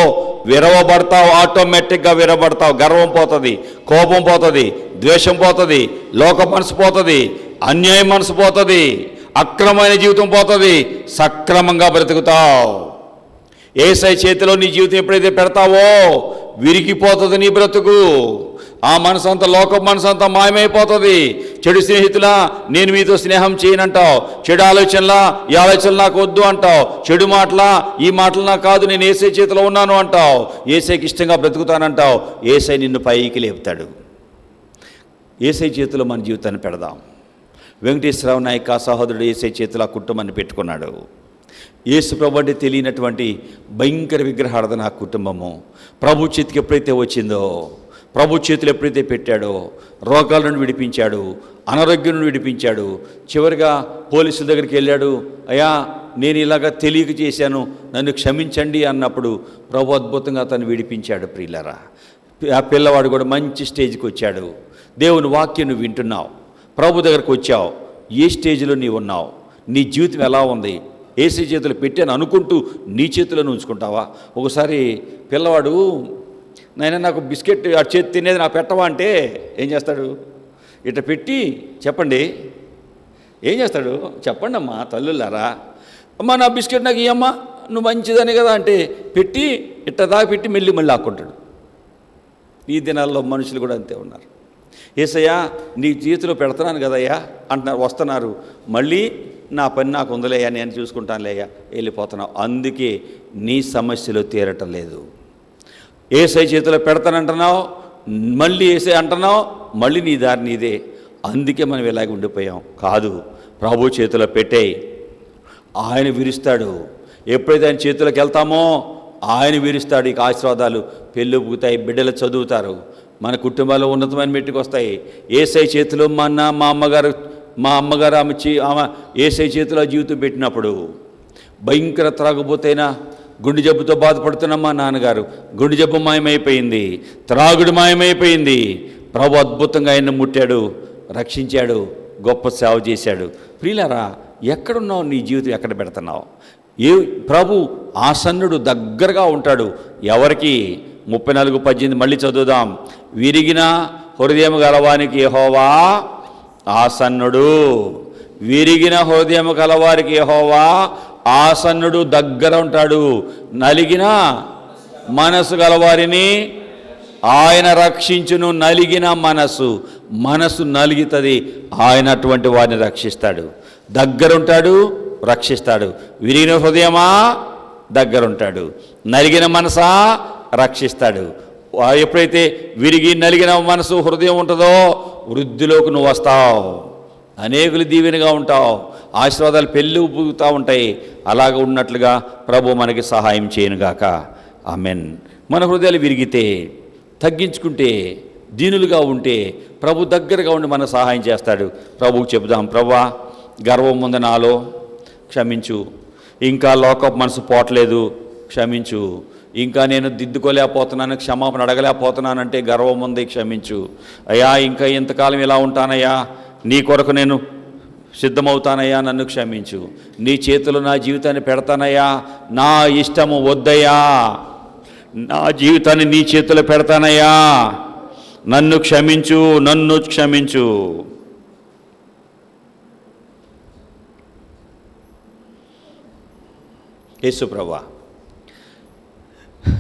విరవబడతావు, ఆటోమేటిక్గా విరవబడతావు. గర్వం పోతుంది, కోపం పోతుంది, ద్వేషం పోతుంది, లోక మనసు పోతుంది, అన్యాయం మనసు పోతుంది, అక్రమమైన జీవితం పోతుంది, సక్రమంగా బ్రతుకుతావు. యేసయ్య చేతిలో నీ జీవితం ఎప్పుడైతే పెడతావో విరిగిపోతుంది నీ బ్రతుకు. ఆ మనసంతా, లోక మనసంతా మాయమైపోతుంది. చెడు స్నేహితులా, నేను మీతో స్నేహం చేయనంటావు. చెడు ఆలోచనలా, ఈ ఆలోచనలు నాకు వద్దు అంటావు. చెడు మాటలా, ఈ మాటలు నాకు కాదు, నేను యేసయ్య చేతిలో ఉన్నాను అంటావు. యేసయ్యకి ఇష్టంగా బ్రతుకుతానంటావు. యేసయ్య నిన్ను పైకి లేపుతాడు. యేసయ్య చేతిలో మన జీవితాన్ని పెడదాం. వెంకటేశ్వరరావు నాయక సహోదరుడు యేసయ్య చేతిలో ఆ కుటుంబాన్ని పెట్టుకున్నాడు. యేసు ప్రభు అంటే తెలియనటువంటి భయంకర విగ్రహార్థన నా కుటుంబము ప్రభు చేతికి ఎప్పుడైతే వచ్చిందో, ప్రభు చేతులు ఎప్పుడైతే పెట్టాడో, రోగాల నుండి విడిపించాడు, అనారోగ్యం నుండి విడిపించాడు. చివరిగా పోలీసుల దగ్గరికి వెళ్ళాడు. అయ్యా, నేను ఇలాగ తెలియక చేశాను, నన్ను క్షమించండి అన్నప్పుడు ప్రభు అద్భుతంగా అతను విడిపించాడు. ప్రియులారా, ఆ పిల్లవాడు కూడా మంచి స్టేజ్కి వచ్చాడు. దేవుని వాక్యం నువ్వు వింటున్నావు, ప్రభు దగ్గరకు వచ్చావు. ఏ స్టేజ్లో నీవు ఉన్నావు? నీ జీవితం ఎలా ఉంది? ఏసీ చేతులు పెట్టాను అనుకుంటూ నీ చేతిలో ఉంచుకుంటావా? ఒకసారి పిల్లవాడు, నాయన నాకు బిస్కెట్ ఆ చేతి తినేది నా పెట్టవా అంటే ఏం చేస్తాడు? ఇట్లా పెట్టి చెప్పండి, ఏం చేస్తాడు చెప్పండి అమ్మా తల్లులారా. అమ్మ నా బిస్కెట్ నాకు ఇయ్యమ్మా, నువ్వు మంచిదని కదా అంటే పెట్టి ఇట్లా దాకా పెట్టి మళ్ళీ ఆక్కుంటాడు. ఈ దినాల్లో మనుషులు కూడా అంతే ఉన్నారు. యేసయ్యా నీ చేతిలో పెడుతున్నాను కదయ్యా అంటున్నారు, వస్తున్నారు, మళ్ళీ నా పని నాకు ఉందలేయ్యా, నేను చూసుకుంటానులేయ్యా, వెళ్ళిపోతున్నావు. అందుకే నీ సమస్యలు తీరటం లేదు. యేసయ్య చేతిలో పెడతానంటున్నావు, మళ్ళీ యేసయ్య అంటున్నావు, మళ్ళీ నీ దారి నీదే. అందుకే మనం ఇలాగ ఉండిపోయాం. కాదు, ప్రభు చేతిలో పెట్టేయి, ఆయన విరుస్తాడు. ఎప్పుడైతే ఆయన చేతిలోకి వెళ్తామో ఆయన విరుస్తాడు. ఇక ఆశీర్వాదాలు పెళ్ళిపుతాయి, బిడ్డలు చదువుతారు, మన కుటుంబాల్లో ఉన్నతమైన మెట్టుకు వస్తాయి. యేసయ్య చేతిలో మా అమ్మగారు ఆమె యేసయ్య చేతిలో జీవితం పెట్టినప్పుడు భయంకర త్రాగుబోతైనా గుండె జబ్బుతో బాధపడుతున్న మా నాన్నగారు గుండె జబ్బు మాయమైపోయింది, త్రాగుడు మాయమైపోయింది. ప్రభు అద్భుతంగా ఆయన్ని ముట్టాడు, రక్షించాడు, గొప్ప సేవ చేశాడు. ప్రియులారా, ఎక్కడున్నావు? నీ జీవితం ఎక్కడ పెడుతున్నావు? ప్రభు ఆసన్నుడు దగ్గరగా ఉంటాడు. ఎవరికి? 34:18 మళ్ళీ చదువుదాం. విరిగిన హృదయం గలవానికి యెహోవా ఆసన్నుడు. విరిగిన హృదయం గలవారికి యెహోవా ఆసన్నుడు, దగ్గర ఉంటాడు. నలిగిన మనసు గలవారిని ఆయన రక్షించును. నలిగిన మనసు నలిగితుంది, ఆయన అటువంటి వారిని రక్షిస్తాడు. దగ్గరుంటాడు, రక్షిస్తాడు. విరిగిన హృదయమా దగ్గరుంటాడు, నలిగిన మనసా రక్షిస్తాడు. ఎప్పుడైతే విరిగి నలిగిన మనసు హృదయం ఉంటుందో వృద్ధిలోకి నువ్వు వస్తావు, అనేకులు దీవెనగా ఉంటావు, ఆశీర్వాదాలు పెళ్ళిపుతూ ఉంటాయి. అలాగ ఉన్నట్లుగా ప్రభు మనకి సహాయం చేయనుగాక. ఆమెన్. మన హృదయాలు విరిగితే, తగ్గించుకుంటే, దీనులుగా ఉంటే ప్రభు దగ్గరగా ఉండి మన సహాయం చేస్తాడు. ప్రభువుకు చెబుదాం, ప్రభువా గర్వం ఉంది నాలో, క్షమించు. ఇంకా లోకపు మనసు పోవట్లేదు, క్షమించు. ఇంకా నేను దిద్దుకోలేకపోతున్నాను, క్షమాపణ అడగలేకపోతున్నానంటే గర్వం ఉంది, క్షమించు. అయ్యా ఇంకా ఇంతకాలం ఇలా ఉంటానయ్యా, నీ కొరకు నేను సిద్ధమవుతానయ్యా, నన్ను క్షమించు. నీ చేతులు నా జీవితాన్ని పెడతానయ్యా, నా ఇష్టము వద్దయ్యా, నా జీవితాన్ని నీ చేతులు పెడతానయ్యా, నన్ను క్షమించు, నన్ను క్షమించు. యేసు ప్రభువా,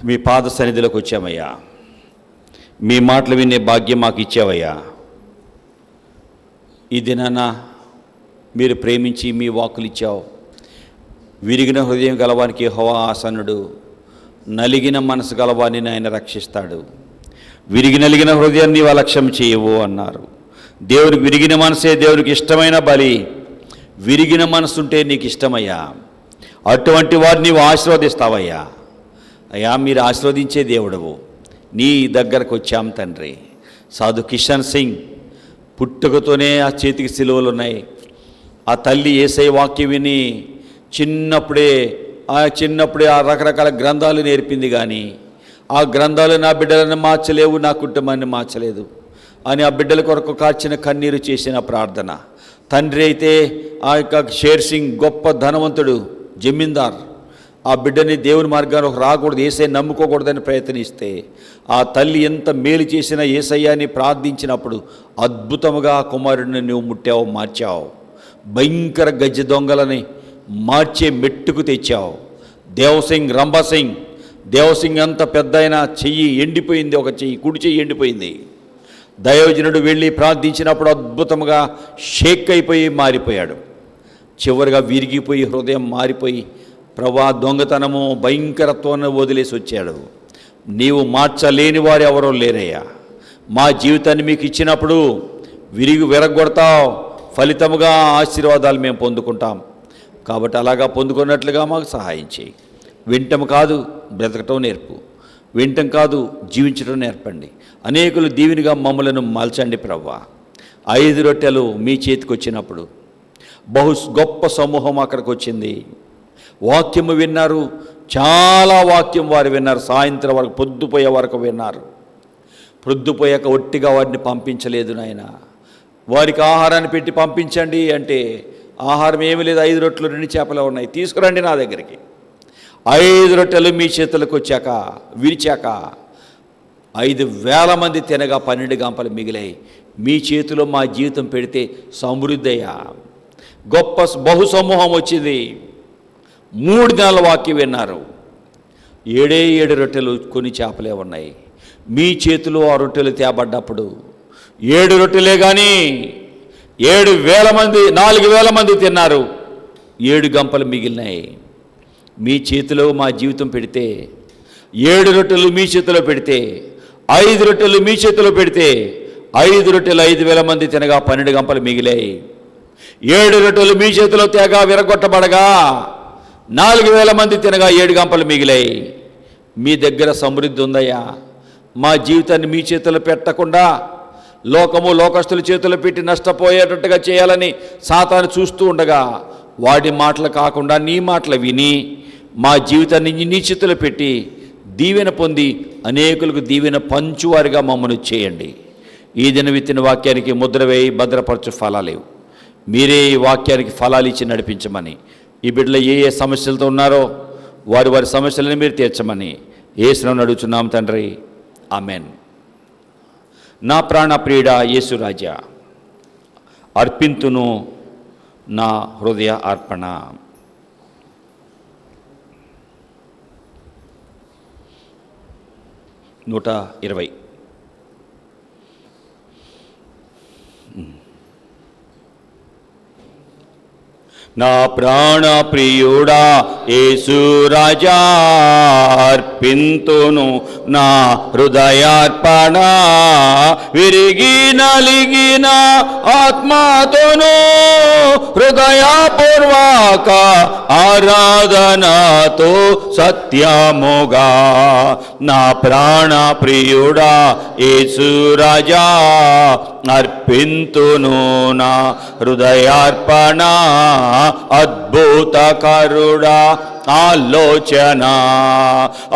మీ పాద సన్నిధిలోకి వచ్చామయ్యా, మీ మాటలు వినే భాగ్యం మాకు ఇచ్చావయ్యా. ఈ దినాన మీరు ప్రేమించి మీ వాక్కులు ఇచ్చావు. విరిగిన హృదయం గలవానికి యెహోవా ఆసన్నుడు, నలిగిన మనసు గలవాన్ని ఆయన రక్షిస్తాడు. నలిగిన హృదయాన్ని నీవు అలక్ష్యం చేయవు అన్నారు. దేవుడికి విరిగిన మనసే దేవుడికి ఇష్టమైన బలి. విరిగిన మనసుంటే నీకు ఇష్టమయ్యా, అటువంటి వారిని నీవు ఆశీర్వదిస్తావయ్యా. అయ్యా మీరు ఆశీర్వదించే దేవుడవు, నీ దగ్గరకు వచ్చాం తండ్రి. సాధు కిషన్ సింగ్ పుట్టుకతోనే ఆ చేతికి సిలువలు ఉన్నాయి. ఆ తల్లి యేసయ్య వాక్యం విని చిన్నప్పుడే ఆ రకరకాల గ్రంథాలు నేర్పింది, కానీ ఆ గ్రంథాలు నా బిడ్డలను మార్చలేవు, నా కుటుంబాన్ని మార్చలేదు అని ఆ బిడ్డల కొరకు కార్చిన కన్నీరు చేసిన ప్రార్థన. తండ్రి అయితే ఆ యొక్క షేర్ సింగ్ గొప్ప ధనవంతుడు, జమీందార్, ఆ బిడ్డని దేవుని మార్గాన్ని రాకూడదు, యేసయ్య నమ్ముకోకూడదని ప్రయత్నిస్తే ఆ తల్లి ఎంత మేలు చేసిన యేసయ్యని ప్రార్థించినప్పుడు అద్భుతముగా ఆ కుమారుడిని నువ్వు ముట్టావు, మార్చావు. భయంకర గజ్జ దొంగలని మార్చే మెట్టుకు తెచ్చావు. దేవసింగ్ అంత పెద్ద అయిన చెయ్యి ఎండిపోయింది, ఒక చెయ్యి, కుడి చెయ్యి ఎండిపోయింది. దైవజనుడు వెళ్ళి ప్రార్థించినప్పుడు అద్భుతంగా షేక్ అయిపోయి మారిపోయాడు. చివరిగా విరిగిపోయి హృదయం మారిపోయి ప్రభా దొంగతనము భయంకరత్వాన్ని వదిలేసి వచ్చాడు. నీవు మార్చలేని వారు ఎవరో లేరయ్యా. మా జీవితాన్ని మీకు ఇచ్చినప్పుడు విరగొడతావు, ఫలితముగా ఆశీర్వాదాలు మేము పొందుకుంటాం. కాబట్టి అలాగా పొందుకున్నట్లుగా మాకు సహాయం చేయి. వింటం కాదు బ్రతకటం నేర్పు, వింటం కాదు జీవించడం నేర్పండి. అనేకులు దీవెనిగా మమ్మలను మలచండి ప్రభువా. 5 రొట్టెలు మీ చేతికి వచ్చినప్పుడు గొప్ప సమూహం అక్కడికి వచ్చింది. వాక్యము విన్నారు, చాలా వాక్యం వారు విన్నారు. సాయంత్రం వరకు పొద్దుపోయే వరకు విన్నారు. పొద్దుపోయాక ఒట్టిగా వారిని పంపించలేదు నాయన. వారికి ఆహారాన్ని పెట్టి పంపించండి అంటే ఆహారం ఏమీ లేదు. 5 రొట్టెలు 2 చేపలు ఉన్నాయి, తీసుకురండి నా దగ్గరికి. 5 రొట్టెలు మీ చేతులకు వచ్చాక విరిచాక 5,000 మంది తినగా 12 గంపలు మిగిలాయి. మీ చేతిలో మా జీవితం పెడితే సమృద్ధయ్యా. గొప్ప బహు సమూహం వచ్చింది. 3 దినాల వాక్యం విన్నారు. 7 రొట్టెలు కొన్ని చేపలే ఉన్నాయి. మీ చేతిలో ఆ రొట్టెలు తేబడ్డప్పుడు 7 రొట్టెలే కానీ 7,000 మంది 4,000 మంది తిన్నారు. 7 గంపలు మిగిలినాయి. మీ చేతిలో మా జీవితం పెడితే 7 రొట్టెలు మీ చేతిలో పెడితే 5 రొట్టెలు మీ చేతిలో పెడితే 5 రొట్టెలు 5,000 మంది తినగా 12 గంపలు మిగిలాయి. 7 రొట్టెలు మీ చేతిలో తేగా విరగొట్టబడగా 4,000 మంది తినగా 7 గంపలు మిగిలాయి. మీ దగ్గర సమృద్ధి ఉందయ్యా. మా జీవితాన్ని మీ చేతిలో పెట్టకుండా లోకస్తుల చేతిలో పెట్టి నష్టపోయేటట్టుగా చేయాలని సాతాను చూస్తూ ఉండగా వాడి మాటలు కాకుండా నీ మాటలు విని మా జీవితాన్ని నీ చేతిలో పెట్టి దీవెన పొంది అనేకులకు దీవెన పంచువారిగా మమ్మల్ని చేయండి. ఈ దిన విత్తిన వాక్యానికి ముద్ర వేయి భద్రపరచు ఫలాలేవు. మీరే ఈ వాక్యానికి ఫలాలు ఇచ్చి నడిపించమని, ఈ బిడ్డలు ఏ సమస్యలతో ఉన్నారో వారి సమస్యలను మీరు తీర్చమని యేసునామమున అడుగుచున్నాం తండ్రి, ఆమెన్. నా ప్రాణ ప్రియుడా యేసురాజా, అర్పింతును నా హృదయ అర్పణ. నూట 20. నా ప్రాణ ప్రియుడా యేసు రాజా, అర్పింతును నా హృదయార్పణ. విరిగి నలిగిన ఆత్మతోను హృదయపూర్వక ఆరాధనతో సత్యముగా. నా ప్రాణ ప్రియుడా యేసు రాజా, అర్పింతును నా హృదయార్పణ. అద్భుతకరుడా ఆలోచన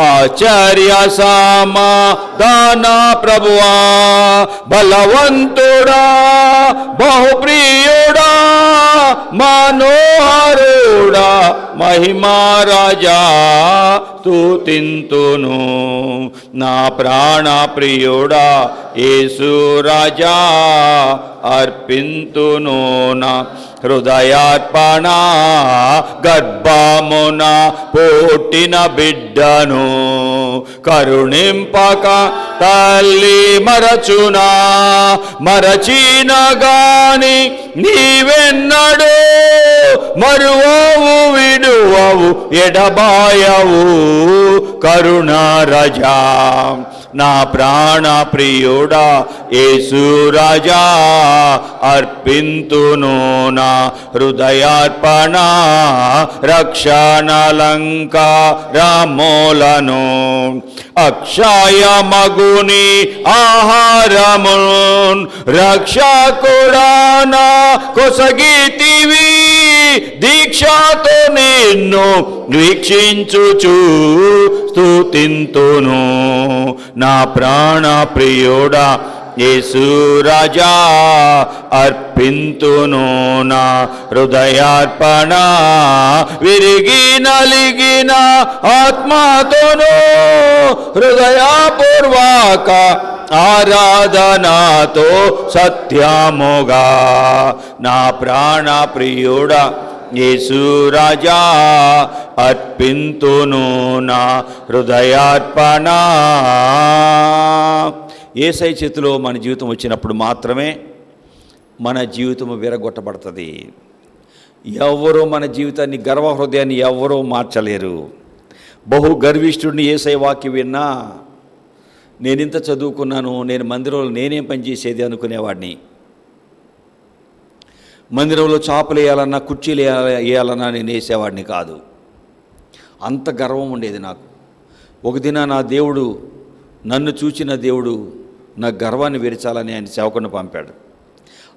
ఆచార్య సమాధాన ప్రభువా, బలవంతుడా బహుప్రియుడా మనోహరుడా మహిమారాజా స్తుతింతును. నా ప్రాణ ప్రియుడా యేసు రాజా, అర్పింతును నా హృదయార్పణ. గర్భమున పుట్టిన బిడ్డను కరుణింపక తల్లి మరచునా, మరచిన గాని నీవెన్నడు మరువవు విడువవు ఎడబాయవు కరుణారజా. నా ప్రాణ ప్రియుడా యేసు రాజా, అర్పింతును నా హృదయార్పణ. రక్షణలంకారములను అక్షయ మగుని ఆహారమున్ రక్షకుడానా కొసగితివి. దీక్షతో నిన్ను వీక్షించుచు స్తుతింతును. నా ప్రాణ ప్రియుడా యేసు రాజా, అర్పింతును నా హృదయార్పణ. విరిగి నలిగిన ఆత్మతోను హృదయపూర్వక ఆరాధనతో సత్యముగా. నా ప్రాణ ప్రియుడా యేసు రాజా, అర్పింతును నా హృదయార్పణ. యేసయ్య చేతిలో మన జీవితం వచ్చినప్పుడు మాత్రమే మన జీవితం విరగొట్టబడుతుంది. ఎవరో మన జీవితాన్ని గర్వహృదయాన్ని ఎవరో మార్చలేరు. బహు గర్విష్ఠుడిని యేసయ్య వాక్యం విన్నా నేను ఇంత చదువుకున్నాను, నేను మందిరంలో నేనేం పనిచేసేది అనుకునేవాడిని. మందిరంలో చాపలు వేయాలన్నా, కుర్చీలు వేయాలన్నా నేను వేసేవాడిని కాదు. అంత గర్వం ఉండేది నాకు. ఒక దిన నా దేవుడు, నన్ను చూచిన దేవుడు నా గర్వాన్ని విరచాలని ఆయన సేవకుని పంపాడు.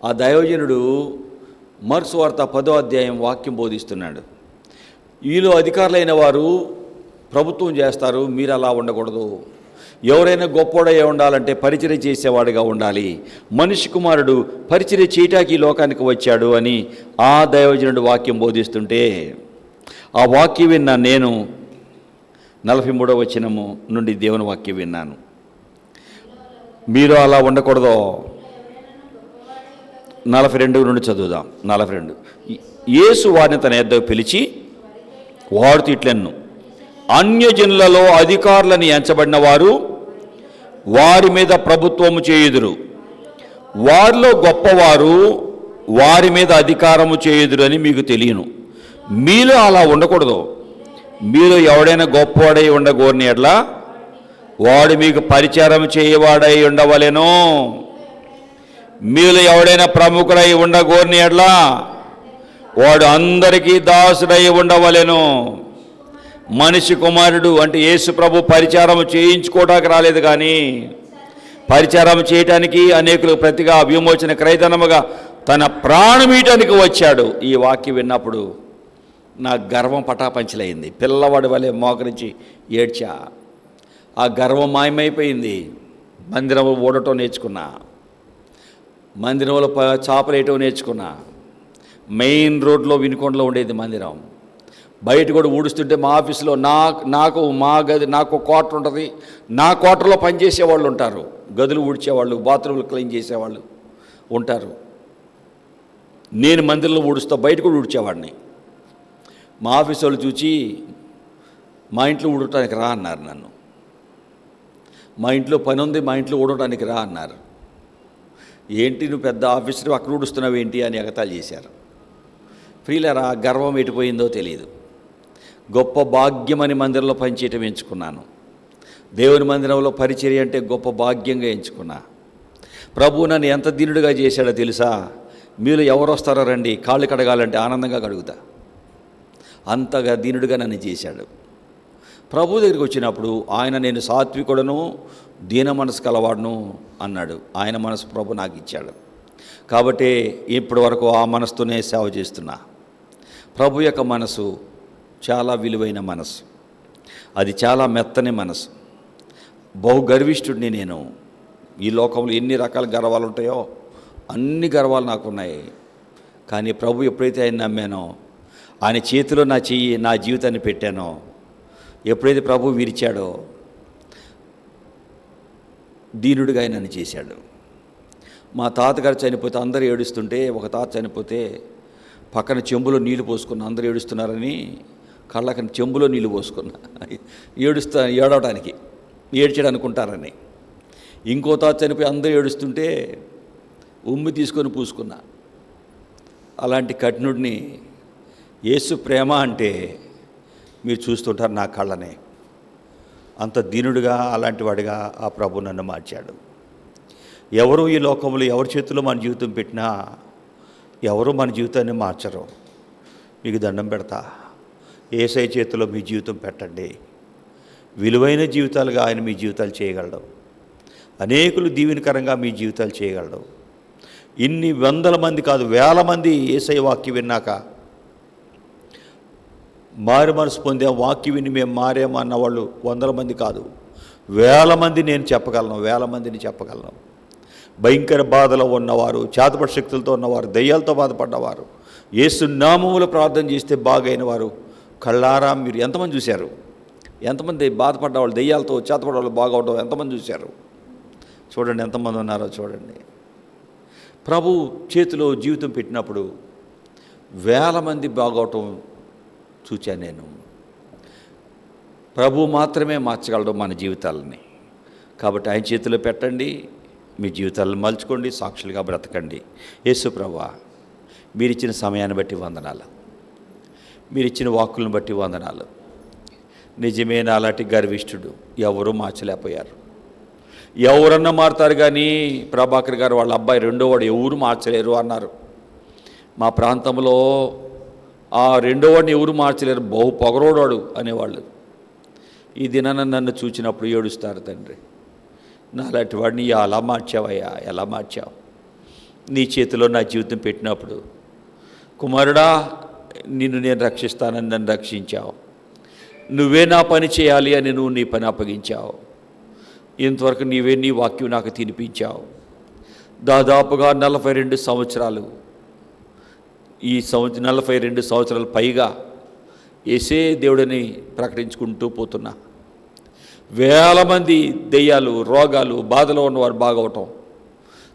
ఆ దైవజనుడు మార్కు సువార్త 10వ అధ్యాయం వాక్యం బోధిస్తున్నాడు. వీళ్ళు అధికారులైన వారు ప్రభుత్వం చేస్తారు, మీరు అలా ఉండకూడదు. ఎవరైనా గొప్పోడై ఉండాలంటే పరిచర్య చేసేవాడిగా ఉండాలి. మనిషి కుమారుడు పరిచర్య చేయటానికి ఈ లోకానికి వచ్చాడు అని ఆ దైవజనుడు వాక్యం బోధిస్తుంటే, ఆ వాక్యం విన్నా నేను 43వ వచనము నుండి దేవుని వాక్యం విన్నాను. మీరు అలా ఉండకూడదు. 42 నుండి చదువుదాం. 42. యేసు వారిని తన యొద్దకు పిలిచి వారితో ఇట్లెన్ను, అన్యజనులలో అధికారులని ఎంచబడిన వారు వారి మీద ప్రభుత్వము చేయుదురు, వారిలో గొప్పవారు వారి మీద అధికారము చేయుదురు అని మీకు తెలియను. మీలో అలా ఉండకూడదు. మీరు ఎవడైనా గొప్పవాడై ఉండగోరిని ఎట్లా వాడు మీకు పరిచారం చేయవాడై ఉండవలెను. మీలో ఎవడైనా ప్రముఖుడై ఉండగోరిని ఎట్లా వాడు అందరికీ దాసుడై ఉండవలెను. మనిషి కుమారుడు అంటే యేసు ప్రభు పరిచారం చేయించుకోవడానికి రాలేదు, కానీ పరిచారం చేయటానికి అనేకులు ప్రతిగా విమోచన క్రైతనముగా తన ప్రాణమీయటానికి వచ్చాడు. ఈ వాక్యం విన్నప్పుడు నా గర్వం పటాపంచలైంది. పిల్లవాడి వలె మోకరించి ఏడ్చా. ఆ గర్వం మాయమైపోయింది. మందిరంలో ఓడటం నేర్చుకున్నా, మందిరంలో చాపలు వేయటం నేర్చుకున్నా. మెయిన్ రోడ్లో వినుకొండలో ఉండేది మందిరం. బయట కూడా ఊడుస్తుంటే మా ఆఫీసులో నాకు మా గది, నాకు క్వార్టర్ ఉంటుంది. నా క్వార్టర్లో పనిచేసేవాళ్ళు ఉంటారు, గదులు ఊడ్చేవాళ్ళు, బాత్రూమ్లు క్లీన్ చేసేవాళ్ళు ఉంటారు. నేను మందిరంలో ఊడుస్తా, బయట కూడా ఊడ్చేవాడిని. మా ఆఫీస్ వాళ్ళు చూచి మా ఇంట్లో ఊడటానికి రా అన్నారు నన్ను. మా ఇంట్లో పని ఉంది, మా ఇంట్లో ఊడటానికి రా అన్నారు. ఏంటి నువ్వు పెద్ద ఆఫీసర్ అక్కడ ఊడుస్తున్నావు ఏంటి అని ఎగతాళి చేశారు. ప్రియులారా, గర్వం ఎటుపోయిందో తెలియదు. గొప్ప భాగ్యమని మందిరంలో పనిచేయటం ఎంచుకున్నాను. దేవుని మందిరంలో పరిచర్య అంటే గొప్ప భాగ్యంగా ఎంచుకున్నా. ప్రభువు నన్ను ఎంత దీనుడిగా చేశాడో తెలుసా? మీలో ఎవరు వస్తారో రండి, కాళ్ళు కడగాలంటే ఆనందంగా కడుగుతా. అంతగా దీనుడిగా నన్ను చేశాడు. ప్రభు దగ్గరికి వచ్చినప్పుడు ఆయన నేను సాత్వికుడను, దీన మనసు కలవాడును అన్నాడు. ఆయన మనసు ప్రభు నాకు ఇచ్చాడు. కాబట్టి ఇప్పటి వరకు ఆ మనసుతోనే సేవ చేస్తున్నా. ప్రభు యొక్క మనసు చాలా విలువైన మనసు, అది చాలా మెత్తని మనసు. బహు గర్విష్ఠుడిని నేను. ఈ లోకంలో ఎన్ని రకాల గర్వాలు ఉంటాయో అన్ని గర్వాలు నాకున్నాయి. కానీ ప్రభు ఎప్పుడైతే ఆయన నమ్మానో, ఆయన చేతిలో నా జీవితాన్ని పెట్టానో, ఎప్పుడైతే ప్రభు విరిచాడో దీనుడిగా ఆయన నన్ను చేశాడు. మా తాతగారు చనిపోతే అందరూ ఏడుస్తుంటే, ఒక తాత చనిపోతే పక్కన చెంబులో నీళ్లు పోసుకున్న, అందరూ ఏడుస్తున్నారని కళ్ళకని చెంబులో నీళ్లు పోసుకున్నా, ఏడవడానికి ఏడ్చాడు అనుకుంటారని. ఇంకో తాత చనిపోయి అందరూ ఏడుస్తుంటే ఉమ్మి తీసుకొని పూసుకున్నా. అలాంటి కఠినుడిని. యేసు ప్రేమ అంటే మీరు చూస్తుంటారు నా కళ్ళనే. అంత దీనుడిగా, అలాంటి వాడిగా ఆ ప్రభు నన్ను మార్చాడు. ఎవరు ఈ లోకంలో ఎవరి చేతుల్లో మన జీవితం పెట్టినా ఎవరు మన జీవితాన్ని మార్చరు. మీకు దండం పెడతా, యేసయ్య చేతిలో మీ జీవితం పెట్టండి. విలువైన జీవితాలుగా ఆయన మీ జీవితాలు చేయగలడు. అనేకులు దీవెనకరంగా మీ జీవితాలు చేయగలడు. ఇన్ని వందల మంది కాదు, వేల మంది యేసయ్య వాక్యం విన్నాక మారు మనసు పొందే వాక్యం విని మేము మారేమో అన్న వాళ్ళు వందల మంది కాదు, వేల మంది నేను చెప్పగలను, వేల మందిని చెప్పగలను. భయంకర బాధలో ఉన్నవారు, చేతపడి శక్తులతో ఉన్నవారు, దయ్యాలతో బాధపడ్డవారు, యేసు నామములో ప్రార్థన చేస్తే బాగైన వారు కళ్ళారా మీరు ఎంతమంది చూశారు? ఎంతమంది బాధపడ్డవాళ్ళు, దయ్యాలతో చేతపడ్డవాళ్ళు బాగవడం ఎంతమంది చూశారు? చూడండి ఎంతమంది ఉన్నారో చూడండి. ప్రభు చేతిలో జీవితం పెట్టినప్పుడు వేల మంది బాగవటం చూచాను నేను. ప్రభు మాత్రమే మార్చగలడు మన జీవితాలని. కాబట్టి ఆయన చేతిలో పెట్టండి, మీ జీవితాలను మలుచుకోండి, సాక్షులుగా బ్రతకండి. యేసు ప్రభువా, మీరిచ్చిన సమయాన్ని బట్టి వందనాలు, మీరిచ్చిన వాక్కులను బట్టి వందనాలు. నిజమే, నాలాంటి గర్విష్ఠుడు ఎవరూ మార్చలేకపోయారు. ఎవరన్నా మారుతారు కానీ ప్రభాకర్ గారు వాళ్ళ అబ్బాయి రెండోవాడు ఎవరు మార్చలేరు అన్నారు. మా ప్రాంతంలో ఆ రెండో వాడిని ఎవరు మార్చలేరు, బహు పొగరోడాడు అనేవాళ్ళు. ఈ దినాన నన్ను చూచినప్పుడు ఏడుస్తారు, తండ్రి నాలాంటి వాడిని ఎలా మార్చావయ్యా, ఎలా మార్చావు? నీ చేతిలో నా జీవితం పెట్టినప్పుడు, కుమారుడా నిన్ను నేను రక్షిస్తానని నన్ను రక్షించావు, నువ్వే నా పని చేయాలి అని నువ్వు నీ పని అప్పగించావు. ఇంతవరకు నీవే నీ వాక్యం నాకు తినిపించావు. దాదాపుగా 42 సంవత్సరాలు, ఈ 42 సంవత్సరాలు పైగా యేసే దేవుడిని ప్రకటించుకుంటూ పోతున్నా. వేల మంది దెయ్యాలు, రోగాలు, బాధలో ఉన్నవారు బాగవటం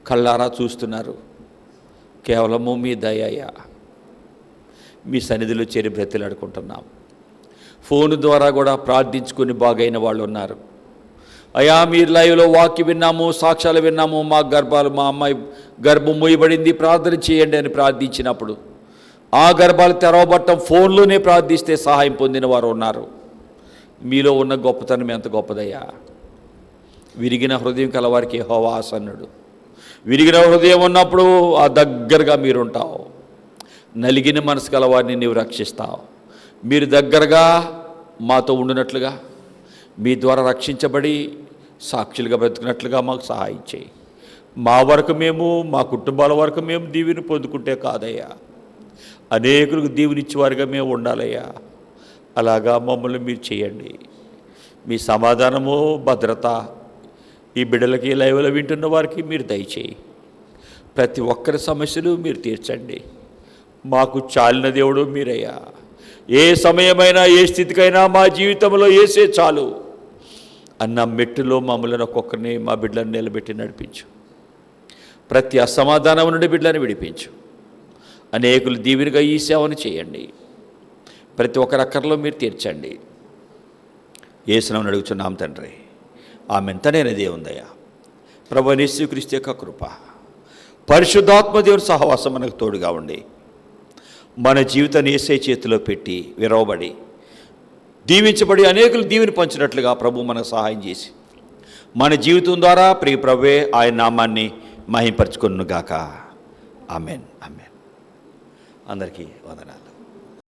కళ్ళారా చూస్తున్నారు. కేవలము మీ దయయ్యా. మీ సన్నిధిలో చేరి బ్రతిలాడుకుంటున్నాం. ఫోన్ ద్వారా కూడా ప్రార్థించుకొని బాగైన వాళ్ళు ఉన్నారు. అయ్యా మీరు లైవ్లో వాక్యం విన్నాము, సాక్ష్యాలు విన్నాము, మా అమ్మాయి గర్భం మూయబడింది, ప్రార్థన చేయండి అని ప్రార్థించినప్పుడు ఆ గర్భాలు తెరవబట్టం ఫోన్లోనే ప్రార్థిస్తే సహాయం పొందిన వారు ఉన్నారు. మీలో ఉన్న గొప్పతనం ఎంత గొప్పదయ్యా. విరిగిన హృదయం కలవారికి యెహోవా ఆసన్నుడు. విరిగిన హృదయం ఉన్నప్పుడు ఆ దగ్గరగా మీరుంటావు. నలిగిన మనసు కలవారిని నీవు రక్షిస్తావు. మీరు దగ్గరగా మాతో ఉండినట్లుగా, మీ ద్వారా రక్షించబడి సాక్షులుగా బ్రతుకున్నట్లుగా మాకు సహాయం చేయి. మా వరకు మేము, మా కుటుంబాల వరకు మేము దీవెని పొందుకుంటే కాదయ్యా, అనేకులకు దీవెనిచ్చేవారుగా మేము ఉండాలయ్యా. అలాగా మమ్మల్ని మీరు చేయండి. మీ సమాధానము, భద్రత ఈ బిడ్డలకి, లైవ్లో వింటున్న వారికి మీరు దయచేయి. ప్రతి ఒక్కరి సమస్యలు మీరు తీర్చండి. మాకు చాలిన దేవుడు మీరయ్యా. ఏ సమయమైనా, ఏ స్థితికైనా మా జీవితంలో యేసే చాలు అన్న మెట్టులో మమ్మల్ని ఒక్కొక్కరిని, మా బిడ్డలను నిలబెట్టి నడిపించు. ప్రతి అసమాధానం నుండి బిడ్డలను విడిపించు. అనేకులు దీవెనగా ఈ సేవను చేయండి. ప్రతి ఒక్కరి అక్కర్లో మీరు తీర్చండి. యేసునామమున అడుగుచున్నాం తండ్రి, ఆమేన్. తనేనదే ఉందయ్యా. ప్రభువైన యేసుక్రీస్తు యొక్క కృప, పరిశుద్ధాత్మ దేవుని సహవాసం మనకు తోడుగా ఉండి, మన జీవితాన్ని యేసే చేతిలో పెట్టి విరవబడి దీవించబడి అనేకులు దీవెని పంచినట్లుగా ప్రభు మనకు సహాయం చేసి, మన జీవితం ద్వారా ప్రియ ప్రభువే ఆయన నామాన్ని మహింపరచుకొనుగాక. ఆమేన్. ఆమేన్. అందరికీ వందనాలు.